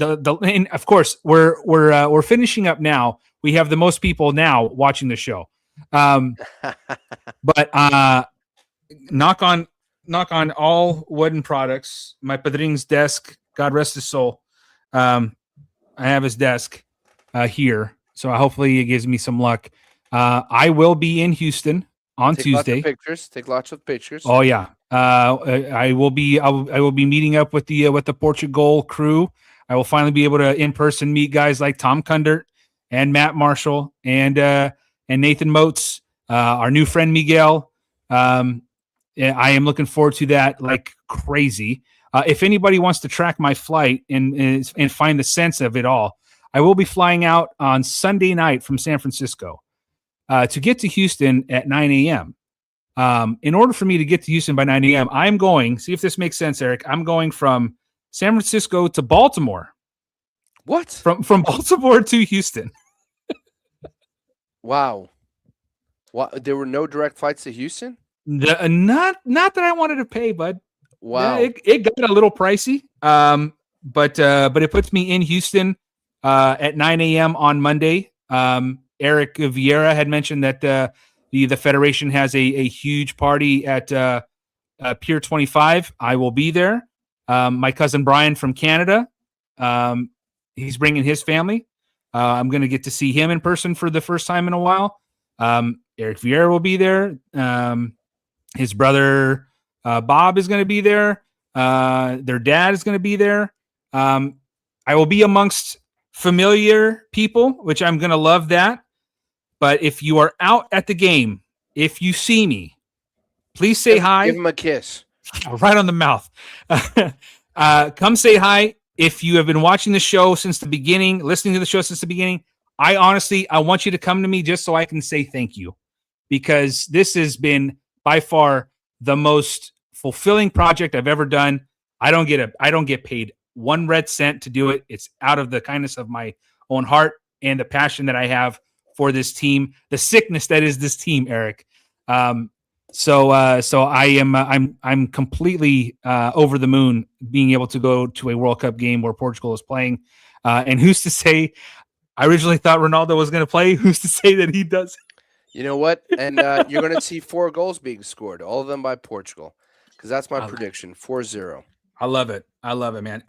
and of course we're finishing up now. We have the most people now watching the show. But knock on all wooden products. My padrin's desk, God rest his soul. I have his desk here, so hopefully it gives me some luck. I will be in Houston on Tuesday. Take lots of pictures. Oh yeah. I will be meeting up with the Portugal crew. I will finally be able to in person meet guys like Tom Kundert and Matt Marshall and Nathan Moats, our new friend Miguel. I am looking forward to that like crazy. If anybody wants to track my flight and find the sense of it all, I will be flying out on Sunday night from San Francisco to get to Houston at 9 a.m. In order for me to get to Houston by 9 a.m., I'm going, see if this makes sense, Eric. I'm going from San Francisco to Baltimore. What? From Baltimore to Houston. Wow. What? There were no direct flights to Houston? Not that I wanted to pay, bud. Wow. It got a little pricey. But it puts me in Houston at 9 a.m. on Monday. Eric Vieira had mentioned that the Federation has a huge party at Pier 25. I will be there. My cousin Brian from Canada, he's bringing his family. I'm going to get to see him in person for the first time in a while. Eric Vieira will be there. His brother Bob is going to be there. Their dad is going to be there. I will be amongst familiar people, which I'm going to love that. But if you are out at the game, if you see me, please say hi. Give him a kiss. Right on the mouth. Come say hi. If you have been watching the show since the beginning, listening to the show since the beginning, I want you to come to me just so I can say thank you, because this has been by far the most fulfilling project I've ever done. I don't get paid 1 red cent to do it. It's out of the kindness of my own heart and the passion that I have for this team, the sickness that is this team, Eric. So I am I'm completely over the moon being able to go to a World Cup game where Portugal is playing. And who's to say? I originally thought Ronaldo was going to play. Who's to say that he does? You know what? And you're going to see 4 goals being scored, all of them by Portugal, because that's my prediction, 4-0. I love it. I love it, man.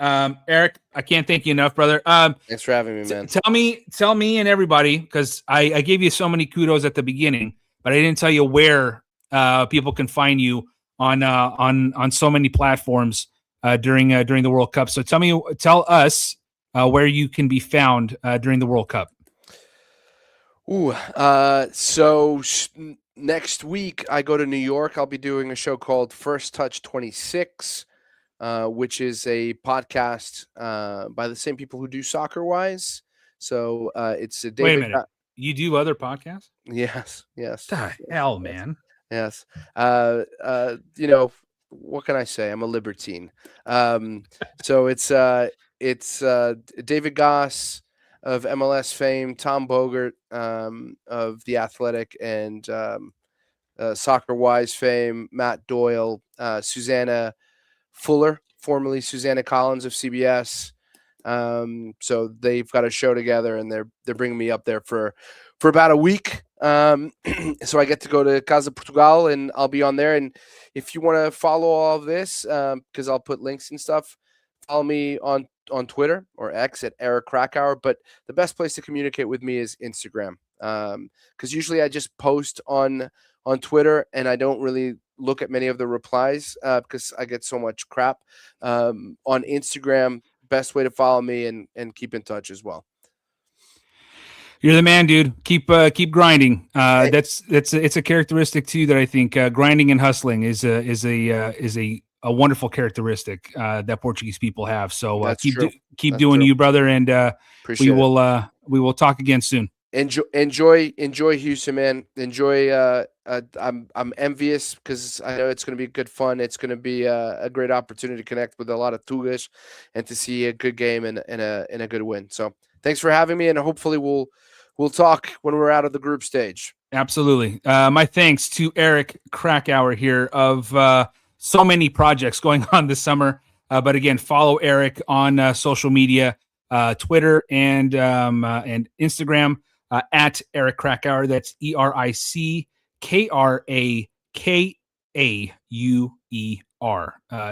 Eric, I can't thank you enough, brother. Thanks for having me, man. Tell me and everybody, because I gave you so many kudos at the beginning, but I didn't tell you where people can find you on so many platforms during the World Cup. So tell us where you can be found during the World Cup. Next week I go to New York. I'll be doing a show called First Touch 26, which is a podcast by the same people who do Soccer Wise. So it's a David. Wait a minute. You do other podcasts? Yes. The hell, man. Yes. What can I say? I'm a libertine. So it's David Goss of MLS fame, Tom Bogert of The Athletic and Soccer Wise fame, Matt Doyle, Susanna Fuller, formerly Susanna Collins of CBS. So they've got a show together, and they're bringing me up there for about a week. So I get to go to Casa Portugal, and I'll be on there. And if you want to follow all of this, because I'll put links and stuff, follow me on Twitter or X at Eric Krakauer. But the best place to communicate with me is Instagram, because usually I just post on Twitter, and I don't really look at many of the replies because I get so much crap on Instagram. best way to follow me and keep in touch as well. You're the man, dude. Keep grinding. It's a characteristic too that I think grinding and hustling is a wonderful characteristic that Portuguese people have. So keep doing you, brother, and we will talk again soon. Enjoy Houston, man. Enjoy. I'm envious because I know it's going to be good fun. It's going to be a great opportunity to connect with a lot of Tugas and to see a good game and a good win. So thanks for having me, and hopefully we'll talk when we're out of the group stage. Absolutely. My thanks to Eric Krakauer here of so many projects going on this summer. But again, follow Eric on social media, Twitter and Instagram at Eric Krakauer. That's ErikKrakauer.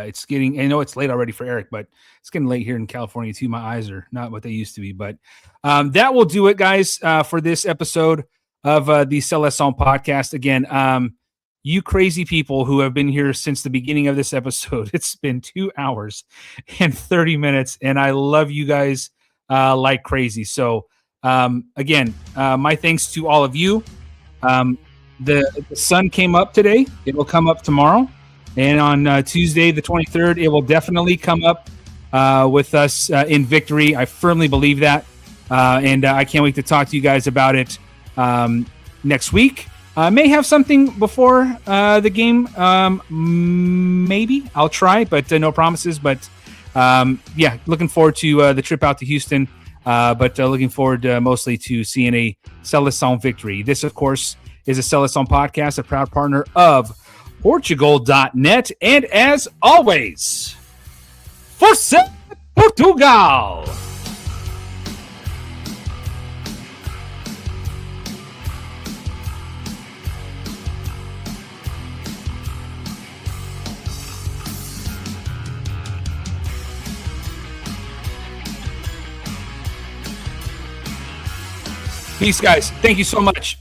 It's getting, I know it's late already for Eric, but it's getting late here in California too. My eyes are not what they used to be, but that will do it, guys, for this episode of the Seleção podcast. Again, you crazy people who have been here since the beginning of this episode, it's been 2 hours and 30 minutes, and I love you guys like crazy. So again, my thanks to all of you. The sun came up today. It will come up tomorrow. And on Tuesday, the 23rd, it will definitely come up with us in victory. I firmly believe that. And I can't wait to talk to you guys about it next week. I may have something before the game. Maybe. I'll try, but no promises. But yeah, looking forward to the trip out to Houston. But looking forward mostly to seeing a Seleção victory. This, of course, is a Seleção podcast, a proud partner of Portugal.net. And as always, FORÇA Portugal! Peace, guys. Thank you so much.